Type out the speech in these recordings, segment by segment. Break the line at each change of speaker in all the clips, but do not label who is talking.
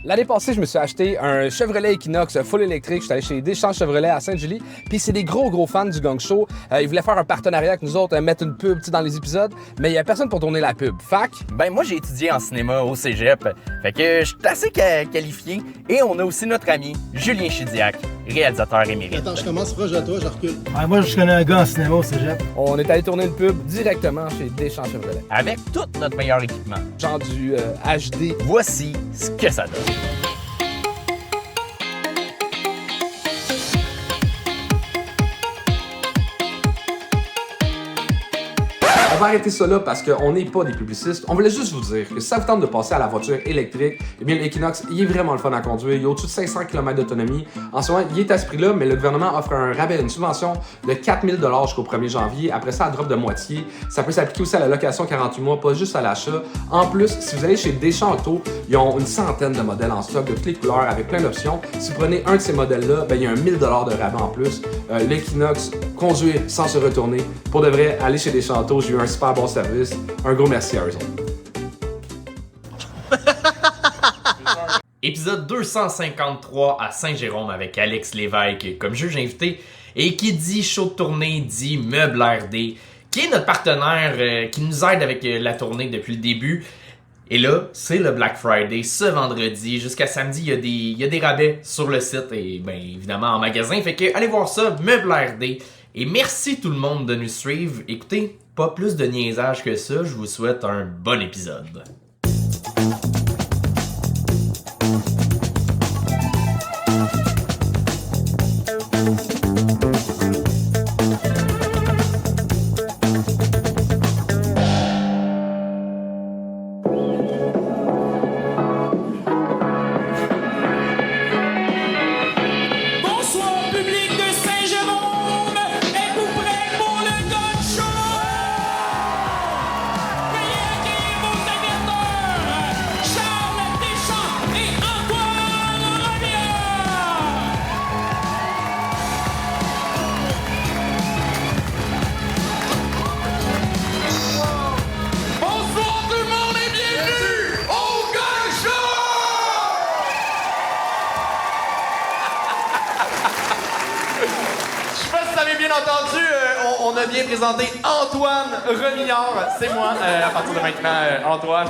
L'année passée, je me suis acheté un Chevrolet Equinox full électrique. Je suis allé chez Deschamps Chevrolet à Sainte-Julie. Puis c'est des gros fans du Gang Show. Ils voulaient faire un partenariat avec nous autres, mettre une pub dans les épisodes. Mais il n'y a personne pour tourner la pub. Fac.
Ben moi, j'ai étudié en cinéma au cégep. Fait que je suis assez qualifié. Et on a aussi notre ami Julien Chidiac, réalisateur émérite.
Attends, je commence proche de toi, je recule.
Ouais, moi, je connais un gars en cinéma au cégep.
On est allé tourner une pub directement chez Deschamps Chevrolet.
Avec tout notre meilleur équipement.
Genre du HD.
Voici ce que ça donne.
On va arrêter ça là parce qu'on n'est pas des publicistes. On voulait juste vous dire que si ça vous tente de passer à la voiture électrique, eh bien l'Equinox, il est vraiment le fun à conduire. Il y a au-dessus de 500 km d'autonomie. En ce moment, il est à ce prix-là, mais le gouvernement offre un rabais, une subvention de 4 000 $ jusqu'au 1er janvier. Après ça, elle drop de moitié. Ça peut s'appliquer aussi à la location 48 mois, pas juste à l'achat. En plus, si vous allez chez Deschamps Auto, ils ont une centaine de modèles en stock de toutes les couleurs avec plein d'options. Si vous prenez un de ces modèles-là, ben, il y a un 1 000 $ de rabais en plus. L'Equinox, conduire sans se retourner. Pour de vrai, aller chez Deschamps Auto, j'ai eu un super bon service. Un gros merci à eux autres.
Épisode 253 à Saint-Jérôme avec Alex Lévesque comme juge invité. Et qui dit show de tournée dit Meuble RD, qui est notre partenaire qui nous aide avec la tournée depuis le début. Et là, c'est le Black Friday ce vendredi. Jusqu'à samedi, il y a des rabais sur le site et bien évidemment en magasin. Fait que allez voir ça, Meuble RD. Et merci tout le monde de nous suivre. Écoutez, pas plus de niaisage que ça. Je vous souhaite un bon épisode.
On a bien présenté Antoine Remillard, c'est moi, à partir de maintenant, Antoine.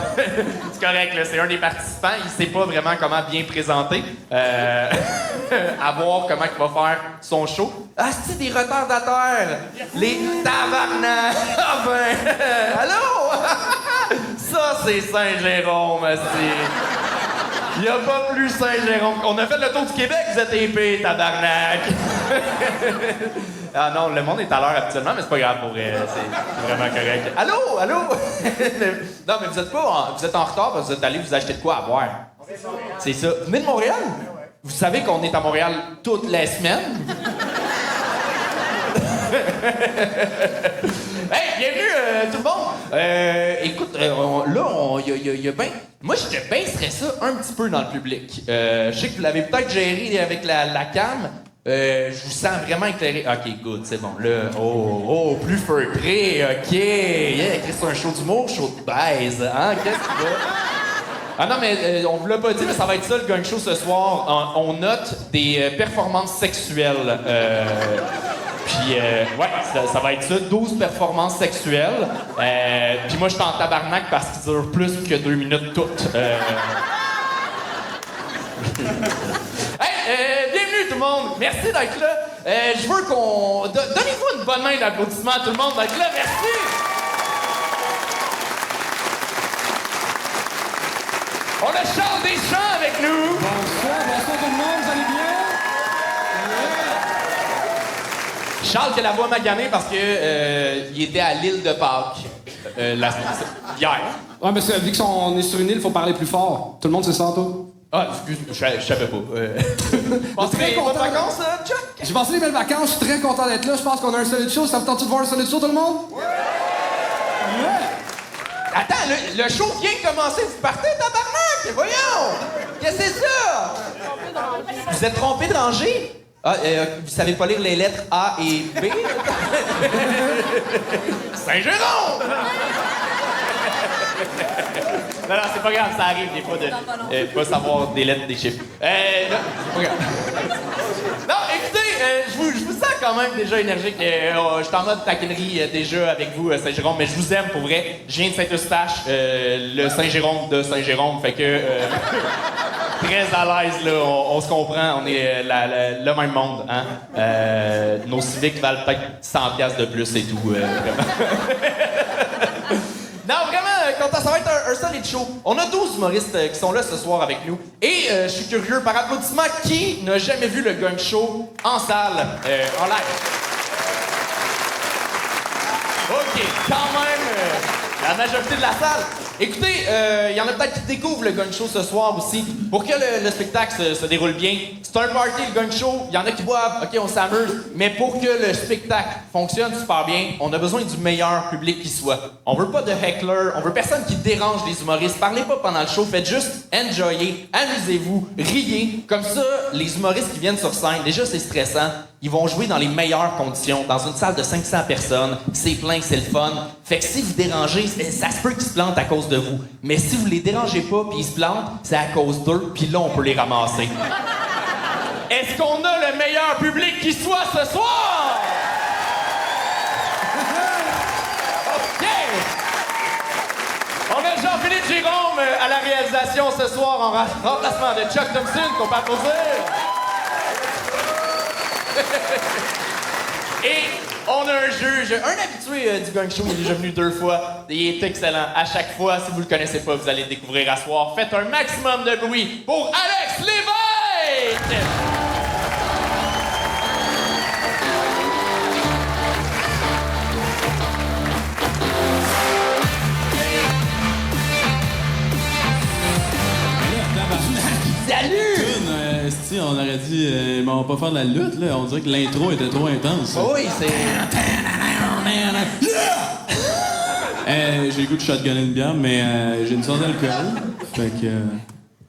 C'est correct, là, c'est un des participants, il sait pas vraiment comment bien présenter. À voir comment il va faire son show. Ah, c'est des retardataires! Les tabarnak! Ah ben! Allô? Ça, c'est Saint-Jérôme, c'est... Il y a pas plus Saint-Jérôme. On a fait le tour du Québec, vous êtes épais, tabarnak! Ah non, le monde est à l'heure habituellement, mais c'est pas grave pour vrai, c'est vraiment correct. Allô, allô? Non, mais vous êtes en retard parce que vous êtes allés vous acheter de quoi à boire. C'est ça. Vous venez de Montréal? Vous savez qu'on est à Montréal toutes les semaines? Hey, bienvenue tout le monde! Écoute, il y a bien... Moi, j'étais bien stressé un petit peu dans le public. Je sais que vous l'avez peut-être géré avec la cam. Je vous sens vraiment éclairé. OK, good, c'est bon. Là, plus feutré, OK. Yeah, c'est un show d'humour, show de baise, hein? Qu'est-ce qu'il va? Ah non, mais on vous l'a pas dit, mais ça va être ça, le gang show ce soir. On note des performances sexuelles. Puis, ouais, ça va être ça, 12 performances sexuelles. Puis moi, je suis en tabarnak parce qu'ils durent plus que 2 minutes toutes. Hey, bienvenue tout le monde. Merci d'être là. Je veux qu'on... Donnez-vous une bonne main d'applaudissement à tout le monde d'être là. Merci. On a Charles Deschamps avec nous.
Bonsoir tout le monde, vous allez bien?
Charles qui a la voix maganée parce que il était à l'île de Pâques hier.
Ouais, mais vu qu'on est sur une île, il faut parler plus fort. Tout le monde sait ça, toi?
Ah, excuse, je savais pas.
Très content.
Vacances, Chuck?
J'ai passé des belles vacances, je suis très content d'être là. Je pense qu'on a un solide show. Ça vous tente de voir un solide show, tout le monde? Ouais!
Attends, le show vient de commencer. Vous partez, tabarnak! Voyons! Qu'est-ce que c'est ça? Vous êtes trompé de rangée? Ah, vous savez pas lire les lettres A et B? Saint-Jérôme! non, c'est pas grave, ça arrive des fois de pas savoir des lettres, des chiffres. Non, c'est pas grave. Non, écoutez, je vous sens quand même déjà énergique. Je suis en mode taquinerie déjà avec vous, Saint-Jérôme, mais je vous aime pour vrai. Je viens de Saint-Eustache, le Saint-Jérôme de Saint-Jérôme, fait que très à l'aise, là, on se comprend, on est le même monde, hein. Nos civiques valent peut-être 100$ de plus et tout, vraiment. Non, vraiment, content, ça va être un solide show. On a 12 humoristes qui sont là ce soir avec nous. Et je suis curieux, par applaudissement, qui n'a jamais vu le Gang Show en salle, en live? OK, quand même, la majorité de la salle. Écoutez, il y en a peut-être qui découvrent le Gang Show ce soir aussi. Pour que le spectacle se déroule bien, c'est un party, le Gang Show. Il y en a qui boivent, OK, on s'amuse. Mais pour que le spectacle fonctionne super bien, on a besoin du meilleur public qui soit. On veut pas de heckler, on veut personne qui dérange les humoristes. Parlez pas pendant le show, faites juste enjoyer, amusez-vous, riez. Comme ça, les humoristes qui viennent sur scène, déjà c'est stressant. Ils vont jouer dans les meilleures conditions, dans une salle de 500 personnes. C'est plein, c'est le fun. Fait que si vous dérangez, ça se peut qu'ils se plantent à cause de vous. Mais si vous les dérangez pas puis ils se plantent, c'est à cause d'eux, puis là, on peut les ramasser. Est-ce qu'on a le meilleur public qui soit ce soir? OK! On a Jean-Philippe Jérôme à la réalisation ce soir en remplacement de Chuck Thompson, qu'on peut applaudir. Et on a un juge, un habitué du Gang Show, il est déjà venu 2 fois. Il est excellent. À chaque fois, si vous le connaissez pas, vous allez le découvrir à soir. Faites un maximum de bruit pour Alex Lévesque! Salut!
On aurait dit, mais on va pas faire de la lutte, là. On dirait que l'intro était trop intense.
Oui, c'est...
J'ai le goût de shotgunner une bière, mais j'ai une sorte d'alcool. Fait que...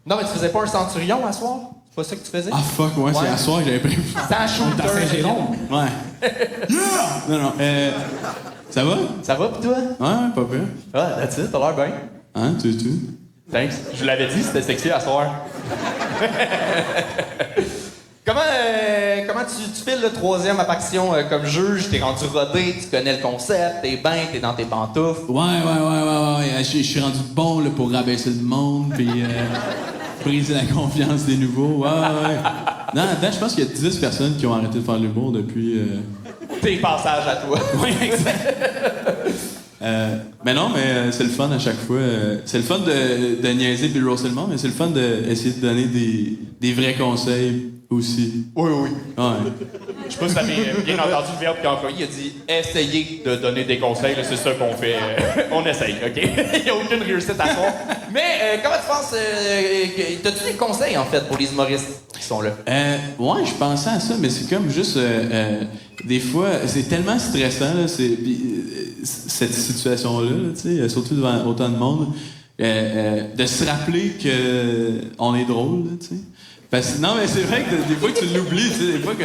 Non, mais tu faisais pas un centurion à soir? C'est pas ça que tu faisais?
Ah fuck, ouais, c'est à soir que j'avais prévu.
Sans shooter.
Saint-Jérôme.
Ouais. Non, ça va?
Ça va pis toi?
Ouais, pas pire.
Ah, that's it, t'as l'air bien.
Hein, tu?
Thanks. Je vous l'avais dit, c'était sexy à soir. Comment tu files le 3e apparition comme juge? T'es rendu rodé, tu connais le concept, t'es bien, t'es dans tes pantoufles.
Ouais. Je suis rendu bon là, pour rabaisser le monde, puis briser la confiance des nouveaux. Ouais. Non, attends, je pense qu'il y a 10 personnes qui ont arrêté de faire l'humour depuis...
Tes passages à toi.
Oui, exact. Mais non, mais c'est le fun à chaque fois. C'est le fun de niaiser puis de roaster le monde, mais c'est le fun d'essayer de donner des vrais conseils aussi.
Oui.
Ouais.
Je sais pas si t'avais bien entendu le verbe qu'il a employé. Il a dit « Essayez de donner des conseils. » C'est ça qu'on fait. On essaye, OK? Il n'y a aucune réussite à faire. Mais comment tu penses... T'as-tu des conseils, en fait, pour les humoristes qui sont là?
Ouais, je pensais à ça, mais c'est comme juste... des fois, c'est tellement stressant, là, cette situation-là, là, tu sais, surtout devant autant de monde, de se rappeler qu'on est drôle, tu sais. Parce que, non, mais c'est vrai que des fois que tu l'oublies, tu sais, des fois que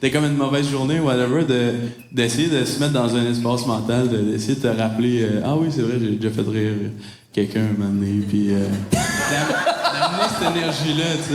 t'es comme une mauvaise journée ou whatever, d'essayer de se mettre dans un espace mental, d'essayer de te rappeler ah oui, c'est vrai, j'ai déjà fait rire quelqu'un un moment donné, puis d'amener cette énergie-là, tu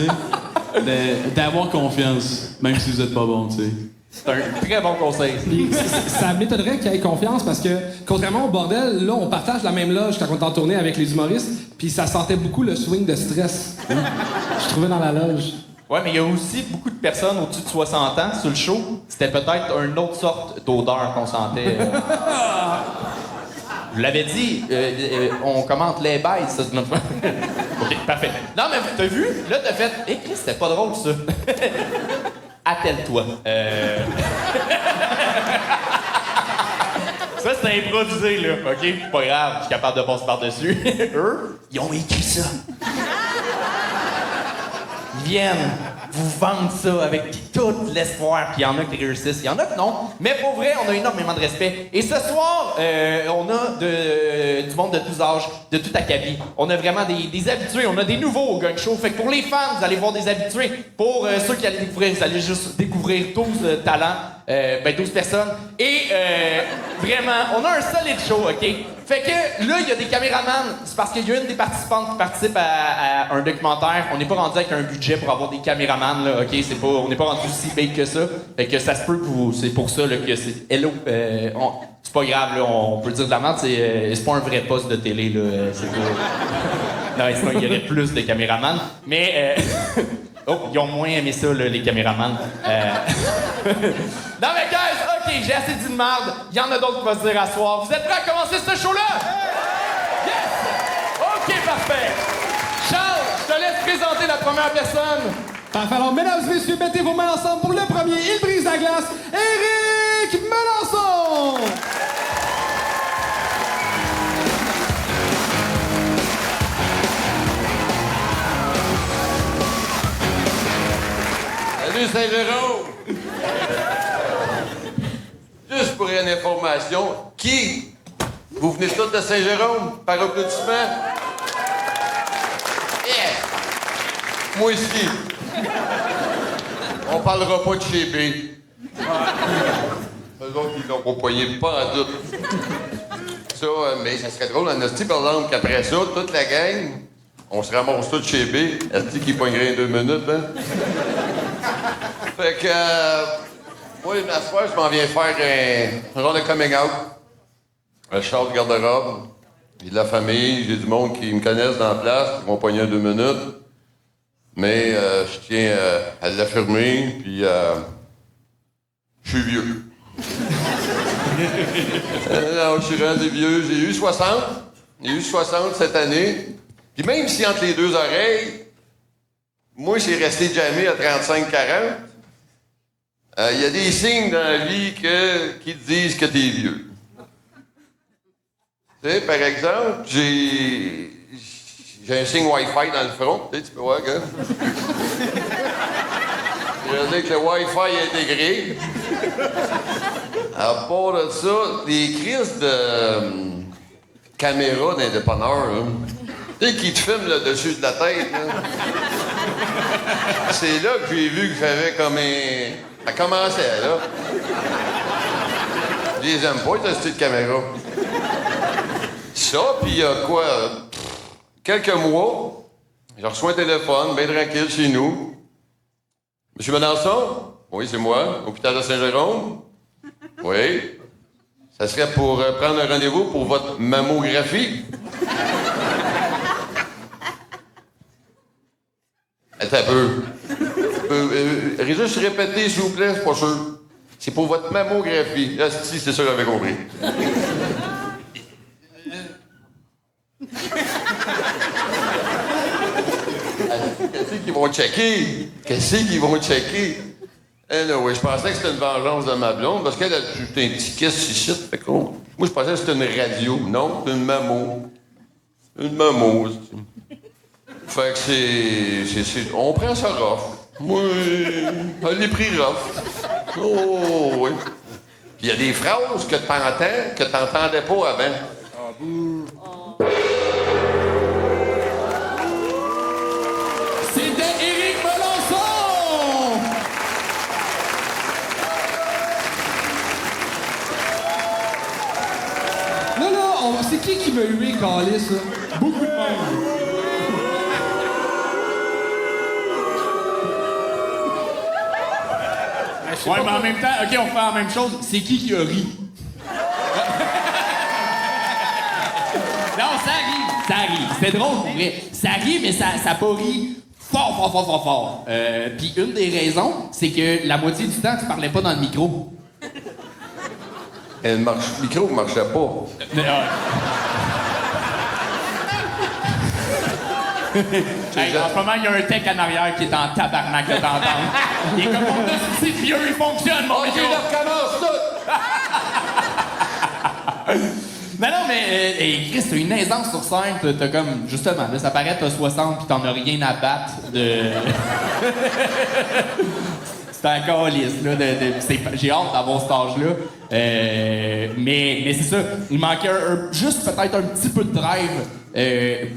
sais, d'avoir confiance, même si vous êtes pas bon, tu sais.
C'est un très bon conseil.
Puis ça m'étonnerait qu'il y ait confiance parce que, contrairement au bordel, là, on partage la même loge quand on est en tournée avec les humoristes, puis ça sentait beaucoup le swing de stress. Je trouvais dans la loge.
Ouais, mais il y a aussi beaucoup de personnes au-dessus de 60 ans sur le show. C'était peut-être une autre sorte d'odeur qu'on sentait. Je l'avais dit, on commente les bails, ça. OK, parfait. Non, mais t'as vu? Là, t'as fait... Eh, Chris, c'était pas drôle, ça. Attelle-toi. Ça, c'est improvisé, là. OK? Pas grave, je suis capable de passer par-dessus. Eux, ils ont écrit ça. Ils viennent vous vendre ça avec tout l'espoir. Puis il y en a qui réussissent, il y en a qui non. Mais pour vrai, on a énormément de respect. Et ce soir, on a du monde de tous âges, de tout acabit. On a vraiment des habitués, on a des nouveaux au Gang Show. Fait que pour les fans, vous allez voir des habitués. Pour ceux qui allaient découvrir, vous allez juste découvrir 12 talents, 12 personnes. Et vraiment, on a un solide show, OK? Fait que là, il y a des caméramans. C'est parce qu'il y a une des participantes qui participe à un documentaire. On n'est pas rendu avec un budget pour avoir des caméramans, là, OK? On n'est pas rendu si big que ça. Fait que ça se peut que c'est pour ça là, que c'est... Hello, c'est pas grave, là, on peut dire de la merde, c'est pas un vrai poste de télé, là. C'est pas... Non, sinon, il y aurait plus de caméramans. Mais... Oh, ils ont moins aimé ça, là, les caméramans. Non, mais guys, OK, j'ai assez dit de merde. Il y en a d'autres qui vont se dire à soir. Vous êtes prêts à commencer ce show-là? Yes! OK, parfait. Charles, je te laisse présenter la première personne.
Parfait. Alors, mesdames et messieurs, mettez vos mains ensemble pour le premier. Il brise la glace. Éric Melançon!
Salut Saint-Jérôme! Juste pour une information, vous venez tous de Saint-Jérôme par applaudissement? Yeah! Moi aussi. On parlera pas de chez B. Eux autres, ils l'ont pas poigné, pas en doute. Ça, mais ça serait drôle en hostie, par exemple, qu'après ça, toute la gang, on se ramasse tous chez B. Est-ce qu'il poignerait en 2 minutes, hein? Fait que, moi, ma soeur, je m'en viens faire un genre de coming out. Un char de garde-robe. J'ai de la famille, j'ai du monde qui me connaissent dans la place, qui vont pogner en 2 minutes. Mais je tiens à l'affirmer, puis je suis vieux. Non, je suis rendu vieux. J'ai eu 60. J'ai eu 60 cette année. Puis même si entre les deux oreilles, moi, c'est resté jamais à 35-40. Il y a des signes dans la vie qui te disent que t'es vieux. Tu sais, par exemple, j'ai un signe Wi-Fi dans le front. Tu sais, tu peux voir, gars. Je veux dire que le Wi-Fi est intégré. À part de ça, des crises de caméra d'un dépanneur, là. Tu sais, qui te filment le dessus de la tête, là. C'est là que j'ai vu que j'avais comme un... Ça commençait, là. Je les aime pas, ce style de caméra. Ça, puis il y a quoi? Quelques mois, j'ai reçu un téléphone, bien tranquille, chez nous. Monsieur Melançon? Oui, c'est moi. Hôpital de Saint-Jérôme? Oui. Ça serait pour prendre un rendez-vous pour votre mammographie? Attends un peu. Juste répéter, s'il vous plaît, c'est pas sûr. C'est pour votre mammographie. Là, si, c'est ça que j'avais compris. Qu'est-ce qu'ils vont checker? Qu'est-ce qu'ils vont checker? Oui, je pensais que c'était une vengeance de ma blonde, parce qu'elle a juste un petit kiss ici. Fait que, moi, je pensais que c'était une radio. Non, c'est une mammo. Une mammo. Fait que c'est... On prend ça rough. Oui, elle est pris rough. Oh, oui. Puis il y a des phrases que t'entends, que t'entendais pas avant.
C'était Éric Melançon! Là, c'est qui m'a hué, Calice, là? Beaucoup de monde. Ouais, mais en même temps, OK, on fait la même chose. C'est qui a ri? Non, ça rit. C'était drôle, pour vrai. Ça rit, mais ça a pas ri fort. Puis une des raisons, c'est que la moitié du temps, tu parlais pas dans le micro.
Le micro marchait pas.
Hey, en ce moment, il y a un tech en arrière qui est en tabarnak de t'entendre. Il est comme mon petit vieux, il fonctionne, mon micro.
là, recommence tout!
Mais non, mais Chris, t'as une aisance sur scène, t'as comme, justement, là, ça paraît t'as 60 pis t'en as rien à battre de... C'est encore lisse, là, j'ai hâte d'avoir cet âge-là. Mais c'est ça, il manquait juste peut-être un petit peu de drive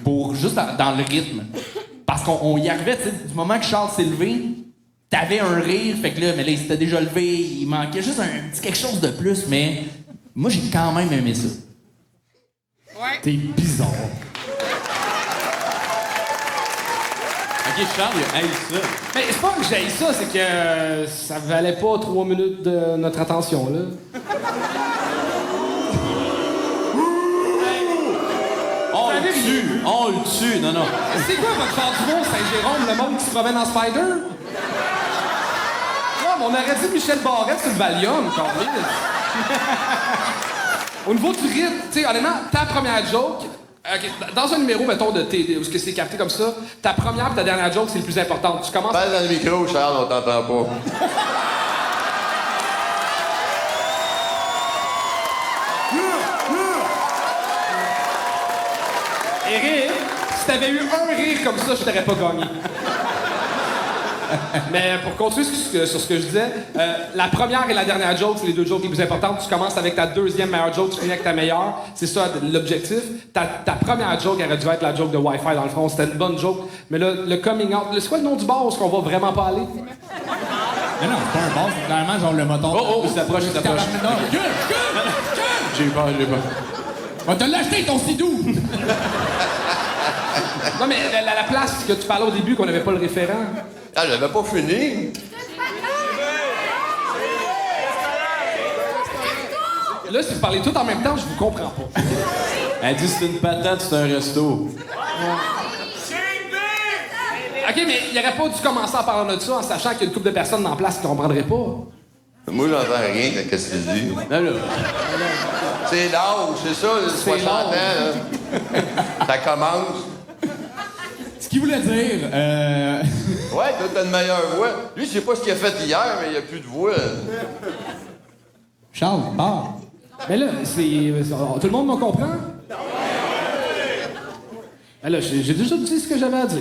pour, juste dans le rythme. Parce qu'on y arrivait, tu sais, du moment que Charles s'est levé, t'avais un rire, fait que là, mais là, il s'était déjà levé, il manquait juste un petit quelque chose de plus, mais moi, j'ai quand même aimé ça. T'es bizarre.
Ok, Charles, il a haï ça.
Mais c'est pas que j'aille ça, c'est que ça valait pas 3 minutes de notre attention, là.
On le tue! Non, non.
C'est quoi votre char d'humour, Saint-Jérôme, le monde qui se promène en spider? Ouais, mais on aurait dit Michel Barrette sur le Valium, câlisse. Au niveau du rythme, tu sais, honnêtement, ta première joke, dans un numéro, mettons, où est-ce que c'est capté comme ça, ta première et ta dernière joke, c'est le plus important. Tu commences...
Parle dans le micro, Charles, on t'entend pas.
Eric, si t'avais eu un rire comme ça, je t'aurais pas gagné. Mais pour continuer sur ce que je disais, la première et la dernière joke, c'est les deux jokes les plus importantes. Tu commences avec ta deuxième meilleure joke, tu finis avec ta meilleure. C'est ça l'objectif. Ta première joke aurait dû être la joke de Wi-Fi dans le fond. C'était une bonne joke. Mais là, le coming out, c'est quoi le nom du bar où est-ce qu'on va vraiment pas aller?
Mais non, c'est pas un bar, c'est clairement genre le moton.
Oh, il s'approche.
Non, gueule!
J'ai eu peur.
On va te l'acheter, ton sidou!
Non, mais la place que tu parlais au début, qu'on n'avait pas le référent.
Ah, j'avais pas fini.
Là, si vous parlez tout en même temps, je vous comprends pas.
Elle dit c'est une patate, c'est un resto.
OK, mais il aurait pas dû commencer en parlant de ça en sachant qu'il y a une couple de personnes dans la place qui comprendraient pas.
Moi, j'entends rien de ce qu'il dit.
Non, là.
C'est l'âge, c'est ça, le 60 ans, là. Ça commence.
Ce qu'il voulait dire,
Ouais, toi, t'as une meilleure voix. Lui, je sais pas ce qu'il a fait hier, mais il a plus de voix.
Charles, pars.
Mais là, tout le monde me comprend? Ben là, j'ai déjà dit ce que j'avais à dire.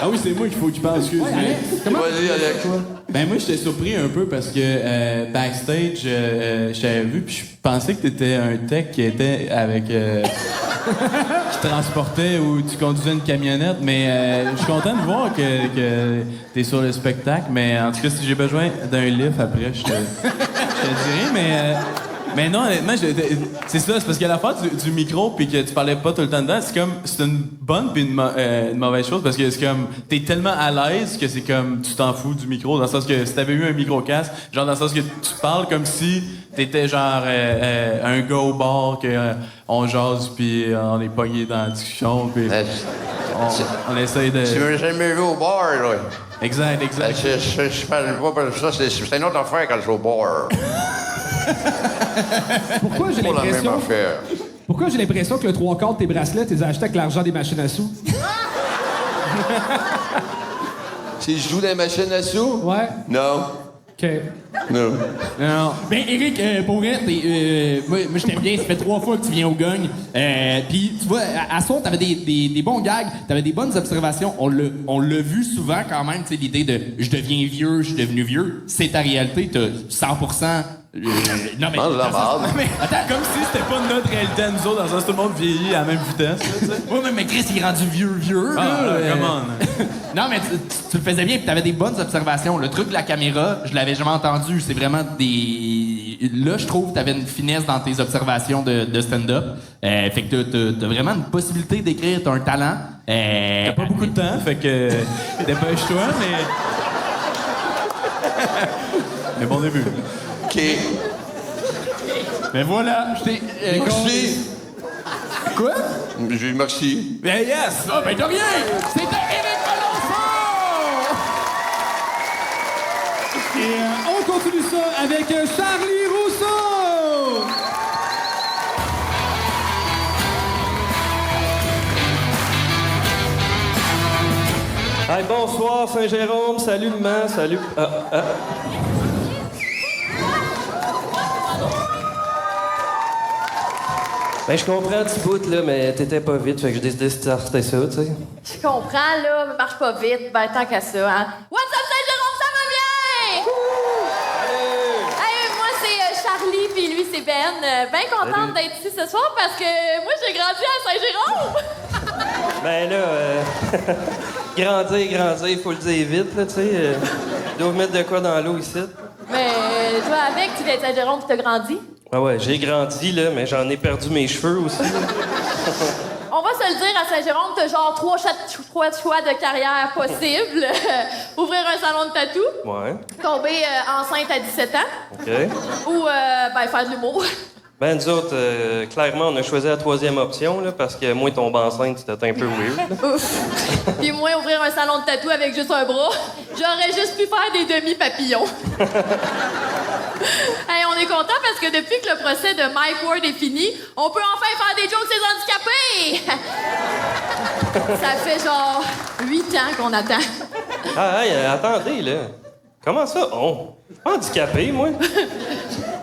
Ah oui, c'est moi qu'il faut qu'il parle, excuse-moi.
Vas-y, Alex.
Ben moi, j'étais surpris un peu parce que backstage, je t'avais vu puis je pensais que t'étais un tech qui était avec... qui transportait ou tu conduisais une camionnette, mais je suis content de voir que t'es sur le spectacle, mais en tout cas, si j'ai besoin d'un lift après, je te dirai, mais non, honnêtement, c'est ça, c'est parce qu'à la fois du micro puis que tu parlais pas tout le temps dedans, c'est une bonne puis une mauvaise chose parce que c'est comme t'es tellement à l'aise que c'est comme tu t'en fous du micro, dans le sens que si t'avais eu un micro-casque, genre dans le sens que tu parles comme si t'étais genre un gars au bar que on jase puis on est pogné dans la discussion puis on essaye de...
Tu m'as jamais vu au bar, là.
Exact.
Je parle pas de ça, c'est une autre affaire quand je suis au bar.
Pourquoi j'ai
Pas la même
l'impression...
affaire.
Pourquoi j'ai l'impression que le 3/4 de tes bracelets, t'es acheté avec l'argent des machines à sous?
Si je joue dans les machines à sous?
Ouais.
Non.
OK.
Non.
Non.
Ben, Eric, pour vrai, moi je t'aime bien, ça fait 3 fois que tu viens au Gogne. Puis, tu vois, à soir, t'avais des bons gags, t'avais des bonnes observations. On l'a vu souvent quand même, tu sais, l'idée de « je deviens vieux, je suis devenu vieux ». C'est ta réalité, t'as 100%... non, mais...
Mange la marde.
Mais attends, comme si c'était pas notre réalité à nous autres, dans le sens que tout le monde vieillit à la même vitesse, là, tu sais.
Ouais, mais Chris, il est rendu vieux,
Ah,
là.
come on.
Non, mais tu le faisais bien, puis t'avais des bonnes observations. Le truc de la caméra, je l'avais jamais entendu. C'est vraiment des... Là, je trouve que t'avais une finesse dans tes observations de stand-up. Fait que t'as vraiment une possibilité d'écrire, t'as un talent.
T'as pas beaucoup de temps, fait que dépêche-toi, mais... mais bon début.
OK.
Mais voilà, je t'ai...
Merci.
Quoi?
J'ai eu merci.
Ben yes!
Ah, ben de rien! C'était Éric Melançon!
Et on continue ça avec Charlie Rousseau!
Hey, bonsoir Saint-Jérôme, salut maman, salut... Ben, je comprends un petit bout, là, mais t'étais pas vite, fait que j'ai décidé de starter ça, tu sais.
Je comprends, là, mais marche pas vite, ben tant qu'à ça, hein. What's up, Saint-Jérôme, ça va bien? Hey, moi, c'est Charlie, puis lui, c'est Ben. Ben contente d'être ici ce soir parce que moi, j'ai grandi à Saint-Jérôme.
Ben là, grandir, faut le dire vite, là, tu sais. Ils doivent mettre de quoi dans l'eau ici.
Mais toi, avec, tu viens de Saint-Jérôme puis t'as grandi?
Ah ouais, j'ai grandi, là, mais j'en ai perdu mes cheveux aussi.
On va se le dire, à Saint-Jérôme, t'as genre trois choix de carrière possibles. Ouvrir un salon de tatou,
Ouais.
tomber enceinte à 17 ans,
OK.
ou faire de l'humour.
Ben, nous autres, clairement, on a choisi la troisième option, là, parce que moi, tomber enceinte, c'était un peu weird. là.
Ouf. Puis moi, ouvrir un salon de tatou avec juste un bras, j'aurais juste pu faire des demi-papillons. Hey, on est content parce que depuis que le procès de Mike Ward est fini, on peut enfin faire des jokes sur les handicapés! Ça fait genre 8 ans qu'on attend.
Ah, hey, attendez, là. Comment ça, on? Handicapé, moi?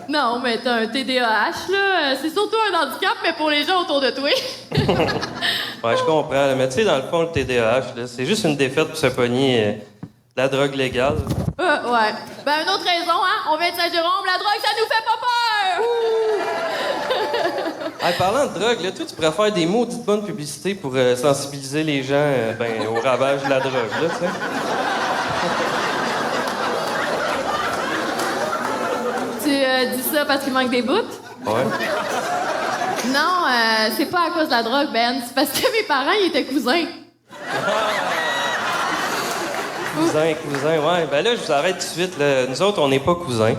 Non, mais t'as un TDAH, là. C'est surtout un handicap, mais pour les gens autour de toi.
Ouais, je comprends. Là, mais tu sais, dans le fond, le TDAH, là, c'est juste une défaite pour se pogner de la drogue légale.
Ouais. Ben, une autre raison, hein? On vient de Saint-Jérôme, la drogue, ça nous fait pas peur!
Hey, parlant de drogue, là, toi, tu pourrais faire des maudites bonnes publicités pour sensibiliser les gens au ravage de la drogue, là, tu sais.
Tu dis ça parce qu'il manque des bouts?
Ouais.
Non, c'est pas à cause de la drogue, Ben. C'est parce que mes parents, ils étaient cousins.
Cousin, ouais. Ben là, je vous arrête tout de suite, là. Nous autres, on n'est pas cousins.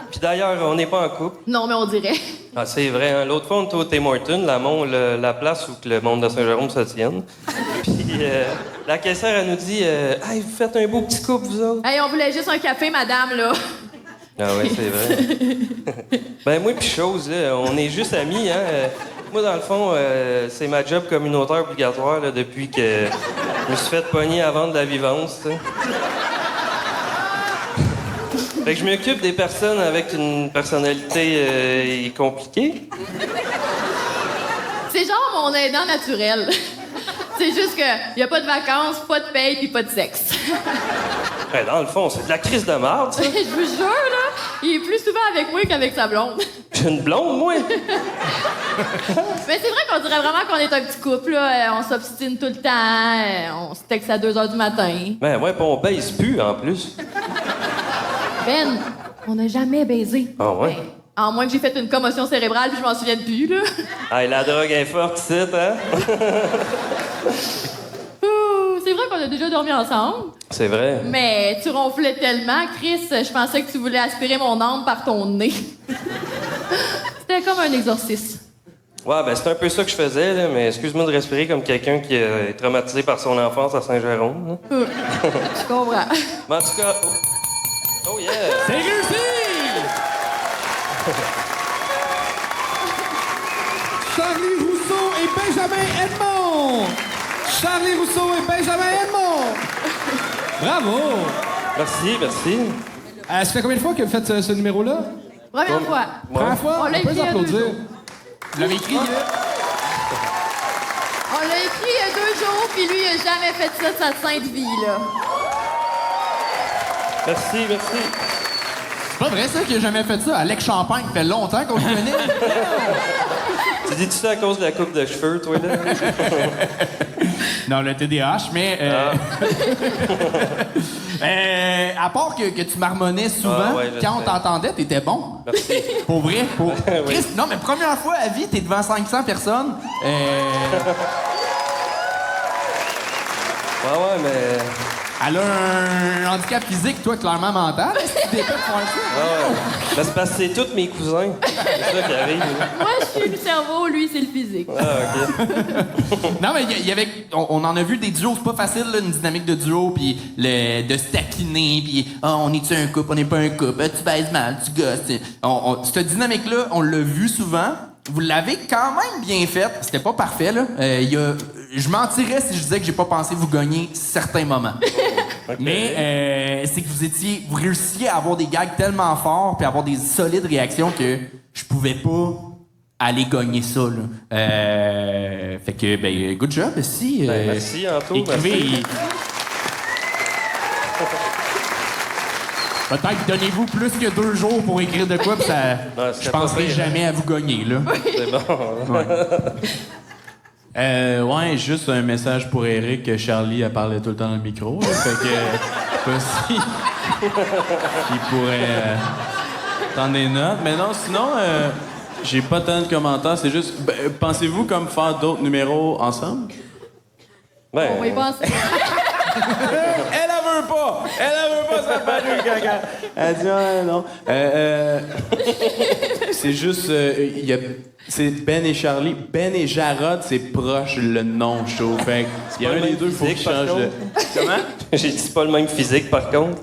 Puis d'ailleurs, on n'est pas en couple.
Non, mais on dirait.
Ah, c'est vrai, hein. L'autre fois, on était au Tim Hortons, la place où que le monde de Saint-Jérôme se tienne. Puis la caissière, elle nous dit Hey, vous faites un beau petit couple, vous autres.
Hey, on voulait juste un café, madame, là.
Ah ouais, c'est vrai. Ben moi puis chose, là, on est juste amis, hein. Moi, dans le fond, c'est ma job communautaire obligatoire, là, depuis que je me suis fait pogner à vendre de la vivance, tu sais. Fait que je m'occupe des personnes avec une personnalité compliquée.
C'est genre mon aidant naturel. C'est juste que y a pas de vacances, pas de paye puis pas de sexe.
Ben, dans le fond, c'est de la crise de marde, ça.
Je vous jure, là, il est plus souvent avec moi qu'avec sa blonde.
J'ai une blonde, moi.
Mais c'est vrai qu'on dirait vraiment qu'on est un petit couple, là. On s'obstine tout le temps, on se texte à 2 h du matin.
Ben ouais, pis on baise plus, en plus.
Ben, on n'a jamais baisé.
Ah ouais?
Ben, en moins que j'ai fait une commotion cérébrale puis je m'en souvienne plus, là.
Hey, la drogue est forte, ici, hein?
Ouh, c'est vrai qu'on a déjà dormi ensemble.
C'est vrai.
Mais tu ronflais tellement, Chris, je pensais que tu voulais aspirer mon âme par ton nez. C'était comme un exorcisme.
Ouais, ben c'est un peu ça que je faisais, là, mais excuse-moi de respirer comme quelqu'un qui est traumatisé par son enfance à Saint-Jérôme.
Je comprends.
Mais en tout cas... Oh yeah!
C'est réussi!
Charlie Rousseau et Benjamin Edmond! Charlie Rousseau et Benjamin Edmond! Bravo!
Merci.
Ça fait combien de fois que vous faites ce numéro-là?
Première fois.
Première fois?
On l'a
peut
écrit il y a 2
applaudir.
jours.
Vous l'avez écrit, là?
On l'a écrit il y a 2 jours, puis lui, il a jamais fait ça de sa sainte vie, là.
Merci.
C'est pas vrai, ça, qu'il a jamais fait ça? Alex Champagne, ça fait longtemps qu'on le connaît.
Tu dis-tu ça à cause de la coupe de cheveux, toi, là?
Non, le TDAH, mais... à part que tu marmonnais souvent,
ouais, je
quand on
sais.
t'entendait, t'étais bon.
Merci.
Pour vrai.
Oui.
Chris, non, mais première fois à vie, t'es devant 500 personnes.
Ouais, mais...
Elle a un handicap physique, toi, clairement mental. Est-ce que tu t'es fait faire ça?
Ouais. Ben, c'est parce que c'est tous mes cousins. C'est ça qui arrive. Là.
Moi, je suis le cerveau, lui, c'est le physique.
Ah, OK.
Non, mais il y avait... On en a vu des duos, c'est pas facile, là, une dynamique de duo, puis de se taquiner, puis on est-tu un couple, on n'est pas un couple, tu baises mal, tu gosses. Cette dynamique-là, on l'a vu souvent. Vous l'avez quand même bien faite. C'était pas parfait, là. Je mentirais si je disais que j'ai pas pensé vous gagner certains moments.
Okay.
Mais c'est que vous réussissiez à avoir des gags tellement forts puis avoir des solides réactions que je pouvais pas aller gagner ça, là. Fait que, ben, good job, si.
Merci, Anto.
Écrivez.
Merci.
Peut-être donnez-vous plus que 2 jours pour écrire de quoi, puis ça,
Non,
je penserai jamais à vous gagner, là.
C'est bon.
Ouais, juste un message pour Eric que Charlie a parlé tout le temps dans le micro. Là, fait que, pas si il pourrait prendre des notes. Mais non, sinon, J'ai pas tant de commentaires, c'est juste... pensez-vous comme faire d'autres numéros ensemble?
Ben,
On va y penser.
Elle veut pas! Elle veut pas ça paraît, caca! Elle dit, ah, non. C'est juste... c'est Ben et Charlie. Ben et Jarod, c'est proche le nom chaud. Fait il y a un des deux, il faut qu'il change de... Comment?
j'ai dit pas le même physique, par contre.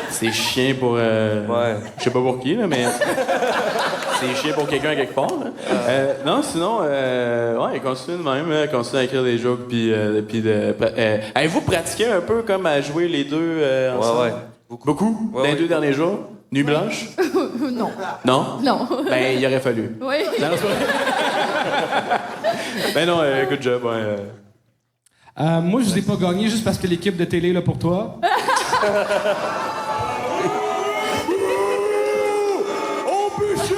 C'est chien pour...
Ouais.
Je sais pas pour qui, là, mais... c'est chien pour quelqu'un quelque part, là. Non, sinon, ouais, continue de même, là, continue à écrire des jokes, puis avez-vous pratiqué un peu comme à jouer les deux ensemble?
Ouais.
Beaucoup?
Ouais,
Dans les
ouais.
2 derniers jours? Nuit blanche?
Non.
Non?
Non.
Ben, il aurait fallu.
Oui.
Non, c'est vrai. Ben non, good job, ouais.
Moi, je vous ai pas gagné juste parce que l'équipe de télé est là pour toi.
Au bûcher!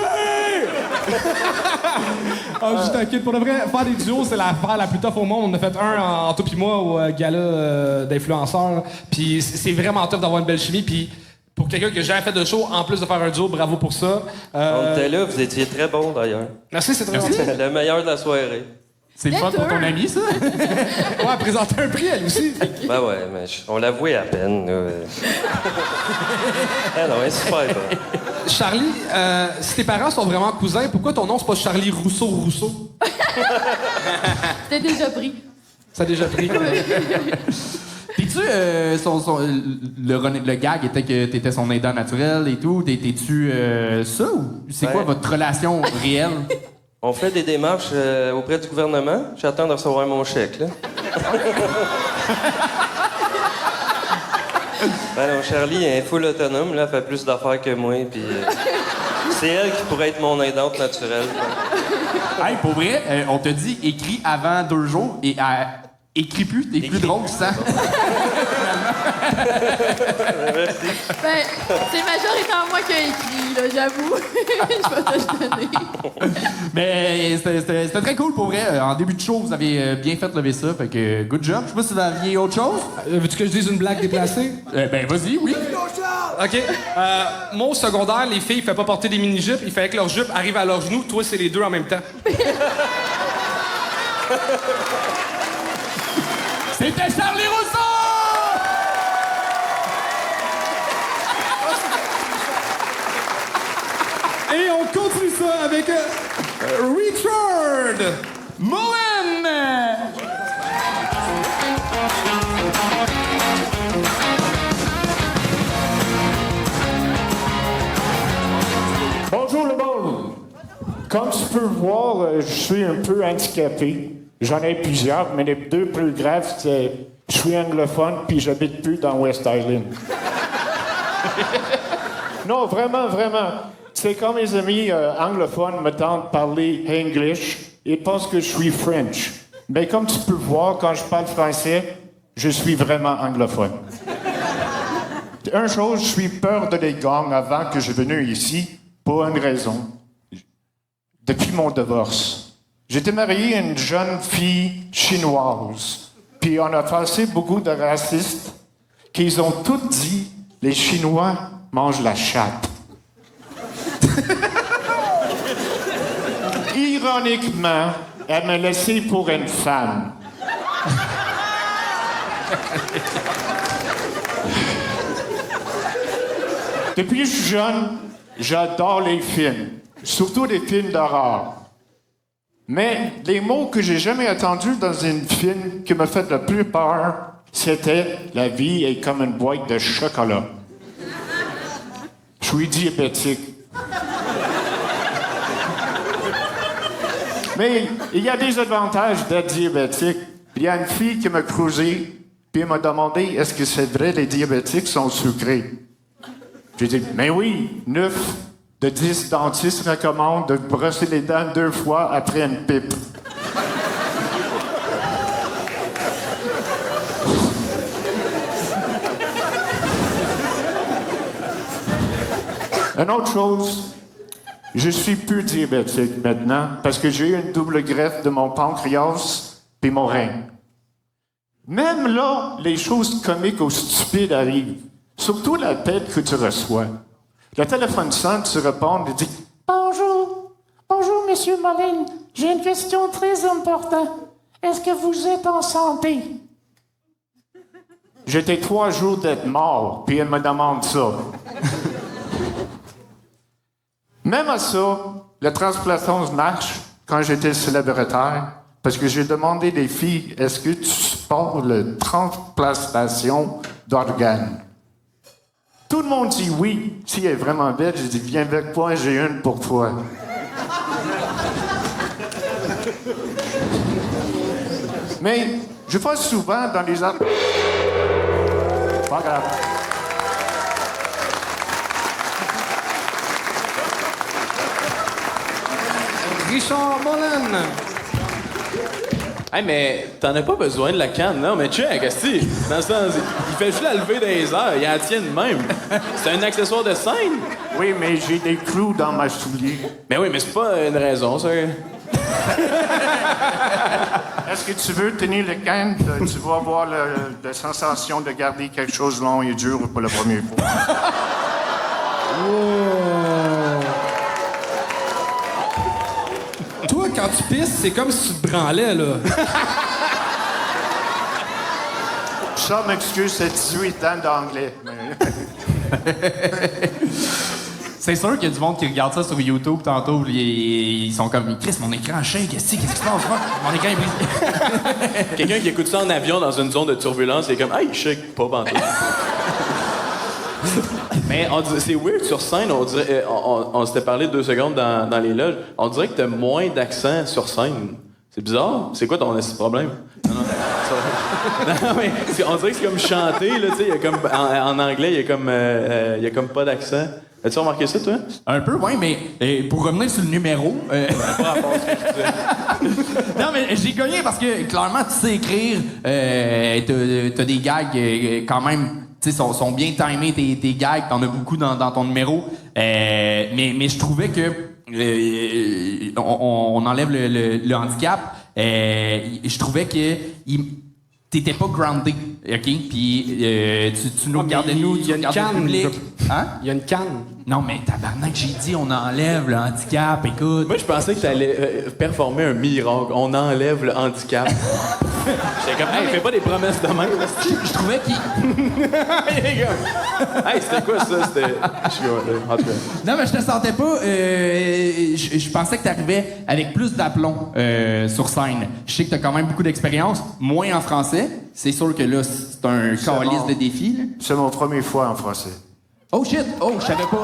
Ah, je t'inquiète. Pour de vrai, faire des duos, c'est l'affaire la plus tough au monde. On a fait un en toi pis moi au gala d'influenceurs. Puis c'est vraiment tough d'avoir une belle chimie. Puis pour quelqu'un qui a jamais fait de show, en plus de faire un duo, bravo pour ça.
On était là, vous étiez très bon d'ailleurs.
Merci, c'est très gentil.
Le meilleur de la soirée.
C'est le fun pour ton ami, ça?
Ouais, présenter un prix, elle aussi.
Ben ouais, mais on l'avouait à peine. Là. Ah non, elle est super bonne.
Charlie, si tes parents sont vraiment cousins, pourquoi ton nom c'est pas Charlie Rousseau?
C'était déjà pris.
Ça a déjà pris.
T'es-tu, le gag était que t'étais son aidant naturel et tout. T'es-tu ça ou c'est quoi votre relation réelle?
On fait des démarches auprès du gouvernement. J'attends de recevoir mon chèque, là. Ben non, Charlie est full autonome, là, elle fait plus d'affaires que moi, puis c'est elle qui pourrait être mon aidante naturelle.
Hey, pour vrai, on te dit écris avant 2 jours et écris plus, t'es plus drôle sans.
Merci.
Ben, c'est majoritairement moi qui ai écrit, là, j'avoue. Je vais te le donner.
Mais c'était très cool pour vrai. En début de show, vous avez bien fait lever ça, fait que good job. Je sais pas si vous aviez autre chose.
Veux-tu que je dise une blague déplacée?
Ben vas-y, oui.
OK. Moi, au secondaire, les filles ne faisaient pas porter des mini-jupes. Il fallait que leurs jupes arrivent à leurs genoux. Toi, c'est les deux en même temps.
C'était Charlie Rousseau!
Et on continue ça avec Richard
Mullen!
Bonjour le monde. Comme tu peux voir, je suis un peu handicapé. J'en ai plusieurs, mais les 2 plus graves, c'est je suis anglophone puis j'habite plus dans West Island. Non, vraiment. C'est quand mes amis anglophones me tentent de parler English, ils pensent que je suis French. Mais comme tu peux voir, quand je parle français, je suis vraiment anglophone. Une chose, je suis peur de les gangs avant que je venu ici, pour une raison. Depuis mon divorce, j'étais marié à une jeune fille chinoise. Puis on a passé beaucoup de racistes qu'ils ont tous dit les Chinois mangent la chatte. Ironiquement, elle m'a laissé pour une femme. Depuis que je suis jeune, j'adore les films, surtout les films d'horreur. Mais les mots que j'ai jamais entendus dans un film qui m'a fait le plus peur, c'était « La vie est comme une boîte de chocolat ». Je suis diabétique. Mais il y a des avantages d'être diabétique. Il y a une fille qui m'a cruisé, puis elle m'a demandé « Est-ce que c'est vrai les diabétiques sont sucrés? » J'ai dit « Mais oui, 9 de 10 dentistes recommandent de brosser les dents 2 fois après une pipe. » Une autre chose, je suis plus diabétique maintenant parce que j'ai eu une double greffe de mon pancréas puis mon rein. Même là, les choses comiques ou stupides arrivent. Surtout l'appel que tu reçois. Le téléphone sonne, tu réponds, il dit « Bonjour, bonjour, Monsieur Moline. J'ai une question très importante. Est-ce que vous êtes en santé? » J'étais 3 jours d'être mort, puis elle me demande ça. Même à ça, la transplantation marche quand j'étais célibataire, parce que j'ai demandé des filles, est-ce que tu supportes la transplantation d'organes? Tout le monde dit oui. Si elle est vraiment belle, je dis, viens avec moi, j'ai une pour toi. Mais je vois souvent dans les arbres. Pas grave.
Richard Mollin.
Hey, mais t'en as pas besoin de la canne, non? Mais check, esti. Dans le sens, il fait juste la lever dans les airs, il la tient de même. C'est un accessoire de scène.
Oui, mais j'ai des clous dans ma soulier.
Mais oui, mais c'est pas une raison, ça.
Est-ce que tu veux tenir le canne? Tu vas avoir la sensation de garder quelque chose de long et dur pour la première fois.
Toi, quand tu pisses, c'est comme si tu te branlais, là.
Ça m'excuse, c'est 18 ans d'anglais.
C'est sûr qu'il y a du monde qui regarde ça sur YouTube tantôt, puis ils sont comme Chris, mon écran shake, qu'est-ce qui se passe? Mon écran est brisé.
Quelqu'un qui écoute ça en avion dans une zone de turbulence, c'est comme « Hey, je shake pas pantoute. » Mais c'est weird sur scène, on dirait, on s'était parlé 2 secondes dans les loges, on dirait que t'as moins d'accent sur scène. C'est bizarre. C'est quoi ton problème? Non, mais on dirait que c'est comme chanter, là, tu sais, il y a comme, en anglais, il y a comme pas d'accent. As-tu remarqué ça, toi?
Un peu, oui, mais pour revenir sur le numéro... Non, mais j'ai gagné parce que, clairement, tu sais écrire, t'as des gags quand même... Tu sais, sont bien timés, tes gags, t'en as beaucoup dans ton numéro. Mais je trouvais que... on enlève le handicap. Je trouvais que... T'étais pas groundé, OK? Puis tu nous regardais,
il y a une canne.
public. Hein?
Il y a une canne.
Non, mais tabarnak, j'ai dit on enlève le handicap, écoute.
Moi, je pensais que t'allais performer un miracle. On enlève le handicap. J'étais comme, hey, fais pas des promesses de même.
Je trouvais qu'il...
Hey, c'était quoi ça? C'était... En tout cas.
Non, mais je te sentais pas... je pensais que t'arrivais avec plus d'aplomb sur scène. Je sais que t'as quand même beaucoup d'expérience, moins en français. C'est sûr que là, c'est un calice de défi. Là.
C'est mon première fois en français.
Oh shit! Oh, je savais pas...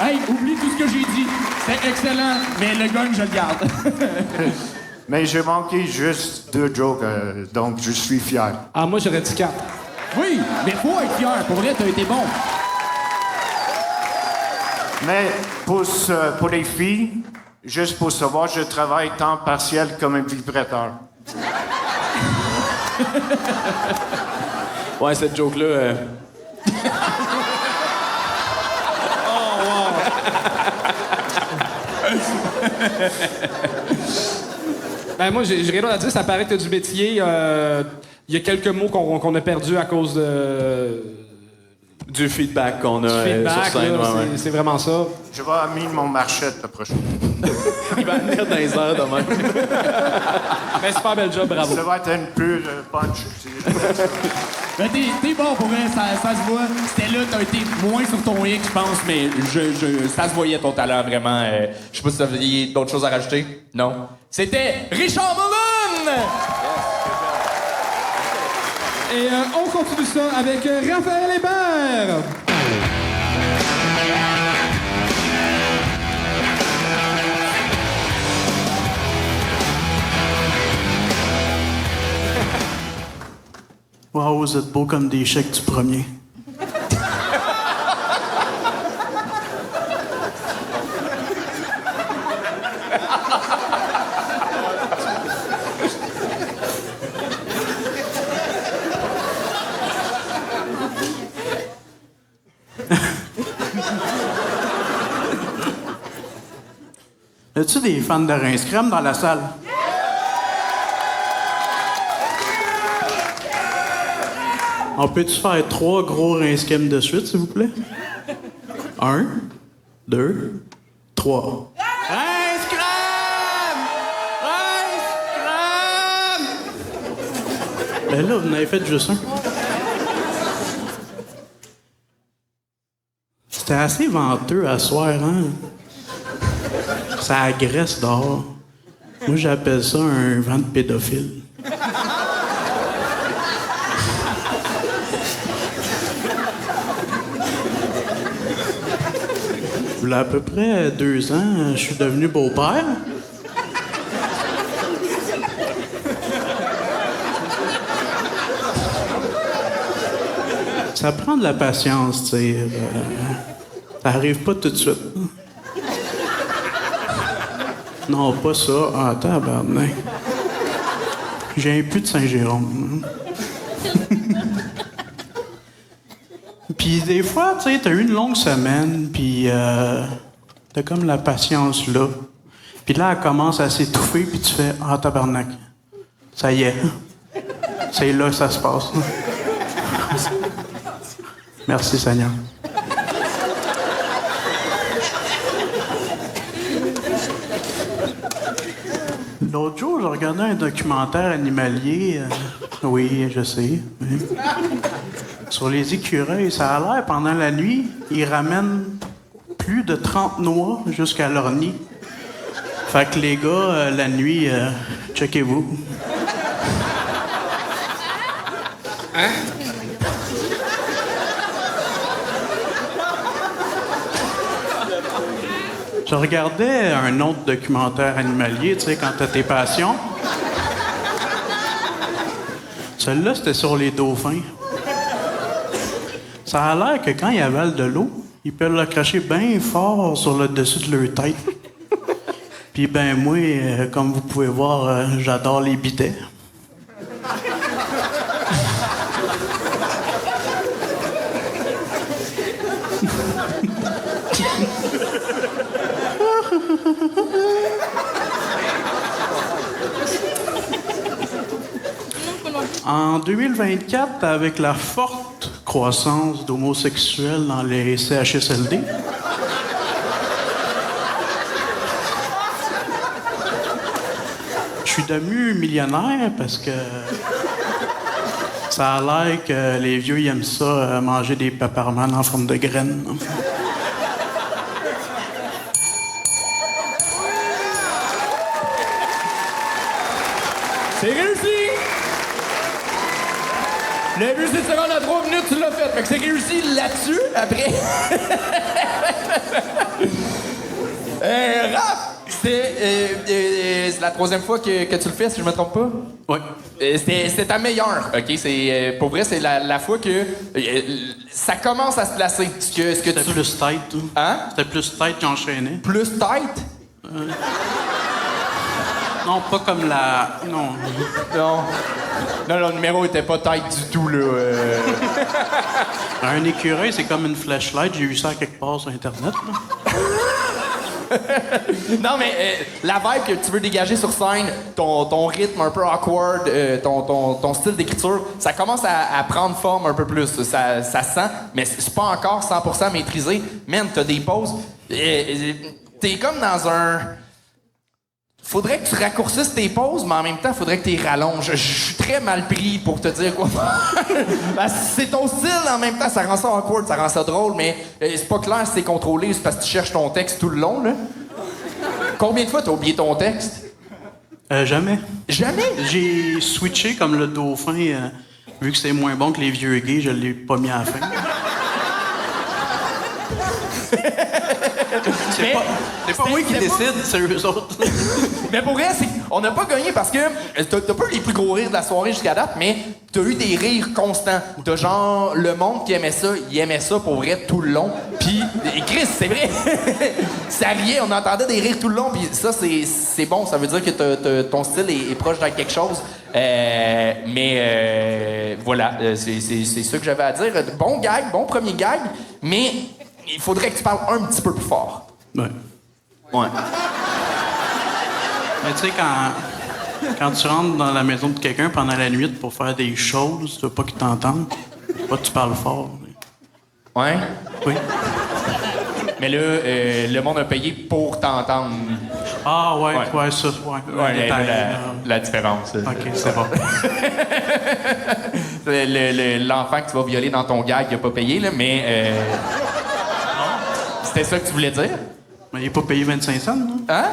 Hey, oublie tout ce que j'ai dit. C'était excellent, mais le gun, je le garde.
Mais j'ai manqué juste 2 jokes, donc je suis fier.
Ah, moi, j'aurais dit 4.
Oui, mais faut être fier. Pour vrai, t'as été bon.
Mais pour les filles, juste pour savoir, je travaille temps partiel comme un vibrateur.
Ouais, cette joke-là...
Ben moi, j'ai rien d'autre à dire. Ça paraît que t'as du métier. Il y a quelques mots qu'on a perdus à cause
du feedback qu'on a sur scène.
Là, c'est vraiment ça.
Je vais amener mon marchette la prochaine.
Il va venir dans les airs de même.
Ben, super bel job, bravo.
Ça va être un peu punch.
Ben, t'es bon pour vrai, ça se voit. C'était là, t'as été moins sur ton X, je pense, mais ça se voyait ton talent, vraiment. Je sais pas si vous aviez d'autres choses à rajouter. Non. C'était Richard Mollin!
Et on continue ça avec Raphaël Hébert.
Wow, vous êtes beau comme des chèques du premier. Y a-tu des fans de Rince Crème dans la salle? On peut-tu faire 3 gros rince-crème de suite, s'il vous plaît? 1, 2, 3. Rince-crème! Rince-crème! Ben là, vous en avez fait juste un. C'était assez venteux à soir, hein? Ça agresse dehors. Moi, j'appelle ça un vent de pédophile. Il y a à peu près 2 ans, je suis devenu beau-père. Ça prend de la patience, tu sais. Ça arrive pas tout de suite. Non, pas ça. Ah, tabarnak. J'ai un pu de Saint-Jérôme. Puis des fois, tu sais, t'as eu une longue semaine, puis t'as comme la patience là. Puis là, elle commence à s'étouffer, puis tu fais « Ah, tabarnak, ça y est. C'est là que ça se passe. » Merci, Seigneur. L'autre jour, je regardais un documentaire animalier. Oui, je sais. Oui. Sur les écureuils, ça a l'air, pendant la nuit, ils ramènent plus de 30 noix jusqu'à leur nid. Fait que les gars, la nuit, checkez-vous.
Hein?
Je regardais un autre documentaire animalier, tu sais, quand t'as tes passions. Celui-là, c'était sur les dauphins. Ça a l'air que quand ils avalent de l'eau, ils peuvent le cracher bien fort sur le dessus de leur tête. Puis ben moi, comme vous pouvez voir, j'adore les bidets. En 2024, avec la forte croissance d'homosexuels dans les CHSLD, je suis devenu millionnaire parce que ça a l'air que les vieux ils aiment ça, manger des peppermans en forme de graines.
C'est réussi! Le but, c'est de se rendre à 3 minutes, tu l'as fait. Fait que c'est réussi là-dessus, après. Raph, c'est la 3e fois que tu le fais, si je me trompe pas?
Oui.
C'était ta meilleure, OK? Pour vrai, c'est la fois que ça commence à se placer. Ce que
C'était
tu...
plus tête, tout.
Hein?
C'était plus tête qu'enchaîné.
Plus tête?
Non, pas comme la... Non.
Non, le numéro était pas tête du tout, là.
Un écureuil, c'est comme une flashlight. J'ai vu ça quelque part sur Internet, là.
Non, mais la vibe que tu veux dégager sur scène, ton rythme un peu awkward, ton style d'écriture, ça commence à prendre forme un peu plus. Ça se sent, mais c'est pas encore 100% maîtrisé. Man, t'as des pauses. T'es comme dans un... Faudrait que tu raccourcisses tes pauses, mais en même temps, faudrait que tu les rallonges. Je suis très mal pris pour te dire quoi faire. C'est ton style, en même temps, ça rend ça awkward, ça rend ça drôle, mais c'est pas clair si c'est contrôlé, c'est parce que tu cherches ton texte tout le long, là. Combien de fois t'as oublié ton texte?
Jamais.
Jamais?
J'ai switché comme le dauphin, vu que c'est moins bon que les vieux gays, je l'ai pas mis à la fin. C'est pas moi qui décide, c'est eux autres.
Mais pour vrai, on n'a pas gagné parce que t'as pas eu les plus gros rires de la soirée jusqu'à date, mais t'as eu des rires constants. T'as genre le monde qui aimait ça, il aimait ça pour vrai tout le long. Puis, Chris, c'est vrai, ça riait, on entendait des rires tout le long, puis ça, c'est bon, ça veut dire que ton style est proche de quelque chose. Mais voilà, c'est ça que j'avais à dire. Bon gag, bon premier gag, mais il faudrait que tu parles un petit peu plus fort.
Ouais.
Ouais.
Mais tu sais, quand tu rentres dans la maison de quelqu'un pendant la nuit pour faire des choses, tu veux pas qu'ils t'entendent. Pas tu parles fort.
Ouais?
Oui.
Mais là, le monde a payé pour t'entendre.
Ah, ouais,
Ouais.
ça, ouais.
Ouais,
Détail,
la différence.
OK, c'est bon.
L'enfant que tu vas violer dans ton gag, il a pas payé, là, mais... C'était ça que tu voulais dire?
Mais il n'est pas payé 25 cents, non?
Hein?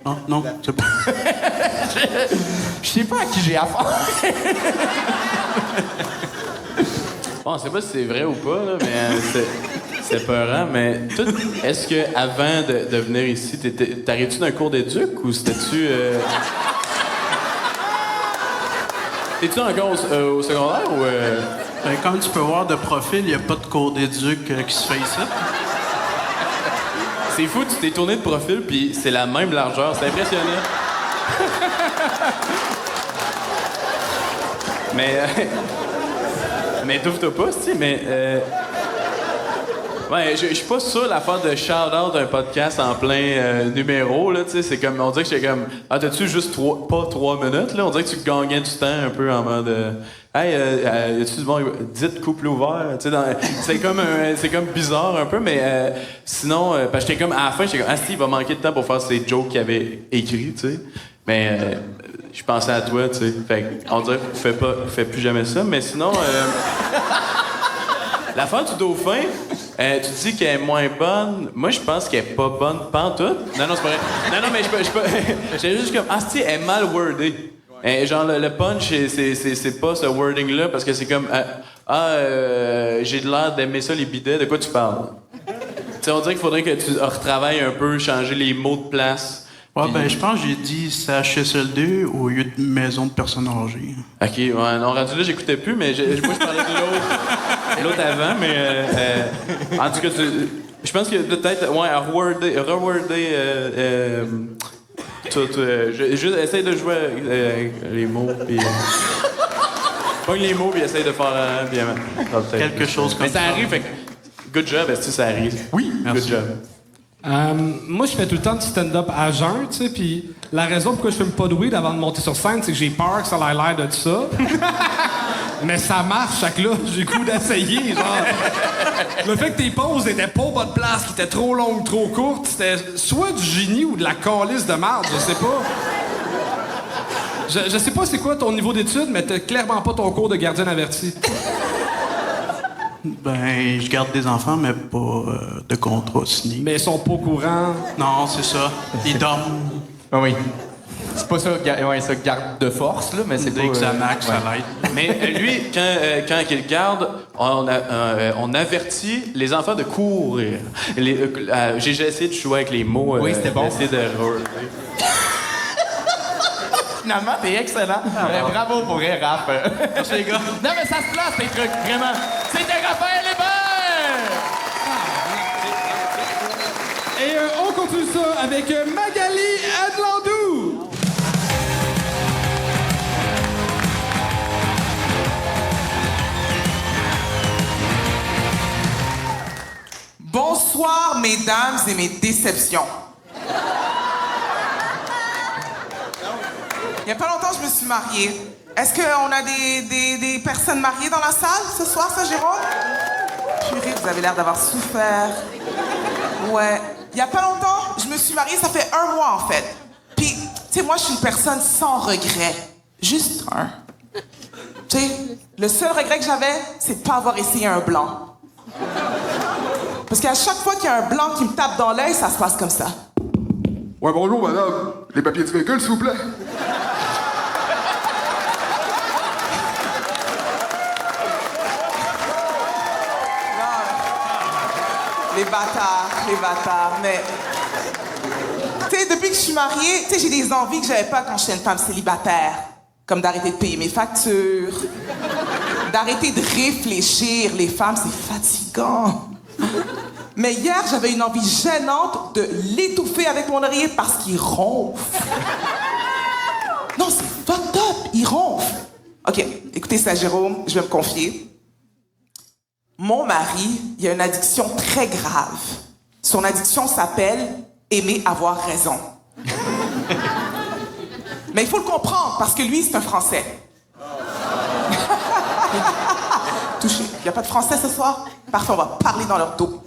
Non, non, c'est pas...
Je sais pas à qui j'ai affaire.
Bon, on sait pas si c'est vrai ou pas, là, mais c'est peurant. Mais toi, est-ce que avant de venir ici, t'arrives-tu d'un cours d'éduc ou c'était-tu... T'es-tu encore au secondaire ou...
Ben, comme tu peux voir de profil, il n'y a pas de cours d'éduc qui se fait ici.
C'est fou, tu t'es tourné de profil, puis c'est la même largeur. C'est impressionnant. Mais t'ouvres-toi pas, tu sais, mais... Ouais, je suis pas sûr l'affaire de shout-out d'un podcast en plein numéro, là, tu sais, c'est comme... On dirait que j'étais comme... Ah, t'as-tu juste pas 3 minutes, là? On dirait que tu gagnais du temps un peu en mode... Hey, y a-tu du bon... Dites couple ouvert, tu sais, c'est comme bizarre un peu, mais sinon... parce que j'étais comme... À la fin, j'étais comme... Ah, si, il va manquer de temps pour faire ces jokes qu'il avait écrits, tu sais. Mais... je pensais à toi, tu sais. Fait on dirait que fais plus jamais ça, mais sinon... L'affaire du dauphin, tu dis qu'elle est moins bonne. Moi, je pense qu'elle est pas bonne pantoute. Non, c'est pas vrai. Non, mais je peux... J'étais juste comme... Ah, si, elle est mal wordée. Genre, le punch, c'est pas ce wording-là, parce que c'est comme... j'ai de l'air d'aimer ça, les bidets. De quoi tu parles? Tu sais, on dirait qu'il faudrait que tu retravailles un peu, changer les mots de place.
Ouais, ben, je pense que j'ai dit CHSLD au lieu de maison de personnes âgées.
OK, ouais, non, rendu là, j'écoutais plus, mais moi, je parlais de l'autre avant, mais... en tout cas, je pense que peut-être, ouais, reworder tout... juste essaye de jouer avec les mots, puis... Pogne les mots, puis essaye de faire...
Quelque chose comme
ça. Mais ça arrive, fait que... Good job, est-ce que ça arrive?
Oui, merci.
Good job.
Moi, je fais tout le temps du stand-up à jeun, tu sais, puis la raison pourquoi je fume pas de weed avant de monter sur scène, c'est que j'ai peur que ça ait l'air de ça. Mais ça marche, chaque là, j'ai le goût d'essayer, genre. Le fait que tes pauses étaient pas aux bonnes places, qui étaient trop longues, trop courtes, c'était soit du génie ou de la calice de merde, je sais pas. Je sais pas c'est quoi ton niveau d'études, mais t'as clairement pas ton cours de gardienne averti.
Ben, je garde des enfants, mais pas de contrat signé.
Mais ils sont pas au courant.
Non, c'est ça. Ils dorment.
Ah oui. C'est pas ça, ça garde de force, là, mais c'est pas...
Xanax, ça l'aide.
Mais lui, quand il garde, on avertit les enfants de courir. J'ai essayé de jouer avec les mots.
Oui, c'était bon.
J'ai essayé de...
Finalement, t'es excellent. Bravo pour vrai, Raph.
Merci, les gars.
Non, mais ça se place, tes trucs, vraiment. C'était Raphaël Hébert!
Et on continue ça avec Magali Adlandou.
Bonsoir, mesdames et mes déceptions. Il n'y a pas longtemps, je me suis mariée. Est-ce qu'on a des personnes mariées dans la salle ce soir, ça, Jérôme? Purée, vous avez l'air d'avoir souffert. Ouais. Il n'y a pas longtemps, je me suis mariée, ça fait 1 mois, en fait. Puis, tu sais, moi, je suis une personne sans regret. Juste un. Tu sais, le seul regret que j'avais, c'est de pas avoir essayé un blanc. Parce qu'à chaque fois qu'il y a un blanc qui me tape dans l'œil, ça se passe comme ça.
Ouais, bonjour, madame. Les papiers du véhicule, s'il vous plaît.
Les bâtards, mais... Tu sais, depuis que je suis mariée, tu sais, j'ai des envies que j'avais pas quand j'étais une femme célibataire. Comme d'arrêter de payer mes factures, d'arrêter de réfléchir. Les femmes, c'est fatigant. Mais hier, j'avais une envie gênante de l'étouffer avec mon oreiller parce qu'il ronfle. Non, c'est fucked up, il ronfle. OK, écoutez ça, Jérôme, je vais me confier. Mon mari, il a une addiction très grave. Son addiction s'appelle aimer avoir raison. Mais il faut le comprendre, parce que lui, c'est un Français. Touché. y a pas de français ce soir? Parfait, on va parler dans leur dos.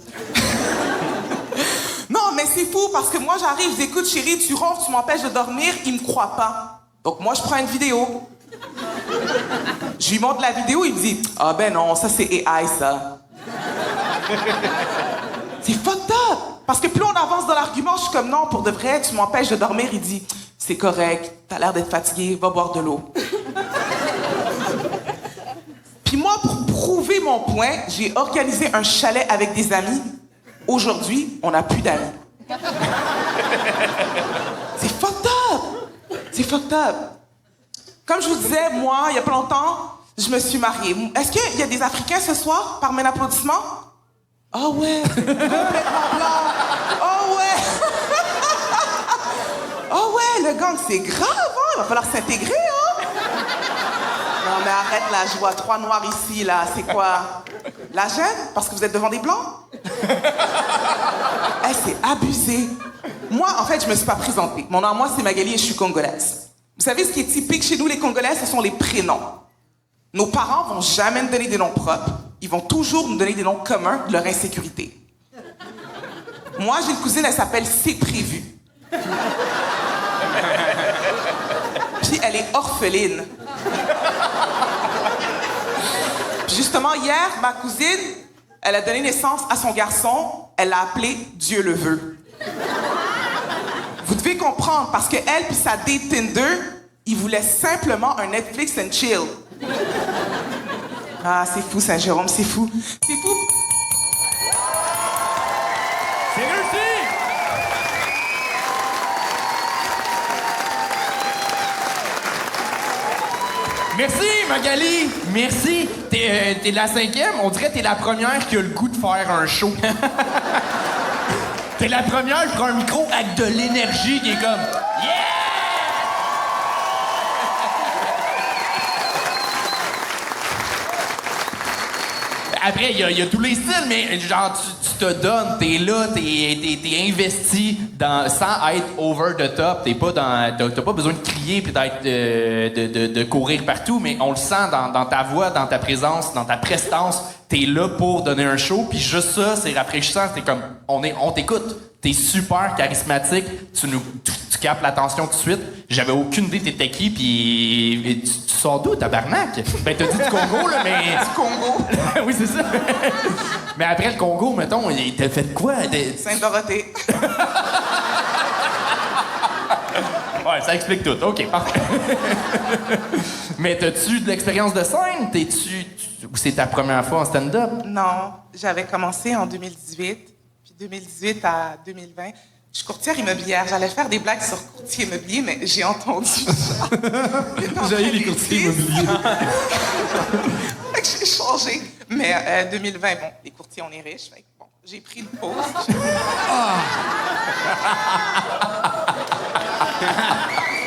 Non, mais c'est fou parce que moi, j'arrive, je dis, écoute, chérie, tu ronfles, tu m'empêches de dormir, ils me croient pas. Donc moi, je prends une vidéo. Je lui montre la vidéo, il me dit, ah ben non, ça c'est AI, ça. C'est fucked up! Parce que plus on avance dans l'argument, je suis comme, non, pour de vrai, tu m'empêches de dormir. Il dit, c'est correct, t'as l'air d'être fatigué, va boire de l'eau. Puis moi, pour prouver mon point, j'ai organisé un chalet avec des amis. Aujourd'hui, on n'a plus d'amis. C'est fucked up! C'est fucked up. Comme je vous disais, moi, il y a pas longtemps, je me suis mariée. Est-ce qu'il y a des Africains ce soir, par mes applaudissements? Ah ouais, complètement blanc. Oh ouais. Oh ouais, le gang, c'est grave, hein? Il va falloir s'intégrer, hein? Non, mais arrête là, je vois 3 noirs ici, là. C'est quoi? La gêne? Parce que vous êtes devant des blancs? C'est abusé. Moi, en fait, je me suis pas présentée. Mon nom à moi, c'est Magali et je suis congolaise. Vous savez, ce qui est typique chez nous, les Congolais, ce sont les prénoms. Nos parents vont jamais nous donner des noms propres. Ils vont toujours nous donner des noms communs de leur insécurité. Moi, j'ai une cousine, elle s'appelle C'est Prévu. Puis elle est orpheline. Puis justement, hier, ma cousine, elle a donné naissance à son garçon. Elle l'a appelé Dieu le veut. Vous devez comprendre, parce que elle puis sa date Tinder, ils voulaient simplement un Netflix and chill. Ah, c'est fou, Saint-Jérôme, c'est fou. C'est fou.
C'est réussi! Merci, Magali! Merci! T'es la 5e, on dirait que t'es la première qui a le goût de faire un show. T'es la première qui prend un micro avec de l'énergie qui est comme... Yeah! Après, il y a tous les styles, mais genre, tu te donnes, t'es là, t'es investi sans être over the top. T'as pas besoin de crier puis de courir partout, mais on le sent dans ta voix, dans ta présence, dans ta prestance. T'es là pour donner un show, puis juste ça, c'est rafraîchissant. C'est comme, on t'écoute. T'es super charismatique, tu captes l'attention tout de suite. J'avais aucune idée t'étais qui, puis tu sors d'où, tabarnak? Ben, t'as dit du Congo, là, mais...
Du Congo?
Oui, c'est ça. Mais après le Congo, mettons, il t'a fait quoi?
Sainte-Dorothée.
Ouais, ça explique tout. OK, parfait. Mais t'as-tu de l'expérience de scène? Ou c'est ta première fois en stand-up?
Non, j'avais commencé en 2018. 2018 à 2020, je suis courtière immobilière. J'allais faire des blagues sur courtier immobilier, mais j'ai entendu ça.
J'ai eu les courtiers immobiliers.
Fait que j'ai changé. Mais 2020, bon, les courtiers, on est riches. Fait que, bon, j'ai pris une pause.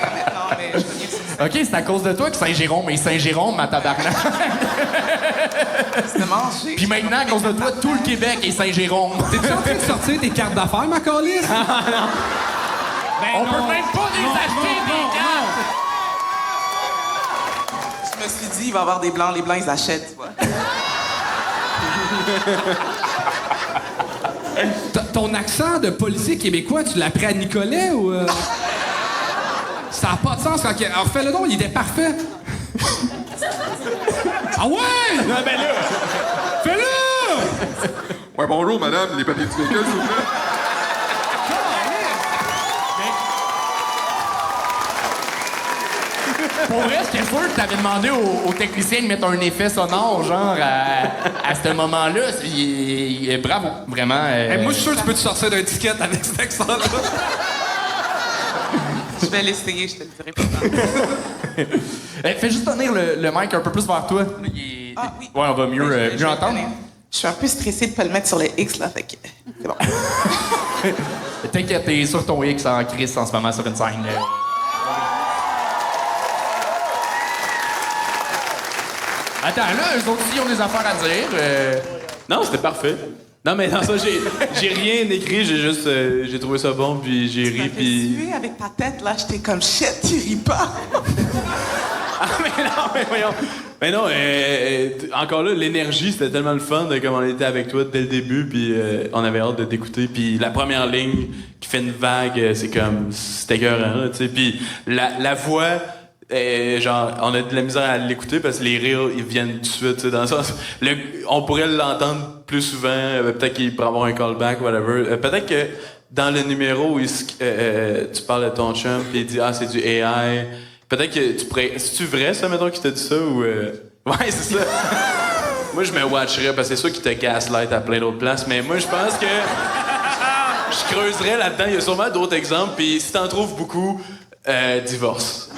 Maintenant, mais je veux dire,
OK, c'est à cause de toi que Saint-Jérôme est Saint-Jérôme, ma tabarnak. Puis maintenant, à cause de toi, tout le Québec est Saint-Jérôme.
T'es-tu en train de sortir tes cartes d'affaires, ma calisse?
On peut même pas les acheter, des cartes!
Je me suis dit, il va y avoir des blancs. Les blancs, ils achètent, tu vois.
Ton accent de policier québécois, tu l'as appris à Nicolet ou... Ça n'a pas de sens quand... Alors, fais-le donc, il était parfait. Ah ouais?
Non, ben là!
Fais-le!
Ouais, bonjour, madame, les papiers de véhicule, s'il vous plaît.
Pour vrai, j'étais sûr que t'avais demandé au technicien de mettre un effet sonore, genre, à ce moment-là. Bravo, vraiment.
Moi, je suis sûr que tu peux te sortir d'un ticket avec cet accent-là.
Je vais l'essayer, je te le dirai plus tard.
Fais juste tenir le mic un peu plus vers toi.
Ah oui.
Ouais, on va mieux entendre.
Je suis un peu stressée de pas le mettre sur le X, là, fait que... C'est bon.
T'inquiète, t'es sur ton X en crise en ce moment sur une scène. Attends, là, eux autres aussi ont des affaires à dire.
Non, c'était parfait. Non, mais dans ça, j'ai rien écrit, j'ai juste... j'ai trouvé ça bon, puis j'ai ri, puis...
Tu avec ta tête, là, j'étais comme, shit, tu ris pas.
mais voyons. Mais non, encore là, l'énergie, c'était tellement le fun de comme on était avec toi dès le début, puis on avait hâte de t'écouter. Puis la première ligne qui fait une vague, c'est comme... C'était écœurant, là, tu sais. Puis la voix... genre, on a de la misère à l'écouter parce que les rires, ils viennent tout de suite, tu sais, dans le sens... on pourrait l'entendre plus souvent, peut-être qu'il pourrait avoir un callback, whatever. Peut-être que dans le numéro où tu parles de ton chum, puis il dit « Ah, c'est du AI », peut-être que tu pourrais... C'est-tu vrai, ça, mettons, qu'il t'a dit ça, ou... Ouais, c'est ça. Moi, je me watcherais, parce que c'est sûr qu'il te gaslight à plein d'autres places, mais moi, je pense que... Je creuserais là-dedans. Il y a sûrement d'autres exemples, puis si t'en trouves beaucoup, divorce.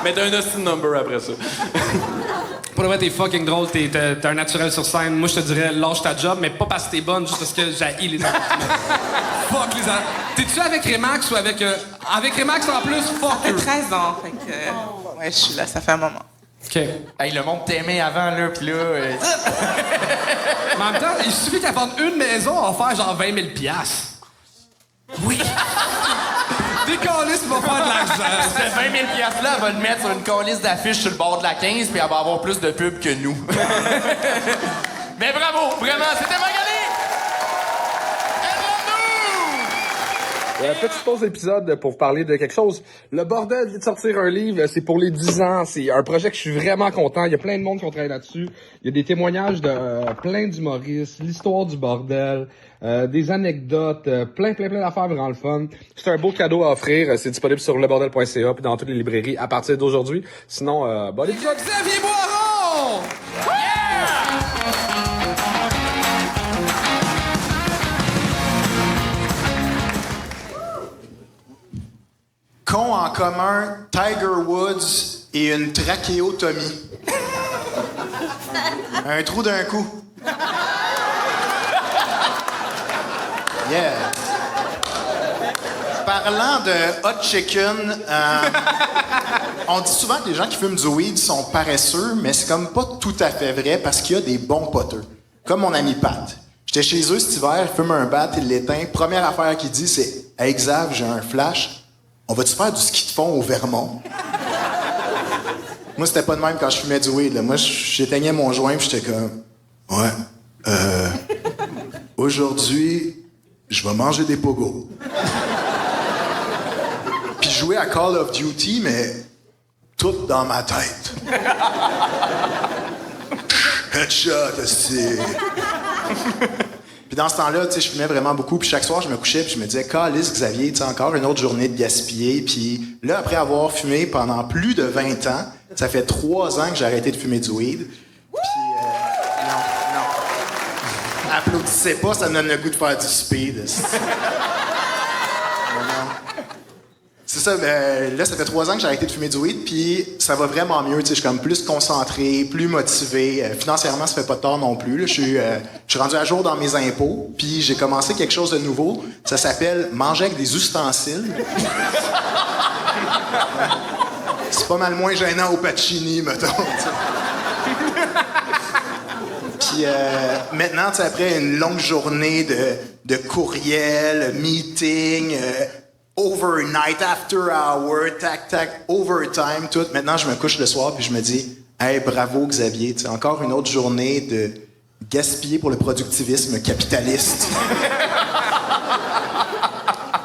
Mais t'as un hostile number après ça.
Pour le vrai, t'es fucking drôle, t'es un naturel sur scène. Moi, je te dirais, lâche ta job, mais pas parce que t'es bonne, juste parce que j'haïs les entraînements. Fuck les entraînements. T'es-tu avec Remax ou avec... avec Remax en plus, fuck
Ça fait 13 ans, fait que... ouais, je suis là, ça fait un moment.
OK.
Hey, le monde t'aimait avant, là, pis là...
Mais en même temps, il suffit qu'à vendre une maison, on va faire genre 20 000 $. Oui! Des calices vont faire de l'argent.
Cette 20 000 $-là, elle va le mettre sur une calice d'affiches sur le bord de la 15, puis elle va avoir plus de pubs que nous. Mais bravo, vraiment, c'était Magali!
Petite pause d'épisode pour vous parler de quelque chose. Le Bordel vient de sortir un livre, c'est pour les 10 ans. C'est un projet que je suis vraiment content. Il y a plein de monde qui ont travaillé là-dessus. Il y a des témoignages de plein d'humoristes, l'histoire du Bordel, des anecdotes, plein d'affaires vraiment le fun. C'est un beau cadeau à offrir. C'est disponible sur lebordel.ca puis dans toutes les librairies à partir d'aujourd'hui. Sinon, bon épisode.
Xavier Boiron!
Qu'ont en commun Tiger Woods et une trachéotomie? Un trou d'un coup. Yeah. Parlant de hot chicken, on dit souvent que les gens qui fument du weed sont paresseux, mais c'est comme pas tout à fait vrai parce qu'il y a des bons poteux. Comme mon ami Pat. J'étais chez eux cet hiver, il fume un bat, il l'éteint. Première affaire qu'il dit, c'est « Hey Xav, j'ai un flash. On va-tu faire du ski de fond au Vermont? » Moi, c'était pas de même quand je fumais du weed. Là. Moi, j'éteignais mon joint puis j'étais comme... Ouais. Aujourd'hui, je vais manger des pogos. Puis jouer à Call of Duty, mais tout dans ma tête. Headshot, c'est... Puis dans ce temps-là, tu sais, je fumais vraiment beaucoup. Puis chaque soir, je me couchais puis je me disais, calisse Xavier, tu sais, encore une autre journée de gaspiller. Puis là, après avoir fumé pendant plus de 20 ans, ça fait 3 ans que j'ai arrêté de fumer du weed. Puis non. Applaudissez pas, ça me donne le goût de faire du speed. C'est ça, là, ça fait 3 ans que j'ai arrêté de fumer du weed, puis ça va vraiment mieux, tu sais, je suis comme plus concentré, plus motivé. Financièrement, ça fait pas de tort non plus. Là. Je suis rendu à jour dans mes impôts, puis j'ai commencé quelque chose de nouveau. Ça s'appelle manger avec des ustensiles. C'est pas mal moins gênant au Pacini, mettons. Puis maintenant, tu sais, après une longue journée de courriels, meetings... overnight, after hour, tac, overtime, tout. Maintenant, je me couche le soir puis je me dis, hey, bravo Xavier, tu sais, encore une autre journée de gaspiller pour le productivisme capitaliste.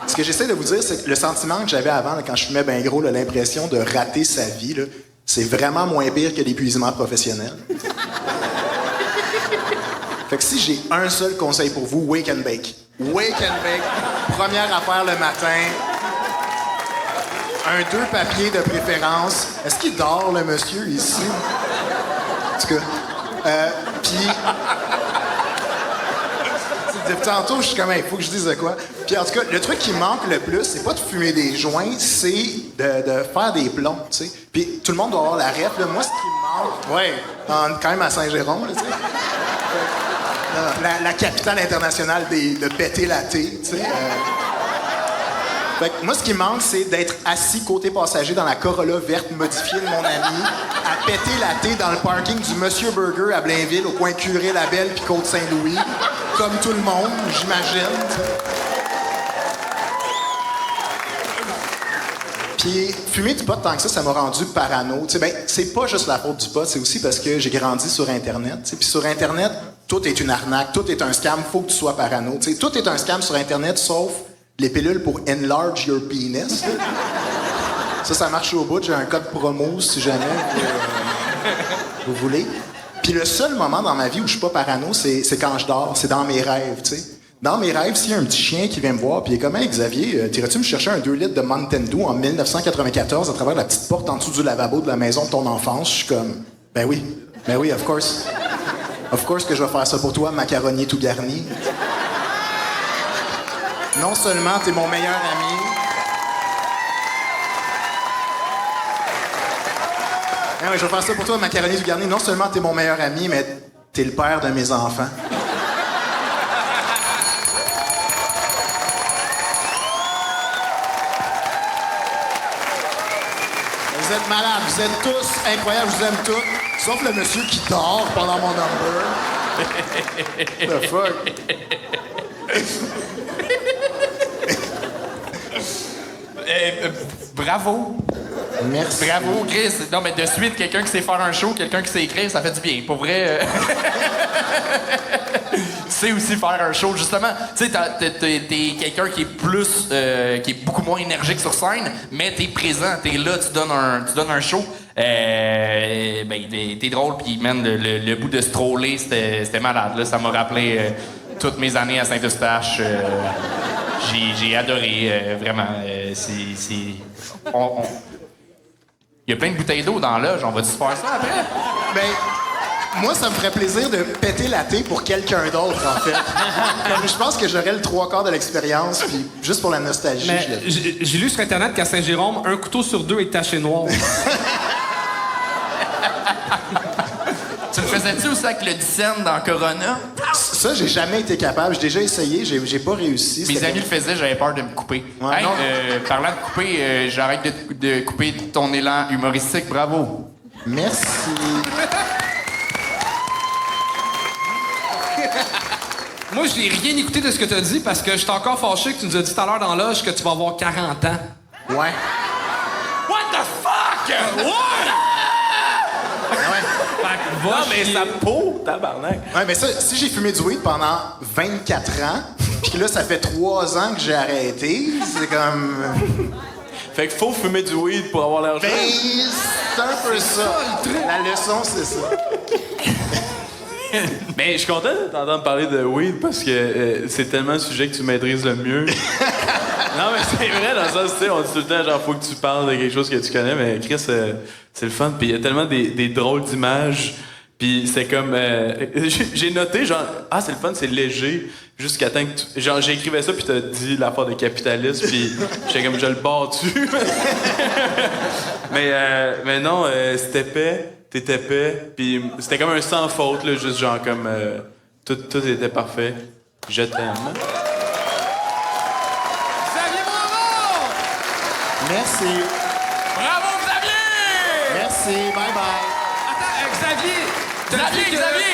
Ce que j'essaie de vous dire, c'est que le sentiment que j'avais avant, là, quand je fumais ben gros, là, l'impression de rater sa vie, là, c'est vraiment moins pire que l'épuisement professionnel. Fait que si j'ai un seul conseil pour vous, wake and bake. Wake and bake. Première affaire le matin. Un 2 papiers de préférence. Est-ce qu'il dort, le monsieur, ici? En tout cas. Puis... Tantôt, je suis comme, il faut que je dise de quoi. Puis en tout cas, le truc qui manque le plus, c'est pas de fumer des joints, c'est de faire des plombs, tu sais. Puis tout le monde doit avoir la ref, là. Moi, ce qui me manque... Ouais, quand même à Saint-Jérôme, là, tu sais. La capitale internationale de péter la thé, tu sais. Fait que moi, ce qui me manque, c'est d'être assis côté passager dans la Corolla verte modifiée de mon ami, à péter la thé dans le parking du Monsieur Burger à Blainville, au coin Curé-Labelle puis Côte-Saint-Louis, comme tout le monde, j'imagine. Puis fumer du pot tant que ça m'a rendu parano. Tu sais, ben, c'est pas juste la faute du pot, c'est aussi parce que j'ai grandi sur Internet. Tu sais, puis sur Internet, tout est une arnaque, tout est un scam, faut que tu sois parano. Tu sais, tout est un scam sur Internet, sauf les pilules pour enlarge your penis. Ça marche au bout. J'ai un code promo si jamais vous voulez. Puis le seul moment dans ma vie où je suis pas parano, c'est quand je dors. C'est dans mes rêves, tu sais. Dans mes rêves, s'il y a un petit chien qui vient me voir, puis il est comme « Hey, Xavier, t'irais-tu me chercher un 2 litres de Mountain Dew en 1994 à travers la petite porte en dessous du lavabo de la maison de ton enfance? » Je suis comme « Ben oui, of course. Of course que je vais faire ça pour toi, macaroni tout garni. Non seulement t'es mon meilleur ami... Non, je vais faire ça pour toi, macaroni tout garni. Non seulement t'es mon meilleur ami, mais t'es le père de mes enfants. » Vous êtes malades, vous êtes tous incroyables, je vous aime tous, sauf le monsieur qui dort pendant mon number. The fuck?
Bravo.
Merci.
Bravo, Chris. Non, mais de suite, quelqu'un qui sait faire un show, quelqu'un qui sait écrire, ça fait du bien. Pour vrai... Tu sais aussi faire un show, justement. Tu sais, t'es quelqu'un qui est plus... qui est beaucoup moins énergique sur scène, mais t'es présent, t'es là, tu donnes un show. Ben, t'es drôle, puis man, le bout de se troller, c'était malade. Là. Ça m'a rappelé toutes mes années à Saint-Eustache. J'ai adoré, vraiment. Il y a plein de bouteilles d'eau dans l'âge. On va-tu se faire ça après?
Ben, moi, ça me ferait plaisir de péter la thé pour quelqu'un d'autre, en fait. Comme je pense que j'aurais le 3/4 de l'expérience, puis juste pour la nostalgie.
Mais j'ai lu sur Internet qu'à Saint-Jérôme, 1 couteau sur 2 est taché noir.
Tu le faisais-tu aussi avec le Dicen dans Corona?
Ça, j'ai jamais été capable. J'ai déjà essayé, j'ai pas réussi.
Mes amis le faisaient, j'avais peur de me couper.
Ouais,
hey, parlant de couper, j'arrête de couper ton élan humoristique. Bravo.
Merci.
Moi, je n'ai rien écouté de ce que tu as dit parce que je suis encore fâché que tu nous as dit tout à l'heure dans l'âge que tu vas avoir 40 ans.
Ouais.
What the fuck? What?
Non, mais sa peau, tabarnak.
Ouais, mais ça, si j'ai fumé du weed pendant 24 ans, puis là, ça fait 3 ans que j'ai arrêté, c'est comme...
Fait qu'il faut fumer du weed pour avoir l'air
Ben,
jeune.
c'est un peu ça. La leçon, c'est ça.
Mais je suis content de t'entendre parler de weed parce que c'est tellement un sujet que tu maîtrises le mieux. Non, mais c'est vrai, dans le sens, tu sais, on dit tout le temps, genre, faut que tu parles de quelque chose que tu connais, mais Chris, c'est le fun. Puis il y a tellement des drôles d'images. Puis c'est comme... j'ai noté, genre, c'est le fun, c'est léger, jusqu'à temps que tu... Genre, j'écrivais ça, puis t'as dit l'affaire de capitalisme, puis j'étais comme, je le barre dessus. mais non, c'était épais, t'étais épais, puis c'était comme un sans faute, là, juste genre comme... tout était parfait. Je t'aime.
Xavier, bravo!
Merci.
Bravo, Xavier!
Merci, bye-bye.
Attends,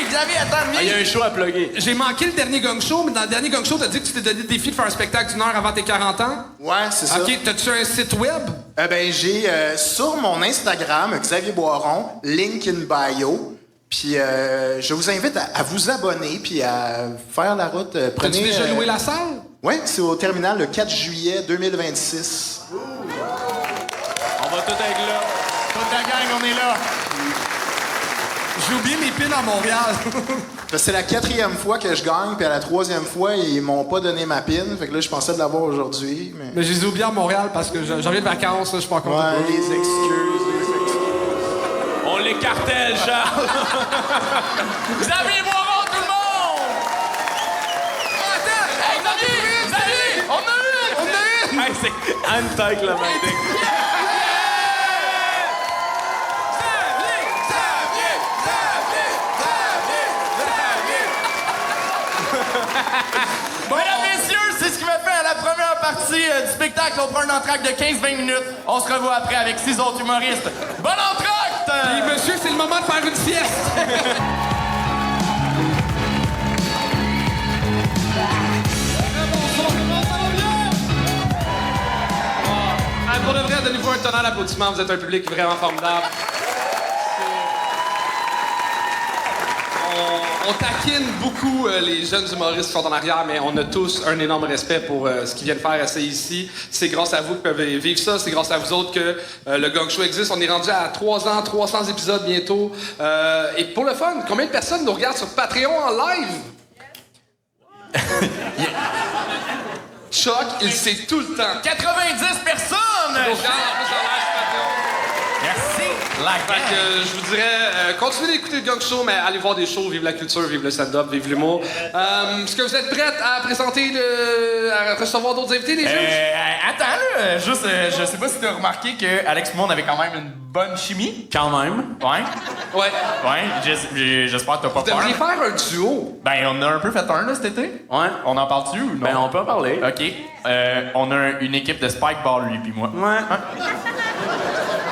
Xavier, attends,
Il y a un show à plugger.
j'ai manqué le dernier Gong Show, mais dans le dernier Gong Show, t'as dit que tu t'es donné le défi de faire un spectacle d'1 heure avant tes 40 ans.
Ouais, c'est ça.
OK, t'as-tu un site web?
Ben, j'ai sur mon Instagram, Xavier Boiron, link in bio. Puis je vous invite à vous abonner puis à faire la route.
T'as-tu déjà loué la salle?
Oui, c'est au terminal le 4 juillet 2026.
On va tout être là.
Toute la gang, on est là.
J'ai oublié mes pins à Montréal.
C'est la 4e fois que je gagne, puis à la 3e fois, ils m'ont pas donné ma pin. Fait que là, je pensais de l'avoir aujourd'hui.
Mais je les ai oubliés à Montréal parce que j'en viens de vacances, je suis pas content.
Ouais, les excuses.
On l'écartèle, Charles.
Xavier, bravo, tout le monde! Attends! Hey, Xavier! On a eu!
Hey, c'est anti-climatique.
Mesdames, messieurs, c'est ce qui m'a fait à la première partie du spectacle. On prend un entracte de 15-20 minutes. On se revoit après avec 6 autres humoristes. Bon entracte!
Puis, monsieur, c'est le moment de faire une sieste. Pour le vrai, donnez-vous un tonnerre d'applaudissements. Vous êtes un public vraiment formidable. On taquine beaucoup les jeunes humoristes qui sont en arrière, mais on a tous un énorme respect pour ce qu'ils viennent faire essayer ici. C'est grâce à vous qu'ils peuvent vivre ça. C'est grâce à vous autres que le Gang Show existe. On est rendu à 3 ans, 300 épisodes bientôt. Et pour le fun, combien de personnes nous regardent sur Patreon en live? Chuck, il sait tout le temps.
90 personnes!
Nous regardent en plus en live sur Patreon.
Merci!
Fait que, je vous dirais, continuez d'écouter le Gang Show, mais allez voir des shows, vive la culture, vive le stand-up, vive l'humour. Est-ce que vous êtes prêts à présenter à recevoir d'autres invités, les juges?
Attends, là, juste, je sais pas si t'as remarqué que Alex et moi, on avait quand même une bonne chimie.
Quand même.
Ouais.
Ouais.
Ouais, j'espère que t'as pas peur.
Vous devriez faire un duo.
Ben, on a un peu fait un, là, cet été.
Ouais.
On en parle-tu ou non?
Ben, on peut en parler.
OK. On a une équipe de spikeball, lui puis moi.
Ouais.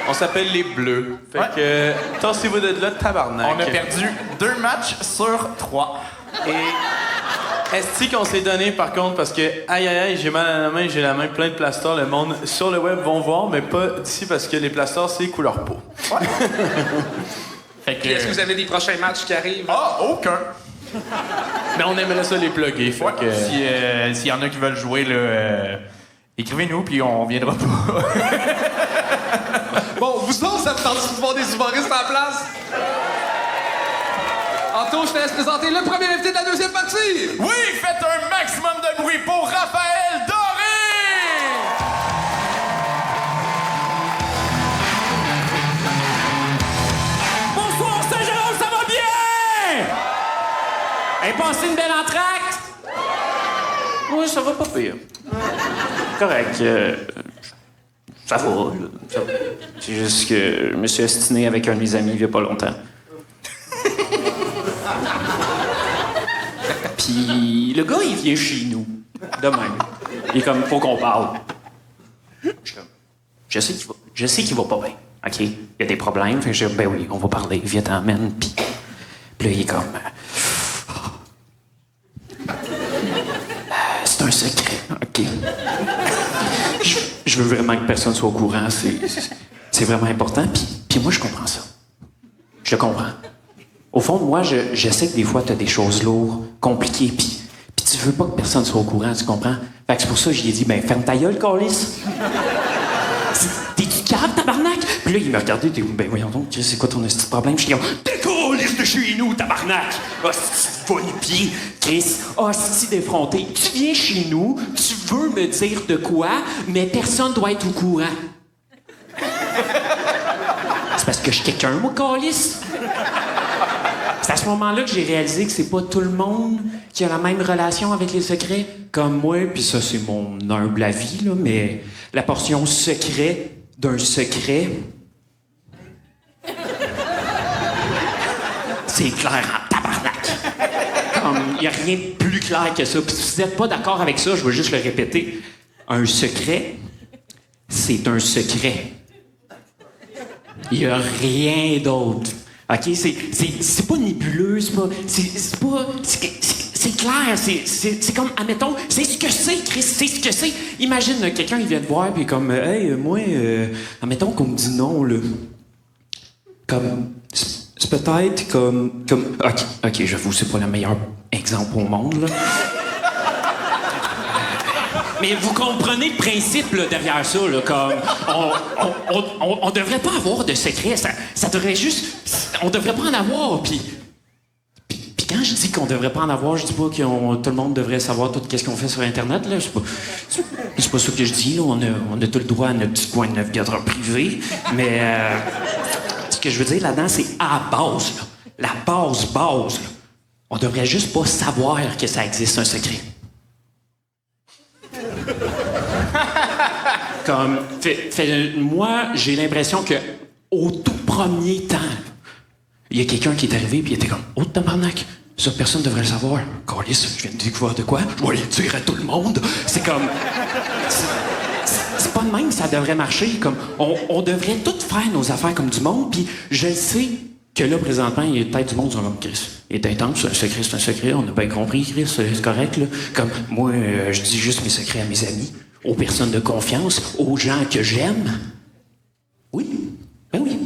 On s'appelle les Bleus. Fait que, tassez-vous de là, tabarnak.
On a perdu 2 matchs sur 3.
Et est-ce qu'on s'est donné, par contre, parce que, aïe, j'ai mal à la main, j'ai la main pleine de plasters. Le monde sur le web vont voir, mais pas d'ici parce que les plasters, c'est couleur peau.
Ouais. Fait que...
Est-ce que vous avez des prochains matchs qui arrivent?
Ah, aucun.
Mais on aimerait ça les plugger. Fait que...
S'il y en a qui veulent jouer, là, écrivez-nous, puis on viendra pas.
Bon, vous autres, ça vous tente de voir des humoristes en place? Anto, je te laisse présenter le premier invité de la deuxième partie.
Oui, faites un maximum de bruit pour Raphaël Doré!
Bonsoir Saint-Jérôme, ça va bien? Hey, passé une belle entracte?
Oui, ça va pas pire. Correct. Ça va. C'est juste que je me suis estiné avec un de mes amis il y a pas longtemps. Puis le gars, il vient chez nous. De même. Il est comme, faut qu'on parle. Je sais qu'il va pas bien. OK? Il y a des problèmes. Fait que je dis, ben oui, on va parler. Viens t'emmène. Puis là, il est comme... c'est un secret. OK? Je veux vraiment que personne soit au courant. C'est vraiment important. Puis moi, je comprends ça. Je comprends. Au fond, moi, je sais que des fois, t'as des choses lourdes, compliquées, puis tu veux pas que personne soit au courant, tu comprends? Fait que c'est pour ça que je lui ai dit, ben, ferme ta gueule, câlisse. T'es-tu cave, tabarnak? Puis là, il m'a regardé, t'es ben, voyons donc, c'est quoi ton petit problème? Je dis, t'es câlisse de chez nous, tabarnak! Ah, c'est pas les pieds, Chris. Ah, c'est défronté. Tu viens chez nous, tu veux me dire de quoi, mais personne doit être au courant. C'est parce que je suis quelqu'un, moi, câlisse. C'est à ce moment-là que j'ai réalisé que c'est pas tout le monde qui a la même relation avec les secrets comme moi, puis ça, c'est mon humble avis, là, mais la portion secret d'un secret, c'est clair en tabarnak. Comme, il y a rien de plus clair que ça. Puis si vous n'êtes pas d'accord avec ça, je veux juste le répéter. Un secret, c'est un secret. Il y a rien d'autre. OK? C'est pas nébuleux, c'est clair, c'est comme, admettons, c'est ce que c'est, Chris, c'est ce que c'est. Imagine, quelqu'un, il vient te voir, puis comme, hey, moi, admettons qu'on me dit non, là. Comme, c'est peut-être comme, OK, j'avoue, c'est pas le meilleur exemple au monde, là. Mais vous comprenez le principe là, derrière ça, là, comme on devrait pas avoir de secret, ça devrait juste, on devrait pas en avoir. Puis quand je dis qu'on devrait pas en avoir, je dis pas que tout le monde devrait savoir tout ce qu'on fait sur Internet là. C'est pas ça que je dis. Là. On a tout le droit à notre petit coin de 9 privé, mais ce que je veux dire là-dedans, c'est à la base, là, la base. Là. On devrait juste pas savoir que ça existe un secret. Comme, moi, j'ai l'impression que au tout premier temps, il y a quelqu'un qui est arrivé puis il était comme « Oh, tabarnak, ça, personne devrait le savoir. Câlisse, je viens de découvrir de quoi? Je vais aller dire à tout le monde. » C'est comme... C'est pas de même que ça devrait marcher. Comme, on devrait tous faire nos affaires comme du monde, puis je sais que là, présentement, il y a peut-être du monde qui sont comme « Chris, il est intense, c'est un secret, on a bien compris, Chris, c'est correct, là. » Comme, moi, je dis juste mes secrets à mes amis, aux personnes de confiance, aux gens que j'aime.
Oui. Ben oui,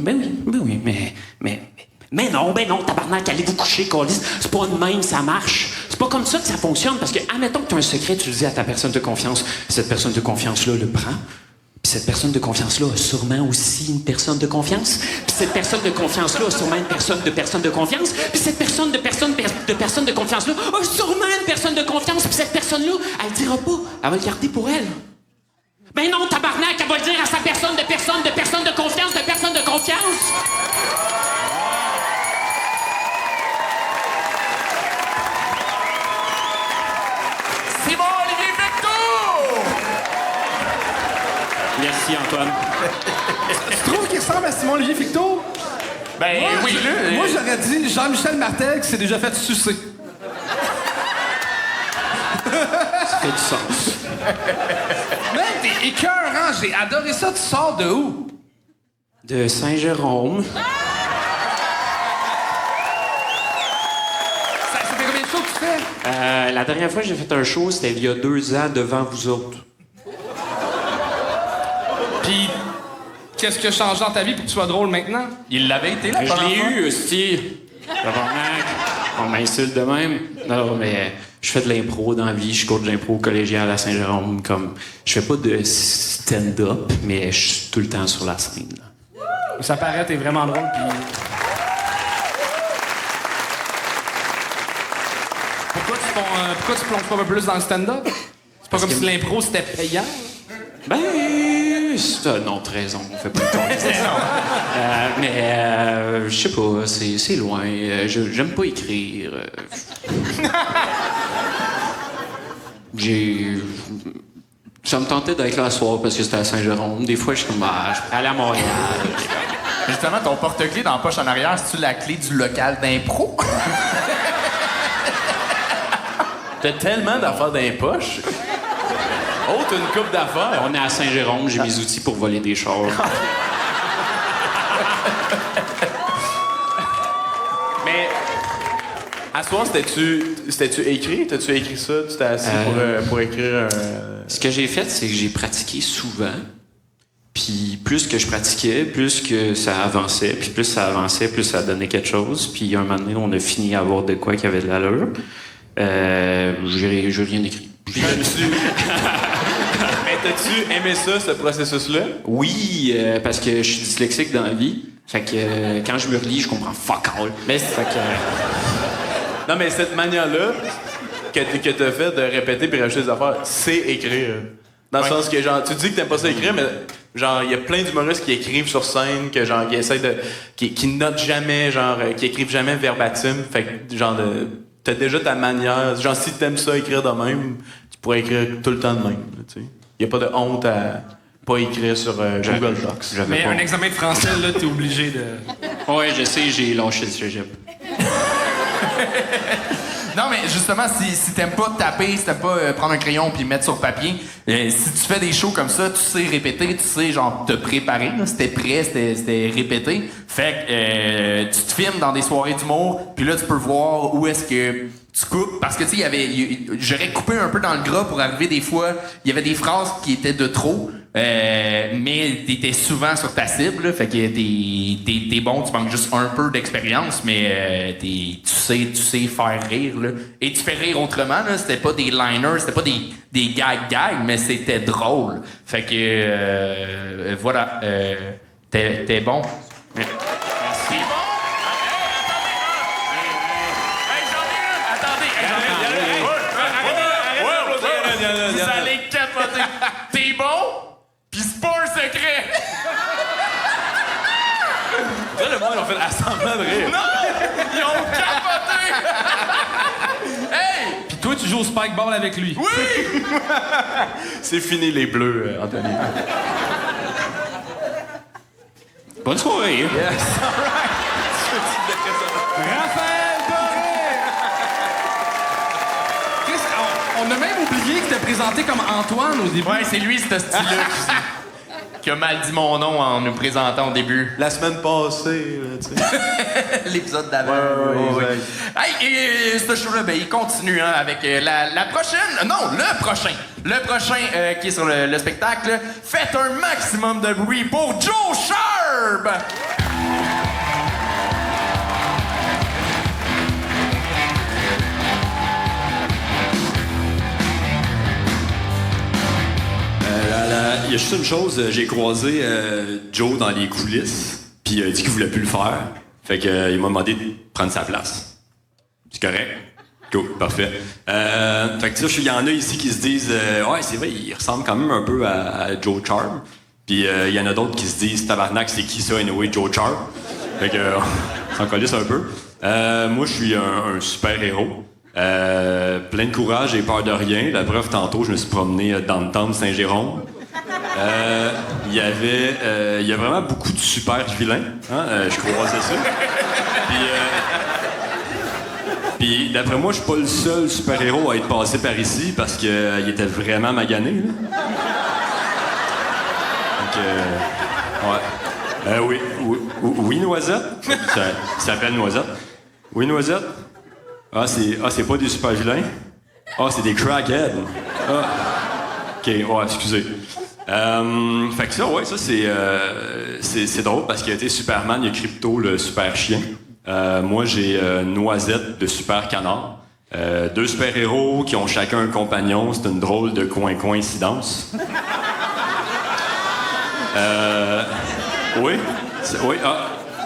mais non, tabarnak, allez vous coucher, câlisse. C'est pas de même, ça marche. C'est pas comme ça que ça fonctionne, parce que, admettons que tu as un secret, tu le dis à ta personne de confiance. Cette personne de confiance-là le prend. Puis cette personne de confiance-là a sûrement aussi une personne de confiance. Puis cette personne de confiance-là a sûrement une personne de confiance. Puis cette personne de confiance-là a sûrement une personne de confiance. Puis cette personne-là, elle le dira pas. Elle va le garder pour elle. Ben non, tabarnak, elle va le dire à sa personne de confiance.
Simon-Olivier Victor!
Merci, Antoine.
Tu trouves qu'il ressemble à Simon-Olivier Ficto?
Ben oui.
Moi, j'aurais dit Jean-Michel Martel qui s'est déjà fait sucer.
Ça fait du sens.
Man, t'es écœurant. J'ai adoré ça. Tu sors de où?
De Saint-Jérôme.
Ça fait combien de shows que tu fais?
La dernière fois que j'ai fait un show, c'était il y a 2 ans devant vous autres.
Puis, qu'est-ce qui a changé dans ta vie pour que tu sois drôle maintenant?
Il l'avait été, là,
Je l'ai eu, hostie. Tabarnak. On m'insulte de même. Non, mais je fais de l'impro dans la vie. Je cours de l'impro collégial à Saint-Jérôme. Comme, je fais pas de stand-up, mais je suis tout le temps sur la scène. Là.
Ça paraît, t'es vraiment drôle, puis... Pourquoi tu plonges pas un peu plus dans le stand-up? C'est pas comme si l'impro, c'était payant?
Ben, c'est une autre raison. On fait pas le temps. Mais, je sais pas, c'est loin. J'aime pas écrire. Ça me tentait d'être là ce soir parce que c'était à Saint-Jérôme. Des fois, je suis comme, je pourrais aller à Montréal.
Justement, ton porte-clés dans la poche en arrière, c'est-tu la clé du local d'impro?
T'as tellement d'affaires dans les poches. Oh, t'as une coupe d'affaires.
On est à Saint-Jérôme, j'ai mes outils pour voler des chars.
Mais à ce soir, c'était-tu écrit? T'as-tu écrit ça? Tu t'es assis pour écrire un...
Ce que j'ai fait, c'est que j'ai pratiqué souvent. Puis plus que je pratiquais, plus que ça avançait. Puis plus ça avançait, plus ça donnait quelque chose. Puis un moment donné, on a fini à avoir de quoi qui avait de l'allure. J'ai rien écrit.
Mais t'as-tu aimé ça, ce processus-là?
Oui, parce que je suis dyslexique dans la vie. Fait que quand je me relis, je comprends fuck all.
Mais non, mais cette manière-là que t'as fait de répéter puis rajouter des affaires, c'est écrire. Dans le sens que, genre, tu dis que t'aimes pas ça écrire, mais genre, il y a plein d'humoristes qui écrivent sur scène, qui essayent de... qui notent jamais, genre, qui écrivent jamais verbatim. Fait que, genre, t'as déjà ta manière. Genre, si t'aimes ça écrire de même, tu pourrais écrire tout le temps de même, tu sais. Y a pas de honte à pas écrire sur Google Docs.
Mais un examen de français, là, t'es obligé de...
Ouais, je sais, j'ai lâché le cégep.
Non, mais justement, si t'aimes pas taper, si t'aimes pas prendre un crayon puis mettre sur papier, si tu fais des shows comme ça, tu sais répéter, tu sais, genre, te préparer. C'était prêt, c'était répété. Fait que tu te filmes dans des soirées d'humour, puis là, tu peux voir où est-ce que tu coupes. Parce que, tu sais, j'aurais coupé un peu dans le gras pour arriver des fois. Il y avait des phrases qui étaient de trop. Mais t'étais souvent sur ta cible, là, fait que t'es bon, tu manques juste un peu d'expérience, mais tu sais faire rire, là. Et tu fais rire autrement, là. C'était pas des liners, c'était pas des gags, mais c'était drôle. Fait que voilà, t'es bon. Merci. Vous allez capoter. T'es bon? Pis c'est pas un secret!
Là, le monde, ils ont fait assemblant de rire.
Non! Ils ont capoté! Hey!
Puis toi, tu joues au spike ball avec lui.
Oui!
C'est fini les bleus, Anthony.
Bonne soirée.
Yes, all right.
Raphaël Doré! Chris, on a même oublié que t'es présenté comme Antoine au début.
Ouais, c'est lui, ce style-là, qui a mal dit mon nom en nous présentant au début.
La semaine passée, là, tu sais.
L'épisode d'avant.
Ouais.
Hey, et ce show-là, ben, il continue hein, avec la prochaine... Non, le prochain. Le prochain qui est sur le spectacle, faites un maximum de bruit pour Joe Sharp!
Il y a juste une chose, j'ai croisé Joe dans les coulisses, puis il a dit qu'il voulait plus le faire. Fait que il m'a demandé de prendre sa place. C'est correct? Cool, parfait. Fait que il y en a ici qui se disent ouais, c'est vrai, il ressemble quand même un peu à Joe Charm. Puis il y en a d'autres qui se disent tabarnak, c'est qui ça, anyway, Joe Charm? Fait que on s'en calisse un peu. Moi, je suis un super-héros. Plein de courage et peur de rien. La preuve, tantôt, je me suis promené dans le temple Saint-Jérôme. Il y a vraiment beaucoup de super vilains. Hein? Je croisais ça. Puis d'après moi, je suis pas le seul super-héros à être passé par ici parce qu'il était vraiment magané. Là. Donc, ouais. Oui, Noisette. Ça s'appelle Noisette. Oui, Noisette. C'est pas des super vilains. C'est des crackheads. Ok, ouais, excusez. Fait que ça, ouais, ça c'est drôle parce qu'il a été Superman, il y a Crypto, le super chien. Moi, j'ai Noisette, le super canard. Deux super-héros qui ont chacun un compagnon. C'est une drôle de coïncidence. Oui.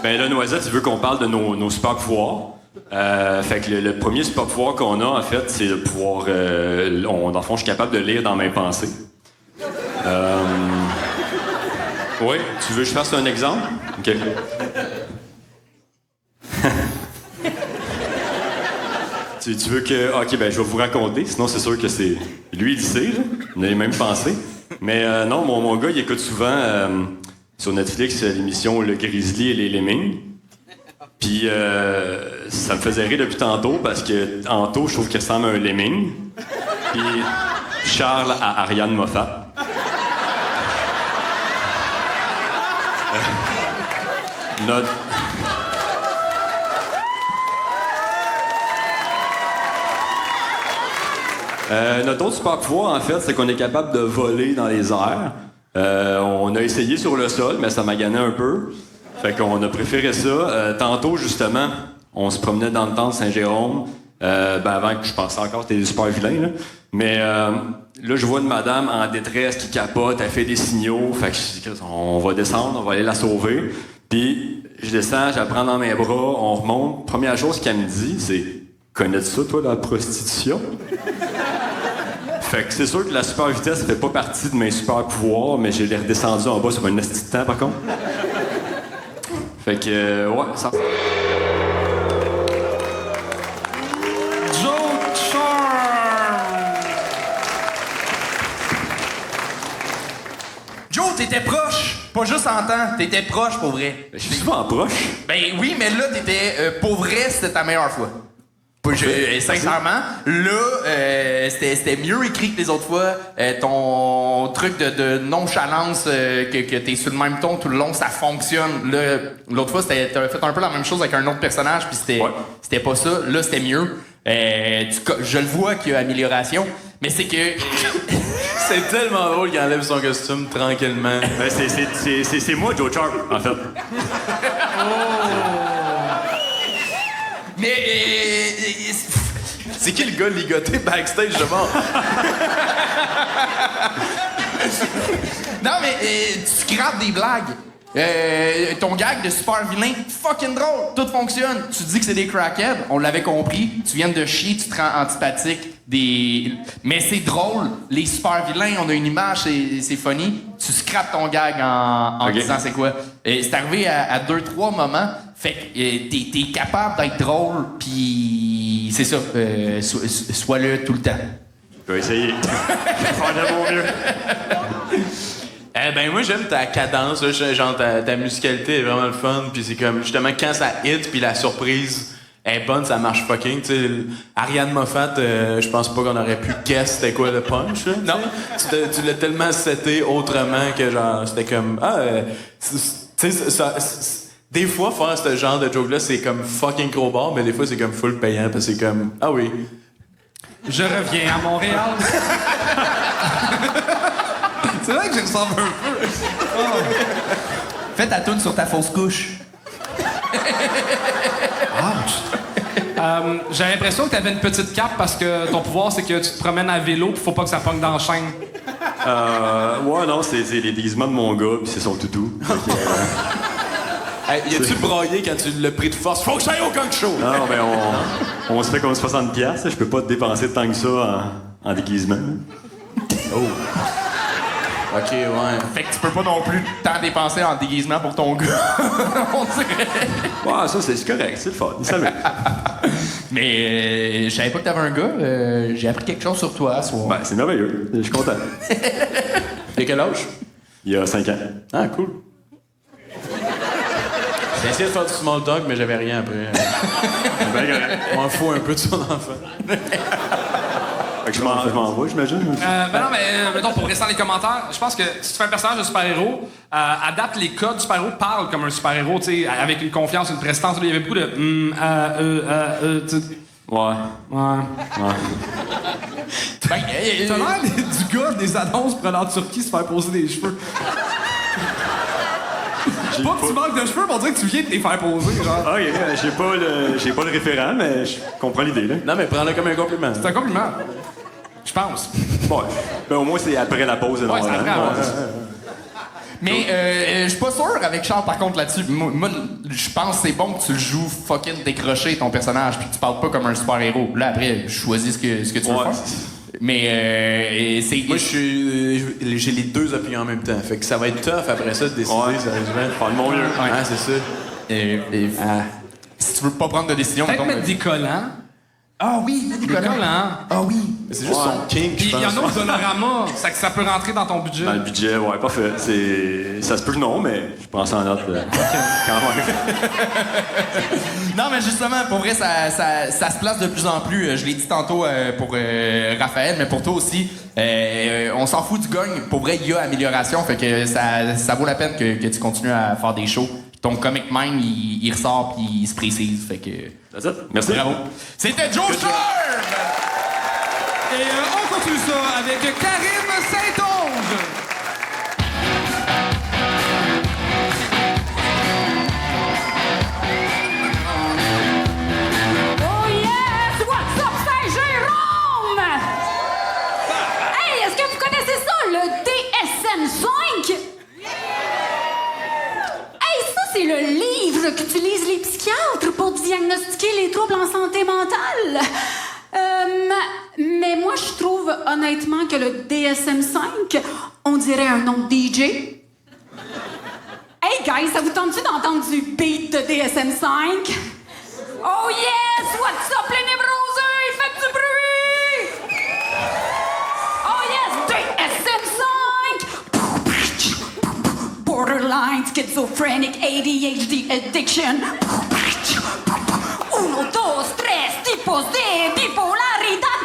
Ben là, Noisette, il veut qu'on parle de nos super-pouvoirs. Fait que le premier super-pouvoir qu'on a, en fait, c'est le pouvoir... dans le fond, je suis capable de lire dans mes pensées. Oui, tu veux que je fasse un exemple? OK. tu veux que... OK, ben je vais vous raconter, sinon c'est sûr que c'est... Lui, il sait, là. On a les mêmes pensées. Mais non, mon gars, il écoute souvent sur Netflix l'émission Le Grizzly et les Lemmings. Puis ça me faisait rire depuis tantôt parce que Anto, je trouve qu'il ressemble à un lemming. Puis Charles à Ariane Moffat. Notre autre super pouvoir, en fait, c'est qu'on est capable de voler dans les airs. On a essayé sur le sol, mais ça m'a gagné un peu. Fait qu'on a préféré ça. Tantôt, justement, on se promenait dans le temple Saint-Jérôme. Avant que je pensais encore que c'était super vilain, là. Mais là, je vois une madame en détresse qui capote, elle fait des signaux. Fait que je dis, on va descendre, on va aller la sauver. Puis je descends, je la prends dans mes bras, on remonte. Première chose qu'elle me dit, c'est « Connais-tu ça, toi, la prostitution? » Fait que c'est sûr que la super vitesse fait pas partie de mes super pouvoirs, mais je l'ai redescendu en bas sur un esti de temps, par contre. Fait que, ouais, ça...
Joe, t'étais proche! Pas juste en temps, t'étais proche pour vrai.
Je suis souvent proche.
Ben oui, mais là, t'étais... pour vrai, c'était ta meilleure fois. Sincèrement, là, c'était mieux écrit que les autres fois. Ton truc de nonchalance, que t'es sur le même ton tout le long, ça fonctionne. Là, l'autre fois, t'avais fait un peu la même chose avec un autre personnage, puis c'était pas ça. Là, c'était mieux. Je le vois qu'il y a amélioration, mais c'est que...
C'est tellement drôle qu'il enlève son costume tranquillement.
Ben, c'est moi, Joe Sharp, en fait.
Mais...
c'est qui le gars ligoté backstage de mort?
Non, mais tu scrapes des blagues. Ton gag de super vilain, fucking drôle. Tout fonctionne. Tu dis que c'est des crackheads, on l'avait compris. Tu viens de chier, tu te rends antipathique. Mais c'est drôle. Les super vilains, on a une image, c'est funny. Tu scrapes ton gag en disant c'est quoi. C'est arrivé à 2-3 moments. Fait que t'es capable d'être drôle, puis c'est ça. Sois là tout le temps.
Je vais essayer. Je vais faire de mon mieux.
Ben moi j'aime ta cadence, là, genre ta musicalité est vraiment le fun, puis c'est comme justement quand ça hit puis la surprise est bonne, ça marche fucking. Tu sais, Ariane Moffat, je pense pas qu'on aurait pu guess c'était quoi le punch. Là, non, tu l'as tellement seté autrement que genre c'était comme tu sais ça. Des fois, faire ce genre de joke-là, c'est comme fucking gros bar, mais des fois, c'est comme full payant, parce que c'est comme, ah oui.
Je reviens à Montréal.
C'est vrai que je ressemble un peu. Fais ta toune sur ta fausse couche.
J'ai l'impression que t'avais une petite cape parce que ton pouvoir, c'est que tu te promènes à vélo pis faut pas que ça pogne dans la chaîne.
Ouais, non, c'est les déguisements de mon gars, puis c'est son toutou.
Hey, y a-tu broyé quand tu l'as pris de force? Faut que j'aille au gang show!
Non, mais on se fait comme 60$. Je peux pas te dépenser tant que ça en déguisement.
Oh. OK, ouais.
Fait que tu peux pas non plus tant dépenser en déguisement pour ton gars. On dirait.
Ouais, ça, c'est correct. C'est le fun. Salut.
Mais je savais pas que t'avais un gars. J'ai appris quelque chose sur toi ce soir.
Ben, c'est merveilleux. Je suis content.
Il a quel âge?
Il y a 5 ans.
Ah, cool. J'ai essayé de faire du small talk, mais j'avais rien après. Je m'en fous un peu de son enfant.
Fait que je m'en vais, j'imagine.
Ben non, mais mettons, pour rester dans les commentaires, je pense que si tu fais un personnage de super-héros, adapte les codes du super-héros, parle comme un super-héros, tu sais, avec une confiance, une prestance. Il y avait beaucoup de
Ouais.
Ben, t'as l'air du gars des annonces pour aller en Turquie se faire poser des cheveux. Pas que tu manques de cheveux, mais on dirait que tu viens de les faire poser, genre.
Ah, yeah, j'ai pas le référent, mais je comprends l'idée, là.
Non, mais prends-le comme un compliment.
C'est un compliment. Je pense.
Ouais. Ben, au moins, c'est après la pause,
Ouais, c'est après la pause.
Mais je suis pas sûr avec Charles, par contre, là-dessus. Moi, je pense que c'est bon que tu le joues fucking décroché, ton personnage, puis que tu parles pas comme un super-héros. Là, après, je choisis ce que tu veux faire. Mais c'est...
Moi, j'ai les deux opinions en même temps. Fait que ça va être tough après ça de décider, sérieusement.
Pas de mon mieux.
Ouais, c'est ça.
Si tu veux pas prendre de décision...
Peut-être mettre des collants.
Ah oui,
des collants.
Ah oui.
C'est juste son king,
Puis il y en a au Dollarama, ça peut rentrer dans ton budget.
Dans le budget, ouais, parfait. Ça se peut que non, mais je prends ça en note. Quand même.
Non, mais justement, pour vrai, ça se place de plus en plus. Je l'ai dit tantôt pour Raphaël, mais pour toi aussi. On s'en fout du gagne. Pour vrai, il y a amélioration. Fait que ça vaut la peine que tu continues à faire des shows. Ton comic mind, il ressort puis il se précise. Fait que...
Merci.
Bravo. C'était Joe Sharp!
Et on continue ça avec Karine Saint-Onge.
Oh yes! What's up, Saint-Jérôme? Hey, est-ce que vous connaissez ça, le DSM-5? Hey, ça, c'est le livre qu'utilisent les psychiatres pour diagnostiquer les troubles en santé mentale. Mais moi, je trouve honnêtement que le DSM-5, on dirait un nom de DJ. Hey, guys, ça vous tente-tu d'entendre du beat de DSM-5? Oh yes! What's up, les névrosés? Faites du bruit! Oh yes! DSM-5! Borderline, schizophrenic, ADHD addiction. Uno, dos, tres, tipos de bipolaridad.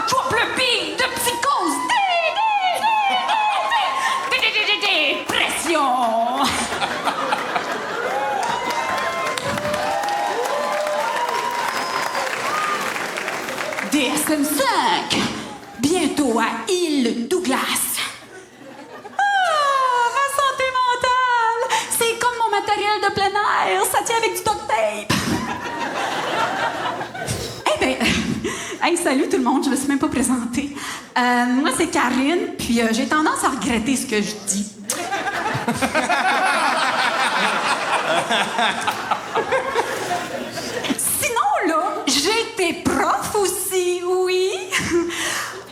Triple B de psychose. Dépression. DSM-5. Bientôt à Île Douglas. Ma santé mentale! C'est comme mon matériel de plein air, ça tient avec du duct tape! Eh bien, hey, salut tout le monde, je me suis même pas présentée. Moi, c'est Karine, puis j'ai tendance à regretter ce que je dis. Sinon, là, j'ai été prof aussi, oui.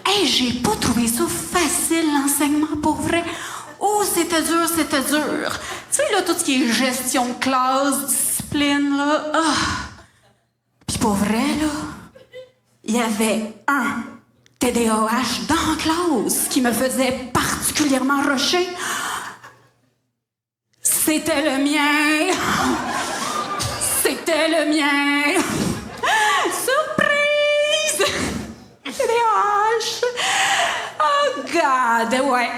Hey, j'ai pas trouvé ça facile, l'enseignement, pour vrai. Oh, c'était dur, c'était dur. Tu sais, là, tout ce qui est gestion de classe, discipline, là. Puis pour vrai, là, il y avait un TDAH dans la classe qui me faisait particulièrement rusher. C'était le mien. C'était le mien. Surprise! TDAH. Oh, God, ouais.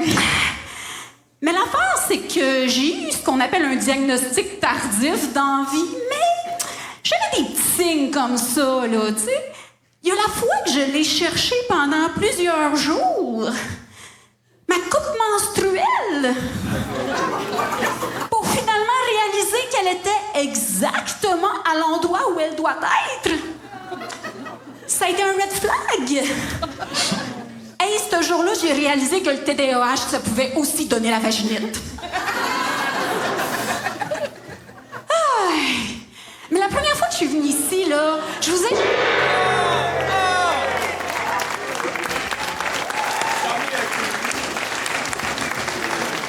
Mais l'affaire, c'est que j'ai eu ce qu'on appelle un diagnostic tardif dans la vie, mais j'avais des petits signes comme ça, là, tu sais. Il y a la fois que je l'ai cherché pendant plusieurs jours. ma coupe menstruelle pour finalement réaliser qu'elle était exactement à l'endroit où elle doit être. Ça a été un red flag. Hey, ce jour-là, j'ai réalisé que le TDAH, ça pouvait aussi donner la vaginite. Ah, mais la première fois que je suis venue ici, là, je vous ai...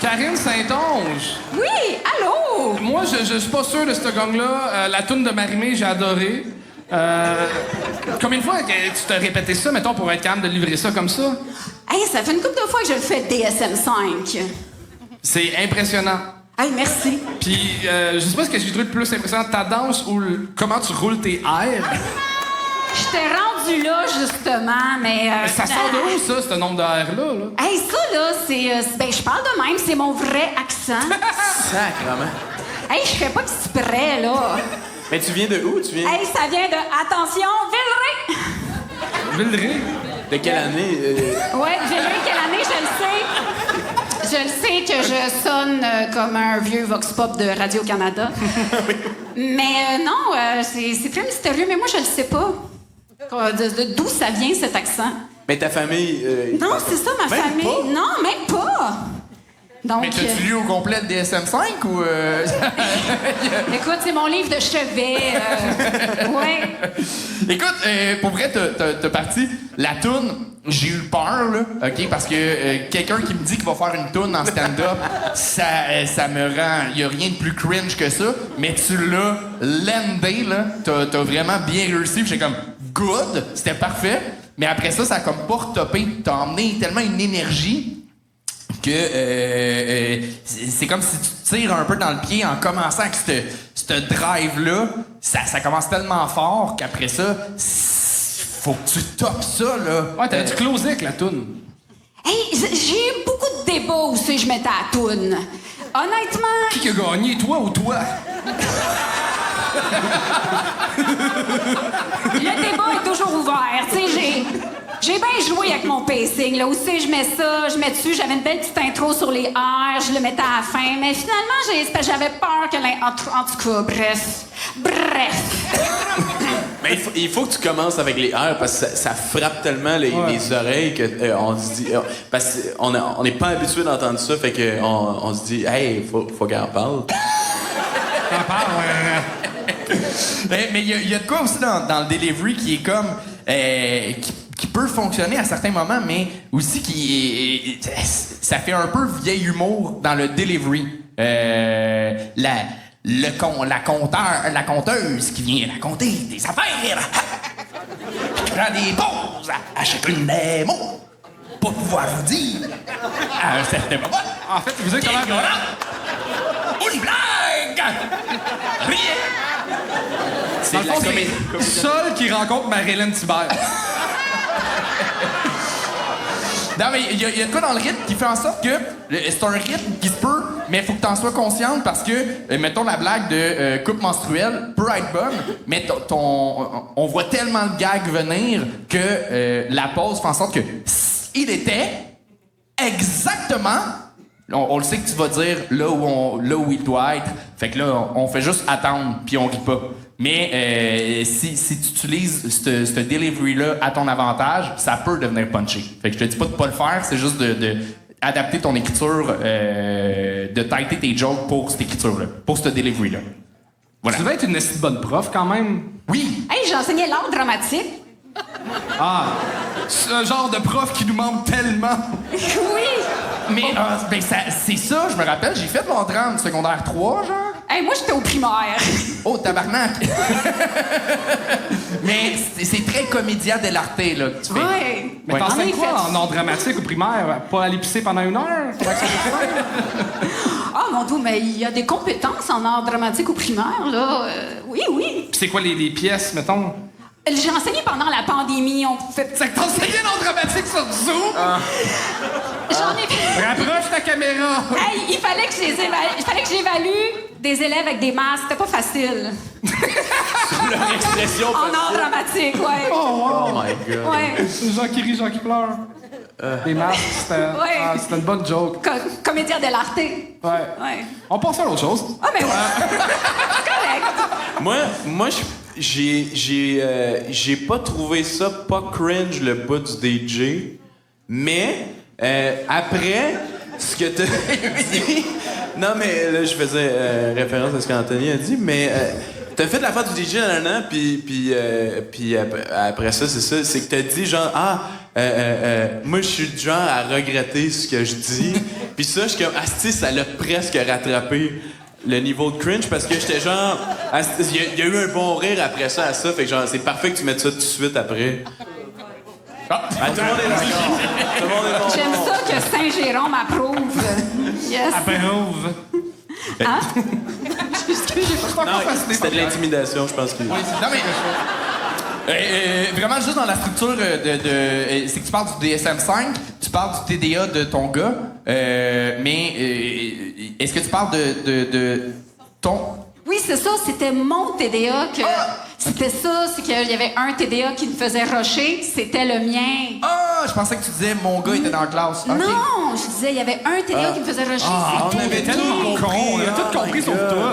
Karine Saint-Onge.
Oui, allô?
Moi, je suis pas sûr de cette gang-là. La toune de Marimé, j'ai adoré. Combien de fois que tu t'as répété ça, mettons, pour être capable de livrer ça comme ça?
Hey, ça fait une couple de fois que je le fais DSM-5.
C'est impressionnant.
Hey, merci.
Puis, je sais pas ce que j'ai trouvé de plus impressionnant, ta danse ou comment tu roules tes airs.
J'étais rendu là, justement, mais...
ça sort de où, ça, ce nombre d'airs-là? Là?
Hey, ça, là, c'est... Ben, je parle de même, c'est mon vrai accent.
Sacrement.
Hey, je fais pas exprès, là.
Mais tu viens de où? Tu viens...
Hey, ça vient de... Attention, Villeray!
Villeray?
De quelle année?
Ouais, Villeray, quelle année, je le sais. Je le sais que je sonne comme un vieux vox pop de Radio-Canada. Mais non, c'est très mystérieux, mais moi, je le sais pas. D'où ça vient, cet accent?
Mais ta famille...
non, c'est ça, ma
même
famille.
pas?
Non, même pas. Donc,
Mais t'as-tu lu au complet le DSM-5 ou...
Écoute, c'est mon livre de chevet. Ouais.
Écoute, pour vrai, t'as parti. La toune, j'ai eu peur, là, OK? Parce que quelqu'un qui me dit qu'il va faire une toune en stand-up, ça me rend... Il y a rien de plus cringe que ça. Mais tu l'as landé, là. T'as vraiment bien réussi. Puis j'étais comme, good, c'était parfait. Mais après ça, ça a comme pas retopé. T'as emmené tellement une énergie que c'est comme si tu tires un peu dans le pied en commençant avec ce drive-là. Ça commence tellement fort qu'après ça, faut que tu topes ça, là. Ouais, t'avais-tu closé avec la toune?
Hey, j'ai eu beaucoup de débats où c'est je mettais la toune. Honnêtement...
Qui a gagné, toi ou toi?
Le débat est toujours ouvert. Tu sais, j'ai bien joué avec mon pacing. Là, où c'est je mets ça, je mets dessus. J'avais une belle petite intro sur les airs, je le mettais à la fin. Mais finalement, j'avais peur que... En tout cas, bref.
Mais il faut que tu commences avec les airs parce que ça frappe tellement les oreilles que on se dit... parce qu'on n'est pas habitué d'entendre ça, fait qu'on se dit « Hey, faut qu'elle en parle. »
Mais il y a de quoi aussi dans le delivery qui est comme... qui peut fonctionner à certains moments, mais aussi qui ça fait un peu vieil humour dans le delivery. La conteuse qui vient raconter des affaires, qui prend des pauses à chacune des mots pour pouvoir vous dire à un certain moment. En fait, vous êtes comment une blague! Rien! C'est le fond, c'est Sol qui rencontre Marilyn Thibert. Non, mais il y a de quoi dans le rythme qui fait en sorte que c'est un rythme qui se peut, mais il faut que t'en sois consciente parce que, mettons, la blague de coupe menstruelle peut être bonne, mais on voit tellement le gag venir que la pause fait en sorte que il était exactement... On le sait que tu vas dire là où il doit être. Fait que là, on fait juste attendre, puis on rit pas. Mais si tu utilises ce delivery-là à ton avantage, ça peut devenir punchy. Fait que je te dis pas de pas le faire, c'est juste de adapter ton écriture, de tighter tes jokes pour cette écriture-là, pour ce delivery-là. Voilà.
Tu devais être une bonne prof quand même.
Oui.
Hey, j'enseignais l'art dramatique.
Ah, ce genre de prof qui nous manque tellement.
Oui.
Mais c'est ça, je me rappelle, j'ai fait mon drame secondaire 3, genre.
Hey, moi, j'étais au primaire.
Oh, tabarnak! Mais c'est très comédien dell'arte, là, que tu fais.
Ouais.
Mais t'enseignes quoi en art dramatique au primaire? Pas aller pisser pendant 1 heure?
Ah, mon Dieu, mais il y a des compétences en art dramatique au primaire, là. Oui.
Puis c'est quoi les pièces, mettons?
J'ai enseigné pendant la pandémie.
C'est que t'enseignais l'art dramatique sur Zoom?
J'en ai...
Rapproche ta caméra!
Hey, il fallait que j'évalue des élèves avec des masques. C'était pas facile.
Leur expression
en art dramatique, ouais.
Oh my God.
Ouais.
Gens qui rient, gens qui pleurent. Les masques, c'était une bonne joke.
Comédia dell'arte.
Ouais. On passe à l'autre chose.
Ah, mais ouais. Correct.
Moi, j'ai pas trouvé ça pas cringe le bout du DJ, mais après ce que t'as dit, non mais là je faisais référence à ce qu'Anthony a dit, mais t'as fait l'affaire du DJ puis après ça c'est ça, c'est que t'as dit genre moi je suis du genre à regretter ce que je dis, puis ça je suis comme asti ça l'a presque rattrapé le niveau de cringe parce que j'étais genre il y a eu un bon rire après ça à ça, fait que genre c'est parfait que tu mettes ça tout de suite après. Tout le monde est d'accord.
J'aime ça que Saint-Jérôme approuve. Yes.
Approuve.
Hein?
Non, c'était de l'intimidation, je pense que.
Oui, non, mais. Vraiment, juste dans la structure c'est que tu parles du DSM-5, tu parles du TDA de ton gars, mais est-ce que tu parles de ton.
Oui, c'est ça, c'était mon TDA que. C'était ça, c'est qu'il y avait un TDA qui me faisait rusher, c'était le mien.
Ah, je pensais que tu disais mon gars était dans la classe. Okay.
Non, je disais il y avait un TDA qui me faisait rusher.
On avait tout compris.
On avait tout compris sauf toi.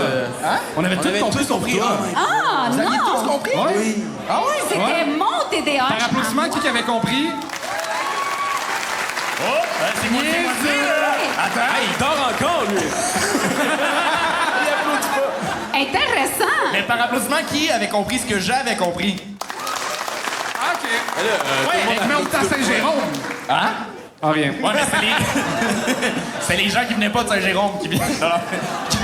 On avait tout compris sauf toi.
Ah,
vous
non!
aviez tous compris?
Oui.
Ah oui?
C'était mon TDA.
Par applaudissement, qui avait compris?
Oh, c'est moi qui Attends,
il dort encore, lui!
Intéressant!
Mais par applaudissement, qui avait compris ce que j'avais compris?
OK.
Mais on était à Saint-Jérôme. Hein?
Ah, rien.
Ouais, mais c'est les gens qui venaient pas de Saint-Jérôme qui viennent.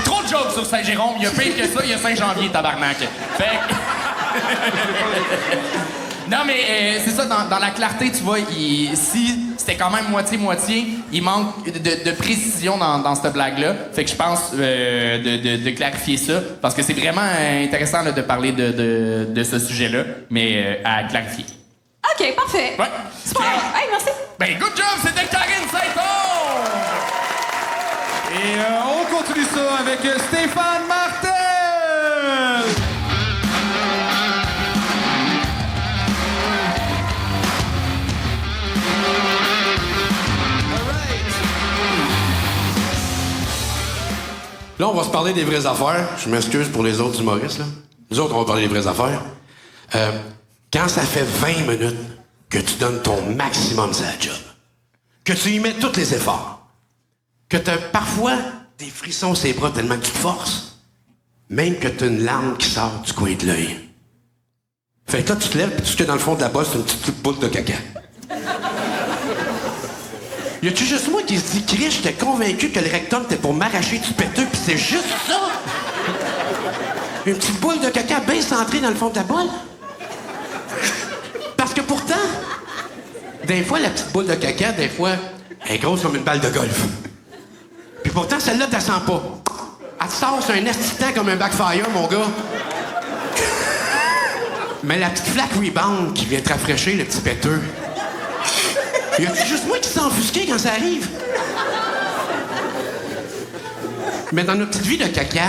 Trop de jokes sur Saint-Jérôme. Il y a pire que ça, il y a Saint-Janvier, tabarnak. Fait non, mais c'est ça, dans la clarté, tu vois, si c'était quand même moitié-moitié, il manque de précision dans cette blague-là. Fait que je pense de clarifier ça, parce que c'est vraiment intéressant là, de parler de ce sujet-là, mais à clarifier.
OK, parfait.
Ouais.
Super. Hey, merci.
Ben, good job, c'était Karine Saint-On!
Et on continue ça avec Stéphane Martel!
Là, on va se parler des vraies affaires. Je m'excuse pour les autres humoristes, là. Nous autres, on va parler des vraies affaires. Quand ça fait 20 minutes que tu donnes ton maximum sur la job, que tu y mets tous les efforts, que tu as parfois des frissons sur les bras tellement que tu te forces, même que tu as une larme qui sort du coin de l'œil. Fait que là, tu te lèves, puis tout ce qu'il y a dans le fond de la bosse, c'est une petite boule de caca. Y a-tu juste moi qui se dit, Chris, j'étais convaincu que le rectum était pour m'arracher du péteux, pis c'est juste ça? Une petite boule de caca bien centrée dans le fond de la boule? Parce que pourtant, des fois, la petite boule de caca, des fois, elle est grosse comme une balle de golf. Puis pourtant, celle-là, t'as sens pas. Elle te sort sur un estitant comme un backfire, mon gars. Mais la petite flaque rebound qui vient te rafraîchir le petit péteux. Y a juste moi qui s'est offusqué quand ça arrive. Mais dans notre petite vie de caca,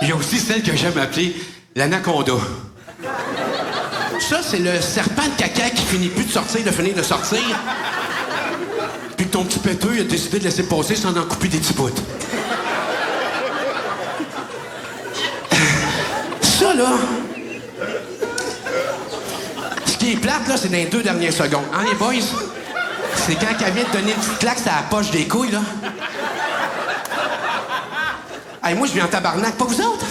il y a aussi celle que j'aime appeler l'anaconda. Ça, c'est le serpent de caca qui finit plus de finir de sortir. Puis ton petit péteux, il a décidé de laisser passer sans en couper des petits bouts. Ça, là... Ce qui est plate, là, c'est dans les 2 dernières secondes. Hein, les boys? C'est quand elle vient de donner une petite claque sur la poche des couilles, là. Hey, moi, je viens en tabarnak, pas vous autres?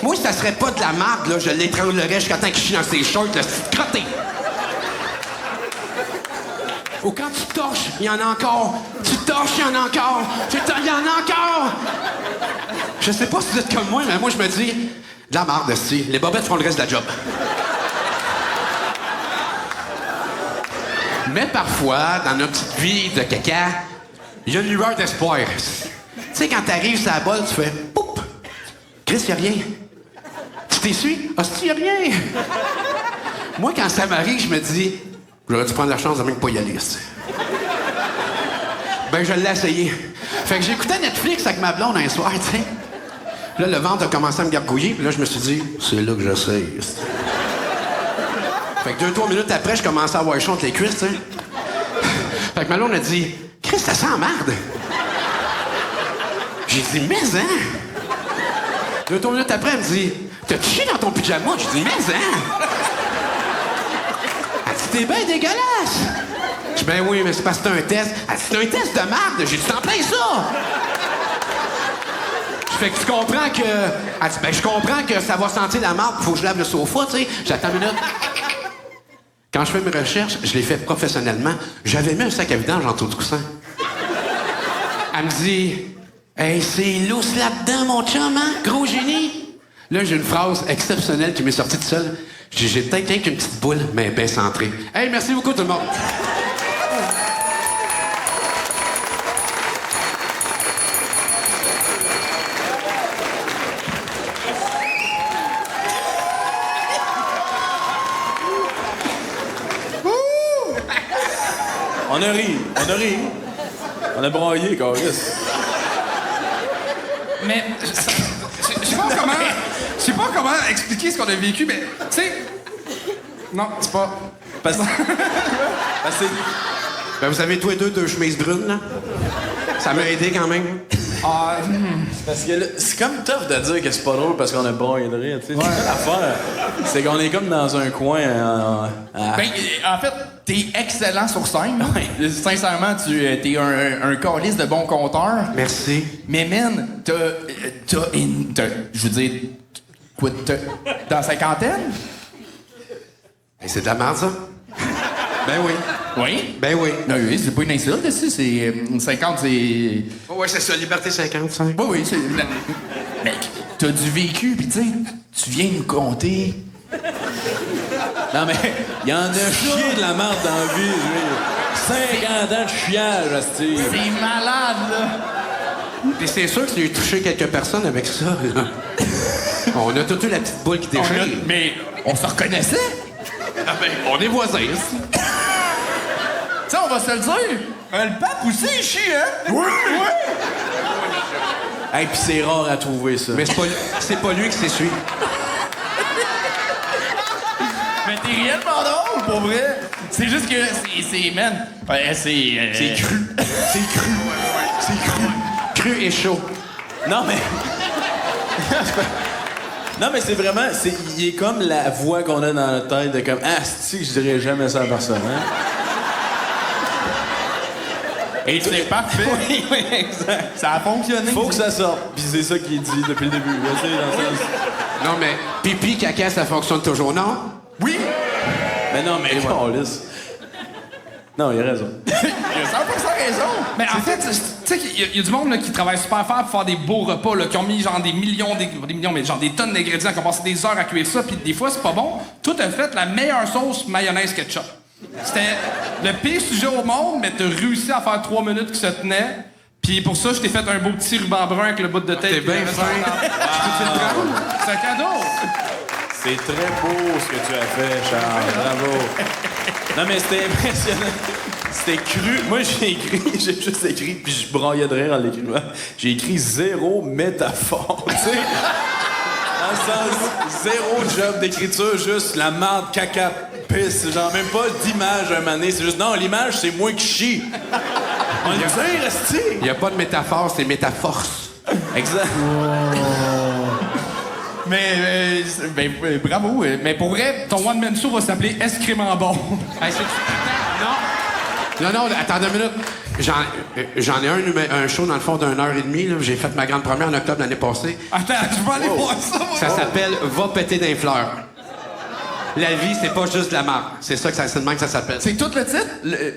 Moi, si ça serait pas de la marde, là, je l'étranglerais jusqu'à temps qu'il chie dans ses shorts, là, c'est crotté. Ou quand tu torches, il y en a encore. Tu torches, il y en a encore. Il y en a encore. Je sais pas si vous êtes comme moi, mais moi, je me dis... De la marde, esti. Les bobettes font le reste de la job. Mais parfois, dans notre petite vie de caca, il y a une lueur d'espoir. Tu sais, quand t'arrives sur la bolle, tu fais « Poup! » Chris, y'a rien. Tu t'essuies? Hostie, y'a rien. Moi, quand ça m'arrive, je me dis « J'aurais dû prendre la chance de même pas y aller. » Ben, je l'ai essayé. Fait que j'écoutais Netflix avec ma blonde un soir, tu sais. Là, le ventre a commencé à me gargouiller, puis là, je me suis dit « C'est là que j'essaye. » Fait que 2-3 minutes après, je commençais à avoir chaud entre les cuisses, tu sais. Fait que ma blonde a dit, Chris, ça sent merde. J'ai dit, mais hein? 2-3 minutes après, elle me dit, t'as chié dans ton pyjama? J'ai dit, mais hein? Elle dit, t'es bien dégueulasse. Je dis, ben oui, mais c'est parce que c'est un test. Elle dit, c'est un test de merde. J'ai dit, t'en plein ça. Fait que tu comprends que. Elle dit, ben je comprends que ça va sentir la marde, faut que je lave le sofa, tu sais. J'attends une minute. Quand je fais mes recherches, je les fais professionnellement. J'avais mis un sac à vidange en dessous du coussin. Elle me dit, hey, c'est lousse là-dedans, mon chum, hein? Gros génie. Là, j'ai une phrase exceptionnelle qui m'est sortie de seule. J'ai peut-être rien qu'une petite boule, mais bien centrée. Hey, merci beaucoup, tout le monde.
On a ri. On a braillé, Carlis.
Mais je sais pas comment expliquer ce qu'on a vécu, mais tu sais. Non, c'est pas.
Parce que.
Ben, vous avez tous les deux chemises brunes, là? Ça m'a aidé quand même.
Parce que là, c'est comme tough de dire que c'est pas drôle parce qu'on a braillé de rire, tu sais. C'est ça l'affaire. C'est qu'on est comme dans un coin.
Ben, en fait, t'es excellent sur scène. Sincèrement, t'es un calice de bon conteur.
Merci.
Mais man, je veux dire, quoi, t'as la cinquantaine?
Ben, c'est de la merde, ça? Ben oui.
Oui?
Ben oui.
Non, oui, c'est pas une insulte, c'est 50, c'est...
Oh, ouais, c'est ça, Liberté 55.
Oui, oui, c'est... Mec, t'as du vécu, pis tu sais, tu viens nous compter...
Non, mais il y en a chié de la merde dans la vie, lui. 50 ans de chiage, hostie.
C'est malade, là.
Puis c'est sûr que j'ai touché quelques personnes avec ça, là. On a tout eu la petite boule qui déchire.
Mais on se reconnaissait?
Ah ben, on est voisins.
Tu sais, on va se le dire. Le pape aussi, il chie, hein? Oui, oui.
Hey, pis c'est rare à trouver, ça.
Mais c'est pas lui qui s'essuie.
Mais t'es réellement drôle, pour vrai. C'est juste que c'est man. Ouais, c'est cru. C'est cru.
C'est cru. Cru et chaud.
Non, mais... Non, mais c'est vraiment... Il est comme la voix qu'on a dans notre tête de comme... Ah, c'est-tu que je dirais jamais ça à personne, hein?
Et c'est parfait.
Oui, exact.
Ça a fonctionné.
Faut que ça sorte. Puis c'est ça qu'il dit depuis le début. Là, tu sais, dans le sens...
Non, mais pipi, caca, ça fonctionne toujours, non?
Oui!
Mais non, mais lisse. Non, il a raison.
Il a 100% raison. Mais en fait, tu sais qu'il y a du monde là, qui travaille super fort pour faire des beaux repas, là, qui ont mis genre des millions, mais genre des tonnes d'ingrédients, qui ont passé des heures à cuire ça, puis des fois, c'est pas bon. Toi, t'as fait la meilleure sauce mayonnaise ketchup. C'était le pire sujet au monde, mais t'as réussi à faire 3 minutes qui se tenaient. Puis pour ça, je t'ai fait un beau petit ruban brun avec le bout de tête.
T'es bien fin.
C'est un cadeau.
C'est très beau ce que tu as fait, Charles. Bravo. Non, mais c'était impressionnant. C'était cru. Moi, j'ai juste écrit, puis je braillais de rire en l'écrivant. J'ai écrit 0 métaphore, tu sais. Dans le sens, 0 job d'écriture, juste la marde, caca, pisse. Genre, même pas d'image un moment donné. C'est juste, non, l'image, c'est moi qui chie. On le dit, resti.
Il n'y a pas de métaphore, c'est métaforce.
Exact.
Mais, bravo. Mais pour vrai, ton one-man show va s'appeler Escrément bon.
Non, attends 2 minutes. J'en ai un show dans le fond d'1h30. Là. J'ai fait ma grande première en octobre l'année passée.
Attends, je vais aller voir ça.
Ça s'appelle Va péter d'un fleur. La vie, c'est pas juste de la marque. C'est ça que c'est de même que ça s'appelle.
C'est tout le titre?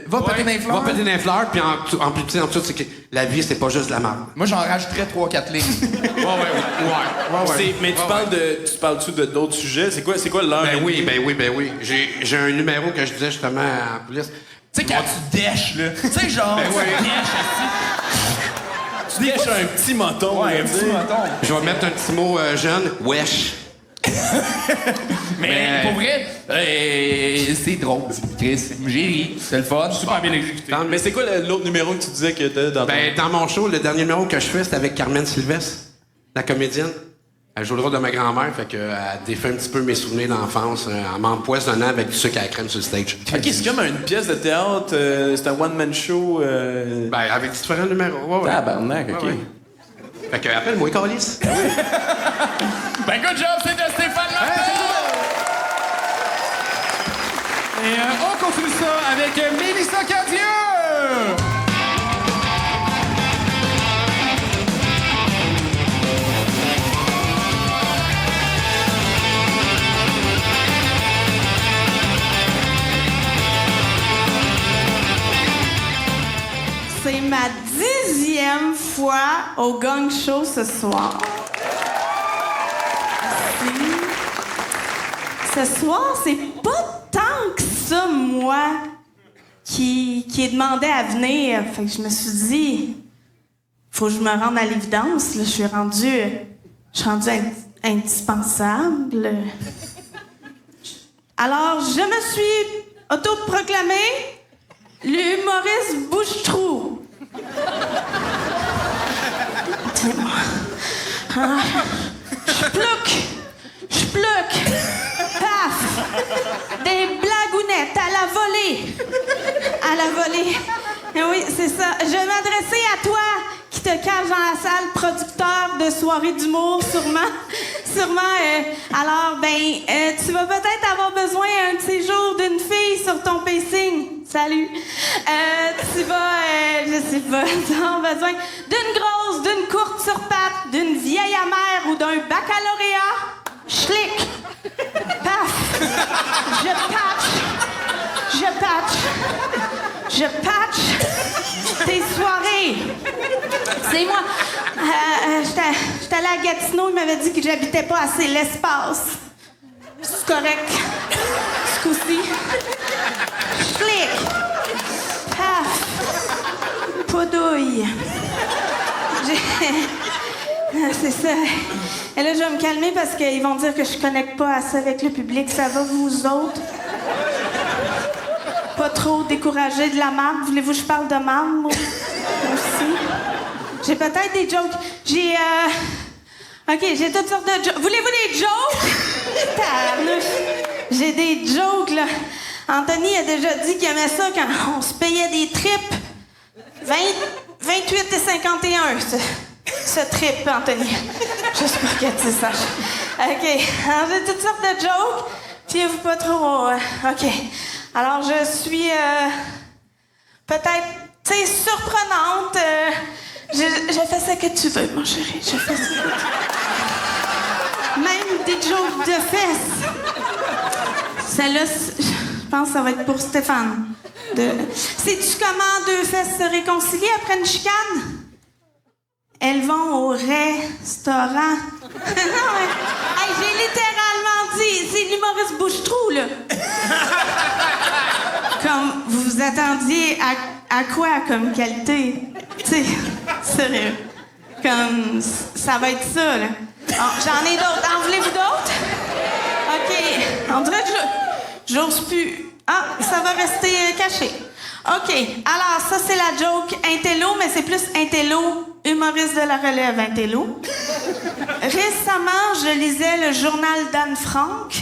Va péter d'un fleur?
Va péter d'un fleur, puis en plus petit en dessous, c'est que la vie, c'est pas juste de la marque.
Moi, j'en rajouterais 3-4 lignes. Ouais.
Mais tu parles-tu de d'autres sujets? C'est quoi l'heure?
Ben oui. J'ai un numéro que je disais justement en police.
Tu sais, quand tu dèches, là. Tu sais, genre,
tu dèches un petit moton.
Ouais, un petit moton.
Je vais mettre un petit mot jeune. Wesh.
Mais pour vrai, c'est drôle. Chris, j'ai ri. C'est le fun. Super bien exécuté.
Mais c'est quoi l'autre numéro que tu disais que t'as dans
dans mon show, le dernier numéro que je fais, c'était avec Carmen Sylvestre, la comédienne. Elle joue le rôle de ma grand-mère, fait qu'elle défait un petit peu mes souvenirs d'enfance en m'empoisonnant avec du sucre à la crème sur le stage.
Ok, c'est comme une pièce de théâtre, c'est un one-man show.
Ben, avec différents numéros. Ouais.
Tabarnak, ok.
Ouais. Fait que, appelle-moi, Carlis.
Ben, good job, c'était Stéphane Martel! Et on continue ça avec Mélissa Cadieux!
C'est ma 10e fois au Gang Show ce soir. Ce soir, c'est pas tant que ça, moi, qui ai demandé à venir. Fait que je me suis dit, faut que je me rende à l'évidence. Là, je suis rendue indispensable. Alors, je me suis autoproclamée l'humoriste bouche-trou. Dis-moi. Ah, je pluque. Paf! Des blagounettes à la volée. Et oui, c'est ça. Je vais m'adresser à toi qui te cache dans la salle, producteur de soirées d'humour, sûrement. Alors, tu vas peut-être avoir besoin un de ces jours d'une fille sur ton pacing. Salut. Tu vas, je sais pas, avoir besoin d'une grosse, d'une courte sur pattes, d'une vieille amère ou d'un baccalauréat. Schlick. Paf. Je patch tes soirées. C'est moi. J'étais allée à Gatineau, il m'avait dit que j'habitais pas assez l'espace. C'est correct. Ce coup-ci. Clic. Paf. Podouille. C'est ça. Et là, je vais me calmer parce qu'ils vont dire que je connecte pas assez avec le public. Ça va, vous autres? Pas trop découragé de la marde. Voulez-vous que je parle de marde, moi aussi? J'ai peut-être des jokes. OK, j'ai toutes sortes de jokes. Voulez-vous des jokes? J'ai des jokes, là. Anthony a déjà dit qu'il aimait ça quand on se payait des trips. 28 et 51, ce trip, Anthony. Juste pour que tu saches. OK, alors j'ai toutes sortes de jokes. Fiez-vous pas trop. OK. Alors, je suis peut-être, tu sais, surprenante. Je fais ce que tu veux, mon chéri. Je fais ce que tu veux. Même des jokes de fesses. Celle-là, je pense que ça va être pour Stéphane. Sais-tu comment deux fesses se réconcilient après une chicane? Elles vont au restaurant. Non, mais, hey, j'ai littéralement dit, c'est l'humoriste bouche-trou, là. Comme vous vous attendiez à quoi comme qualité? Tu sais, sérieux. Comme, ça va être ça, là. Oh, j'en ai d'autres. En voulez-vous d'autres? OK. On dirait que j'ose plus. Ah, ça va rester caché. OK. Alors, ça, c'est la joke intello, mais c'est plus intello, humoriste de la relève intello. Récemment, je lisais le journal d'Anne Frank,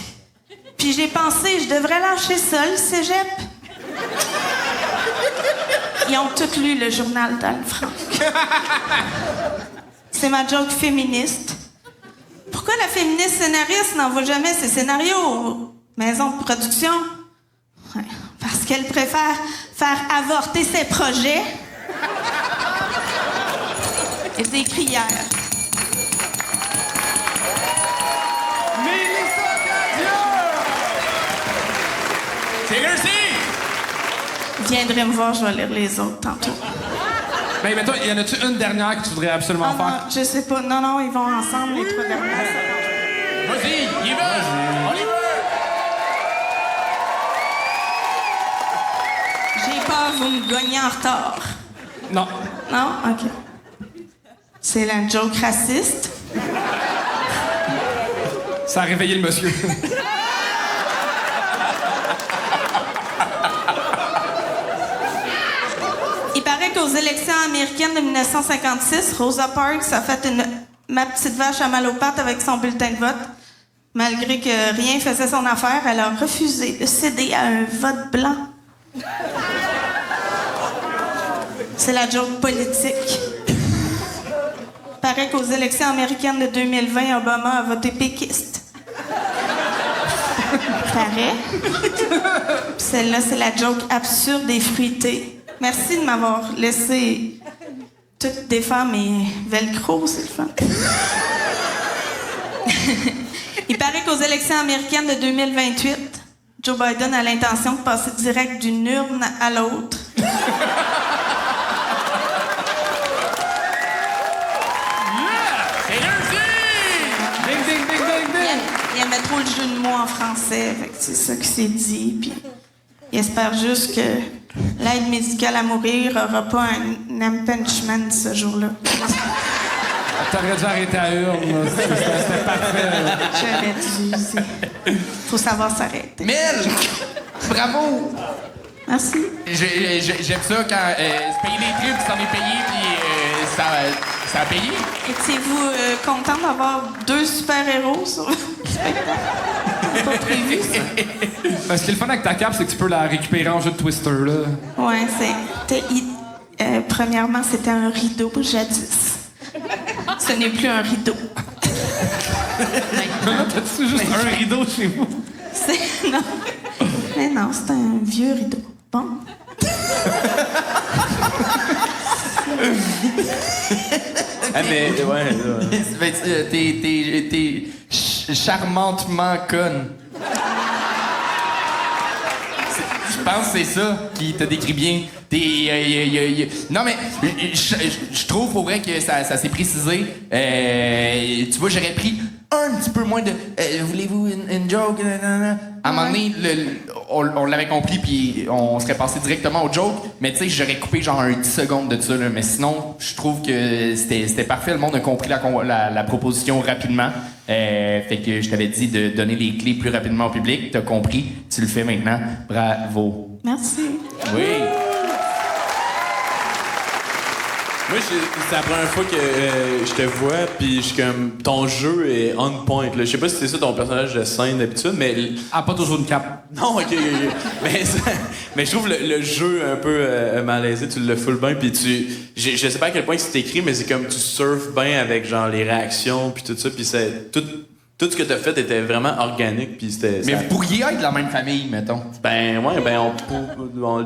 puis j'ai pensé, je devrais lâcher ça, le cégep. Ils ont tous lu le journal d'Anne Frank. C'est ma joke féministe. Pourquoi la féministe scénariste n'envoie jamais ses scénarios aux maisons de production? Ouais, parce qu'elle préfère faire avorter ses projets. Et c'est écrit hier.
Mélissa Cadieux! C'est réussi!
Viendrez me voir, je vais lire les autres tantôt.
Ben, mettons, y en a-tu une dernière que tu voudrais absolument faire?
Non, je sais pas. Non, ils vont ensemble, les trois dernières.
Vas-y, y va! On y va!
J'ai peur, vous me gagnez en retard.
Non.
Non? OK. C'est la joke raciste.
Ça a réveillé le monsieur.
Il paraît qu'aux élections américaines de 1956, Rosa Parks a fait une ma petite vache a mal aux pattes avec son bulletin de vote. Malgré que rien faisait son affaire, elle a refusé de céder à un vote blanc. C'est la joke politique. Paraît qu'aux élections américaines de 2020, Obama a voté péquiste. Paraît. Celle-là, c'est la joke absurde et fruitée. Merci de m'avoir laissé toutes défaire mes velcro, c'est le fun. Il paraît qu'aux élections américaines de 2028, Joe Biden a l'intention de passer direct d'une urne à l'autre. Il aimait trop le jeu de mots en français, fait que c'est ça qu'il s'est dit, puis il espère juste que l'aide médicale à mourir n'aura pas un impeachment ce jour-là.
T'aurais dû arrêter à urne. C'était parfait.
J'aurais dû. Faut savoir s'arrêter.
Mel! Bravo!
Merci.
J'aime ça quand se payer les trucs, ça en est payé, puis ça a payé.
Étiez-vous content d'avoir 2 super-héros sur le spectacle? Pas prévu, ça.
Ce qui est le fun avec ta cape, c'est que tu peux la récupérer en jeu de Twister, là.
Ouais, premièrement, c'était un rideau jadis. Ce n'est plus un rideau.
T'as-tu juste un rideau chez vous?
Non. Mais non, c'est un vieux rideau. Bon.
Ah, mais, ouais. T'es charmantement conne. Je pense que c'est ça qui te décrit bien. Non, mais je trouve pour vrai que ça s'est précisé. Tu vois, j'aurais pris un petit peu moins de voulez-vous une joke? À un moment donné, on l'avait compris, puis on serait passé directement au joke. Mais tu sais, j'aurais coupé genre 10 secondes de ça. Là. Mais sinon, je trouve que c'était parfait. Le monde a compris la proposition rapidement. Fait que je t'avais dit de donner les clés plus rapidement au public. T'as compris. Tu le fais maintenant. Bravo.
Merci.
Oui.
Moi, c'est la première fois que je te vois, puis je suis comme... Ton jeu est on point, là. Je sais pas si c'est ça ton personnage de scène d'habitude, mais...
Ah, pas toujours une cape.
Non, OK. Mais je trouve le jeu un peu malaisé, tu le full bien, puis je sais pas à quel point c'est écrit, mais c'est comme tu surfes bien avec, genre, les réactions, puis tout ça, puis c'est... Tout ce que t'as fait était vraiment organique, puis c'était...
Mais vous pourriez être de la même famille, mettons.
Ben, ouais, on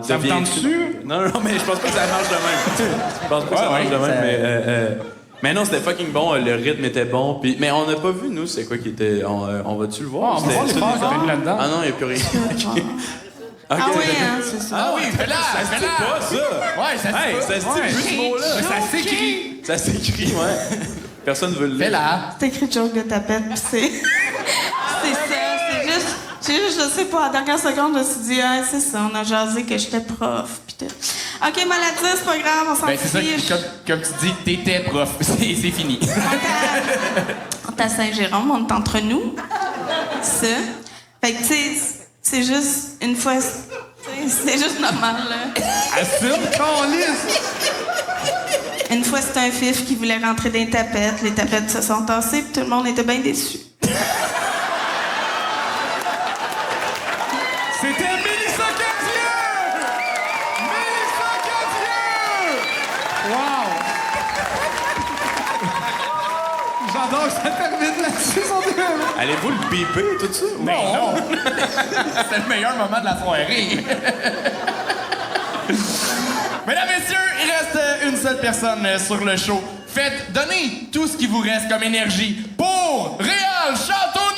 ça vous tente dessus?
Non, mais je pense pas que ça marche de même. Je pense pas que ça marche de même, mais non, c'était fucking bon, le rythme était bon, puis... Mais on n'a pas vu, nous, c'est quoi qui était... On va-tu le voir?
On va voir les passes là-dedans.
Ah non, il n'y a plus rien. Okay.
Ah oui, hein, c'est ça.
Ah oui, fais-la!
Ça se dit pas, ça!
Ouais, ça se dit
plus ce mot-là.
Ça s'écrit.
Ça s'écrit, ouais. Personne veut le lire.
Fais-la!
C'est écrit joke de tapette, pis c'est ça, c'est juste... Je sais pas, à la dernière seconde, je me suis dit, ah, c'est ça, on a jasé que j'étais prof, pis tout. OK, maladie, c'est pas grave, on s'en
fiche. C'est ça, comme tu dis, t'étais prof. C'est fini.
On est à Saint-Jérôme, on est entre nous. Ça. Fait que, tu sais, c'est juste une fois... C'est juste normal, là.
Assume qu'on lisse!
Une fois, c'était un fif qui voulait rentrer dans les tapettes. Les tapettes se sont tassées, puis tout le monde était bien déçu.
C'était Mélissa Cadieux! Mélissa Cadieux!
Wow! J'adore que ça termine là-dessus, son Dieu!
Allez-vous le biper, tout ça?
Non! C'est le meilleur moment de la soirée! Mesdames, messieurs, il reste une seule personne sur le show. Donnez tout ce qui vous reste comme énergie pour Réal Châteauneuf!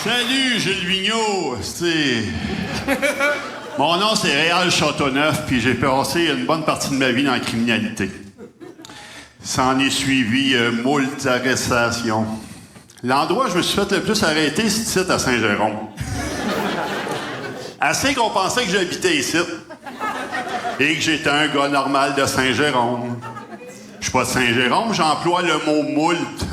Salut, Gilles Vigneault. Mon nom, c'est Réal Châteauneuf, puis j'ai passé une bonne partie de ma vie dans la criminalité. S'en est suivi moult arrestations. L'endroit où je me suis fait le plus arrêter, c'est ici, à Saint-Jérôme. Assez qu'on pensait que j'habitais ici. Et que j'étais un gars normal de Saint-Jérôme. Je suis pas de Saint-Jérôme, j'emploie le mot moult.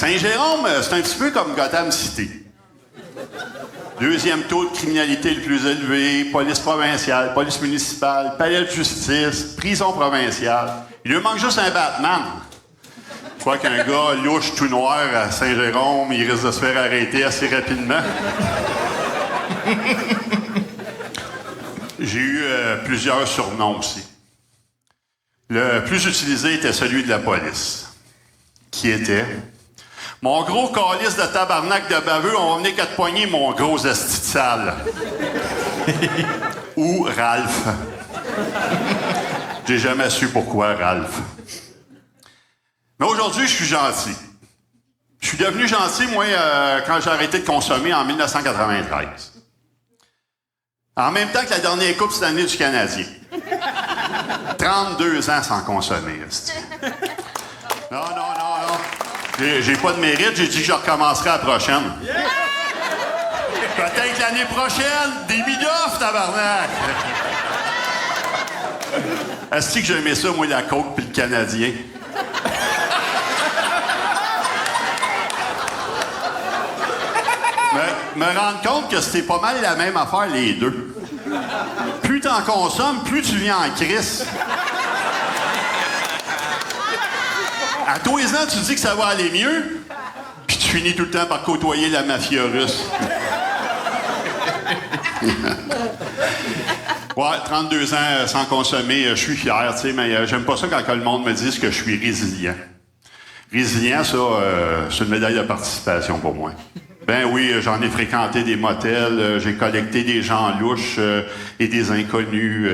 Saint-Jérôme, c'est un petit peu comme Gotham City. Deuxième taux de criminalité le plus élevé, police provinciale, police municipale, palais de justice, prison provinciale. Il lui manque juste un Batman. Je crois qu'un gars louche tout noir à Saint-Jérôme, il risque de se faire arrêter assez rapidement. J'ai eu plusieurs surnoms aussi. Le plus utilisé était celui de la police, qui était « Mon gros calice de tabarnak de baveux, on va venir qu'à te poigner, mon gros esti de sale. » Ou « Ralph. » J'ai jamais su pourquoi Ralph. Mais aujourd'hui, je suis gentil. Je suis devenu gentil, moi, quand j'ai arrêté de consommer en 1993. En même temps que la dernière Coupe cette année du Canadien. 32 ans sans consommer, esti. Non. J'ai pas de mérite, j'ai dit que je recommencerai la prochaine. Peut-être l'année prochaine, des big-off, tabarnak! Est-ce que j'aimais ça, moi, la Coke puis le Canadien? Me rendre compte que c'était pas mal la même affaire, les deux. Plus t'en consommes, plus tu viens en crise. À tous les ans, tu dis que ça va aller mieux, puis tu finis tout le temps par côtoyer la mafia russe. Ouais, 32 ans sans consommer, je suis fier, tu sais, mais j'aime pas ça quand le monde me dise que je suis résilient. Résilient, ça, c'est une médaille de participation pour moi. Ben oui, j'en ai fréquenté des motels, j'ai collecté des gens louches et des inconnus,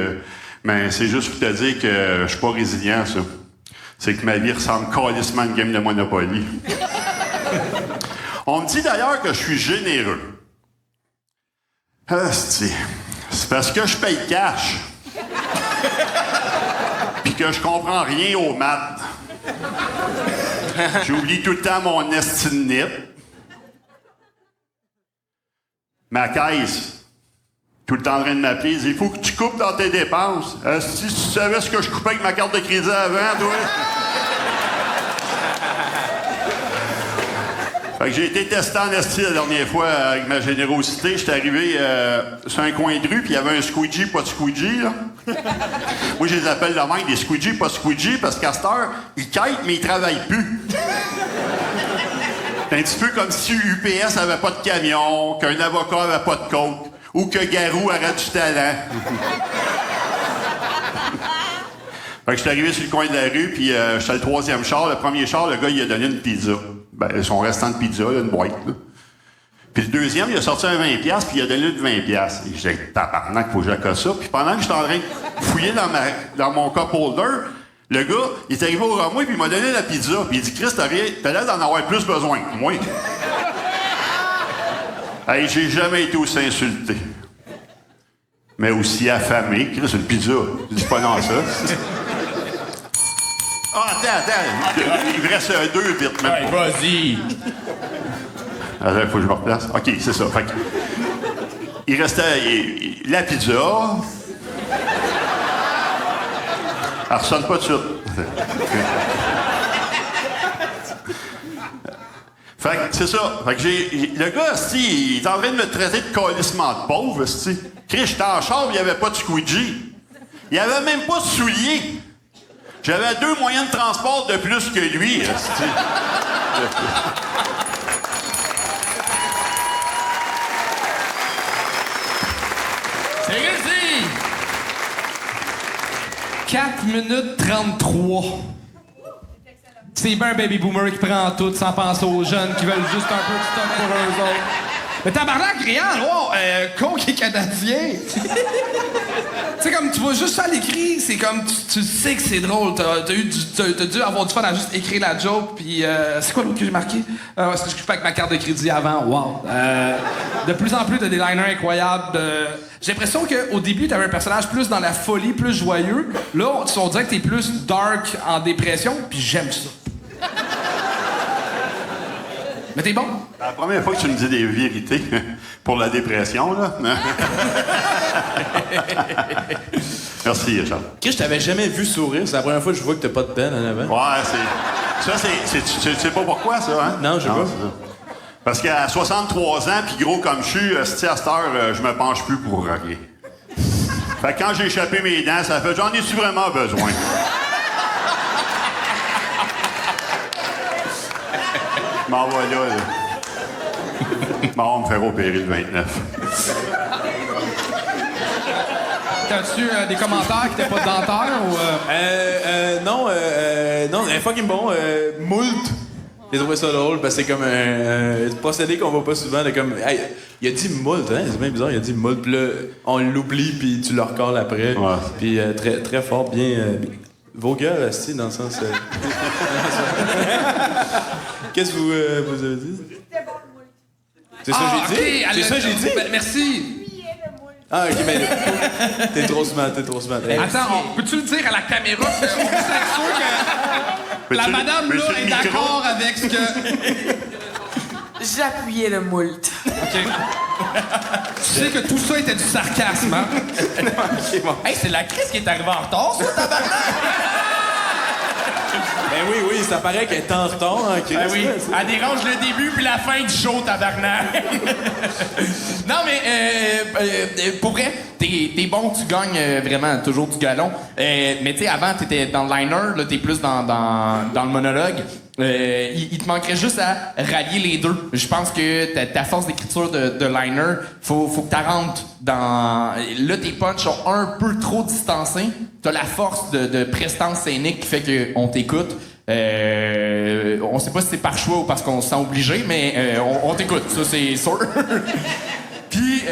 mais c'est juste pour te dire que je suis pas résilient, ça. C'est que ma vie ressemble calissement à une game de Monopoly. On me dit d'ailleurs que je suis généreux. C'est parce que je paye cash. Puis que je comprends rien aux maths. J'oublie tout le temps mon esti de nip. Ma caisse, tout le temps en train de m'appeler, il faut que tu coupes dans tes dépenses. Si tu savais ce que je coupais avec ma carte de crédit avant, toi. Fait que j'ai été testé en esti la dernière fois avec ma générosité. J'étais arrivé sur un coin de rue, puis il y avait un squeegee, pas de squeegee, là. Moi, je les appelle le même, des squeegee, pas de squeegee, parce qu'à cette heure, ils quittent, mais ils travaillent plus. C'est un petit peu comme si UPS avait pas de camion, qu'un avocat avait pas de coke, ou que Garou aurait du talent. Fait que j'étais arrivé sur le coin de la rue, puis j'étais le troisième char. Le premier char, le gars, il a donné une pizza. Ben, son restant de pizza, là, une boîte, là. Puis le deuxième, il a sorti un 20$, puis il a donné de 20$. Et j'ai dit, tabarnak, faut que j'accosse ça. Puis pendant que j'étais en train de fouiller dans mon cup holder, le gars, il est arrivé au remous, puis il m'a donné la pizza. Puis il dit, Chris, t'as l'air d'en avoir plus besoin que moi. Hey, j'ai jamais été aussi insulté. Mais aussi affamé. Chris, une pizza. Je dis pas non, ça. Ah, attends. Il me reste deux vite, même.
Ouais, vas-y.
Attends, il faut que je me replace. OK, c'est ça. Fait que, il restait la pizza. Elle ressonne pas tout de suite. Fait que c'est ça. Fait que le gars, il est en train de me traiter de calissement de pauvre, esti. Chris, j'étais en char, il n'y avait pas de squeegee. Il n'y avait même pas de souliers. J'avais 2 moyens de transport de plus que lui, esti.
C'est réussi! 4 minutes 33. C'est bien un baby boomer qui prend tout sans penser aux jeunes qui veulent juste un peu de stock pour eux autres. Mais tabarnak, Rian, wow, Coke est canadien. Tu sais, comme tu vas juste faire l'écrit, c'est comme tu sais que c'est drôle. T'as dû avoir du fun à juste écrire la joke, puis c'est quoi l'autre que j'ai marqué? C'est que je coupe avec ma carte de crédit avant, wow. De plus en plus, t'as des liners incroyables. J'ai l'impression qu'au début, t'avais un personnage plus dans la folie, plus joyeux. Là, on dirait que t'es plus dark, en dépression, puis j'aime ça. Mais t'es bon.
La première fois que tu me dis des vérités pour la dépression, là. Merci, Charles.
Chris, je t'avais jamais vu sourire. C'est la première fois que je vois que t'as pas de peine en avant.
Ouais, c'est... Ça, tu sais pas pourquoi, ça, hein?
Non, je sais pas.
Parce qu'à 63 ans, puis gros comme je suis, à cette heure, je me penche plus pour rien. Fait que quand j'ai échappé mes dents, ça fait « J'en ai-tu vraiment besoin? » M'en voilà, là. Bon, on va me faire opérer le 29.
T'as-tu des commentaires qui étaient pas dentaires ou...
Non, fucking bon. Moult. J'ai trouvé ça drôle parce que c'est comme un procédé qu'on voit pas souvent. De comme, hey, il a dit moult, hein? C'est bien bizarre, il a dit moult. Puis là, on l'oublie, puis tu le recolles après. Ouais. Puis très, très fort, bien. Vos gueules, aussi, dans le sens. Qu'est-ce que vous avez dit? C'est ça que j'ai dit? C'est ça que j'ai dit?
Ben, merci.
Ah, ok, mais t'es trop smart.
Attends, peux-tu le dire à la caméra? On peut être sûr que la madame, là, est d'accord avec ce que...
J'appuyais le moult.
OK. Tu sais que tout ça était du sarcasme, hein?
Okay, bon.
Hey, c'est la crise qui est arrivée en retard, ça, tabarnak!
Ben oui, ça paraît qu'elle est en retard, hein, Chris.
Ben oui, elle dérange le début puis la fin du show, tabarnak. Non, mais pour vrai, t'es bon, tu gagnes vraiment toujours du galon. Mais tu sais, avant, t'étais dans le liner, là, t'es plus dans le monologue. Il te manquerait juste à rallier les deux. Je pense que ta force d'écriture de liner, faut que tu rentres dans... Là, tes punchs sont un peu trop distancés. T'as la force de prestance scénique qui fait qu'on t'écoute. On sait pas si c'est par choix ou parce qu'on se sent obligé, mais on t'écoute, ça c'est sûr. Puis,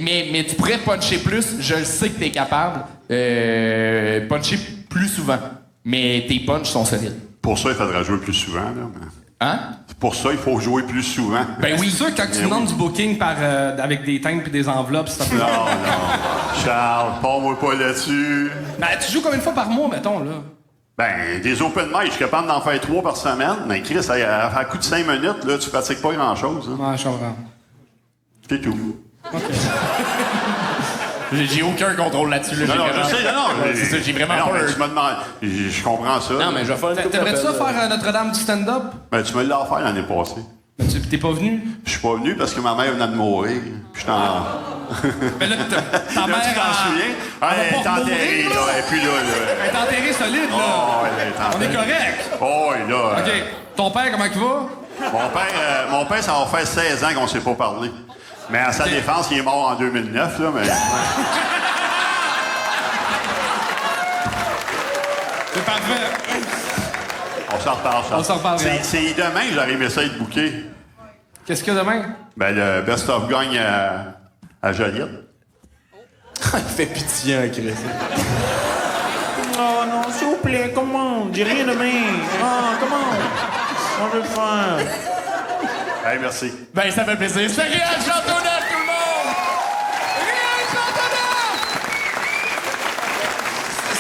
mais tu pourrais puncher plus. Je le sais que t'es capable. Puncher plus souvent. Mais tes punches sont solides.
Pour ça, il faudra jouer plus souvent. Là.
Hein?
Pour ça, il faut jouer plus souvent.
Ben oui, c'est sûr, quand tu demandes du booking avec des teintes et des enveloppes, ça peut...
Non. Charles, parle-moi pas là-dessus.
Ben, tu joues combien de fois par mois, mettons, là?
Ben, des open mic, je suis capable d'en faire 3 par semaine. Mais Chris, à coup de 5 minutes, là, tu pratiques pas grand-chose. Hein.
Ouais, je comprends.
C'est tout.
OK. J'ai aucun contrôle là-dessus. Là,
non, je sais,
c'est ça, j'ai vraiment peur.
Tu me demandes, je comprends ça.
Non, mais je vais faire une
T'aimerais-tu ça faire Notre-Dame du stand-up?
Ben, tu me l'as offert l'année passée.
Ben, t'es pas venu?
Je suis pas venu parce que ma mère venait de mourir. Puis je t'en...
Ben là, ta mère...
Tu t'en souviens? Elle est enterrée, là. Et puis là...
Elle est enterrée solide, là.
Oh, elle est enterrée.
On est correct.
Oh, oui, là...
OK. Ton père, comment il va?
Mon père, ça va faire 16 ans qu'on s'est pas parlé. Mais à sa défense, il est mort en 2009, là, mais...
C'est parfait.
On s'en reparle, ça.
On s'en reparle.
C'est demain que j'aurais aimé ça être booké.
Qu'est-ce qu'il y a demain?
Ben, le Best of gagne à Joliette.
Il fait pitié, hein, Chris.
Oh non, s'il vous plaît, comment? J'ai rien demain. Ah, comment? On veut faire.
Hey, merci.
Ben, ça fait plaisir. C'est Réal Châteauneuf, tout le monde! Réal Châteauneuf!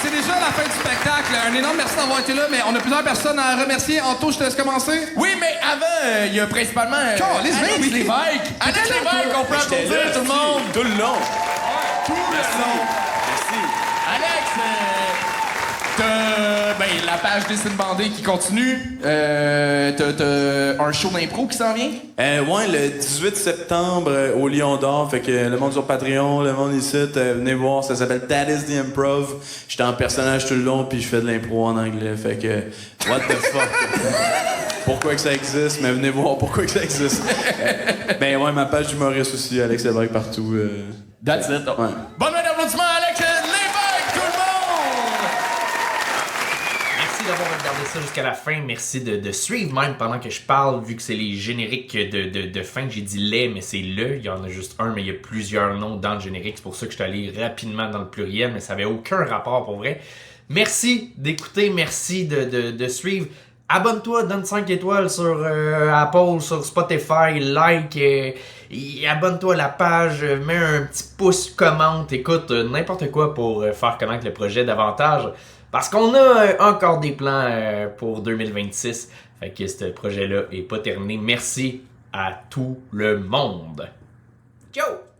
C'est déjà la fin du spectacle. Un énorme merci d'avoir été là, mais on a plusieurs personnes à remercier. Anto, je te laisse commencer.
Oui, mais avant, il y a principalement Alex Lévesque. Alex Lévesque, on peut applaudir tout le monde.
Tout le long.
Merci. Alex, t'as la page Dessine Bandé qui continue. T'as un show d'impro qui s'en vient?
Ouais, le 18 septembre au Lion d'Or. Fait que le monde sur Patreon, le monde ici, venez voir. Ça s'appelle That is the Improv. J'étais en personnage tout le long, puis je fais de l'impro en anglais. Fait que, what the fuck? Pourquoi que ça existe? Mais venez voir pourquoi que ça existe. Ben ouais, ma page d'humoriste aussi, Alex Lévesque partout.
That's it.
Ouais.
Bonne main d'applaudissement, Alex Lévesque, tout le monde!
Merci d'avoir regardé ça jusqu'à la fin. Merci de suivre même pendant que je parle, vu que c'est les génériques de fin. J'ai dit les, mais c'est le. Il y en a juste un, mais il y a plusieurs noms dans le générique. C'est pour ça que je suis allé rapidement dans le pluriel, mais ça avait aucun rapport pour vrai. Merci d'écouter, merci de suivre. Abonne-toi, donne 5 étoiles sur Apple, sur Spotify, like, et abonne-toi à la page, mets un petit pouce, commente, écoute, n'importe quoi pour faire connaître le projet davantage. Parce qu'on a encore des plans pour 2026. Fait que ce projet-là est pas terminé. Merci à tout le monde. Ciao!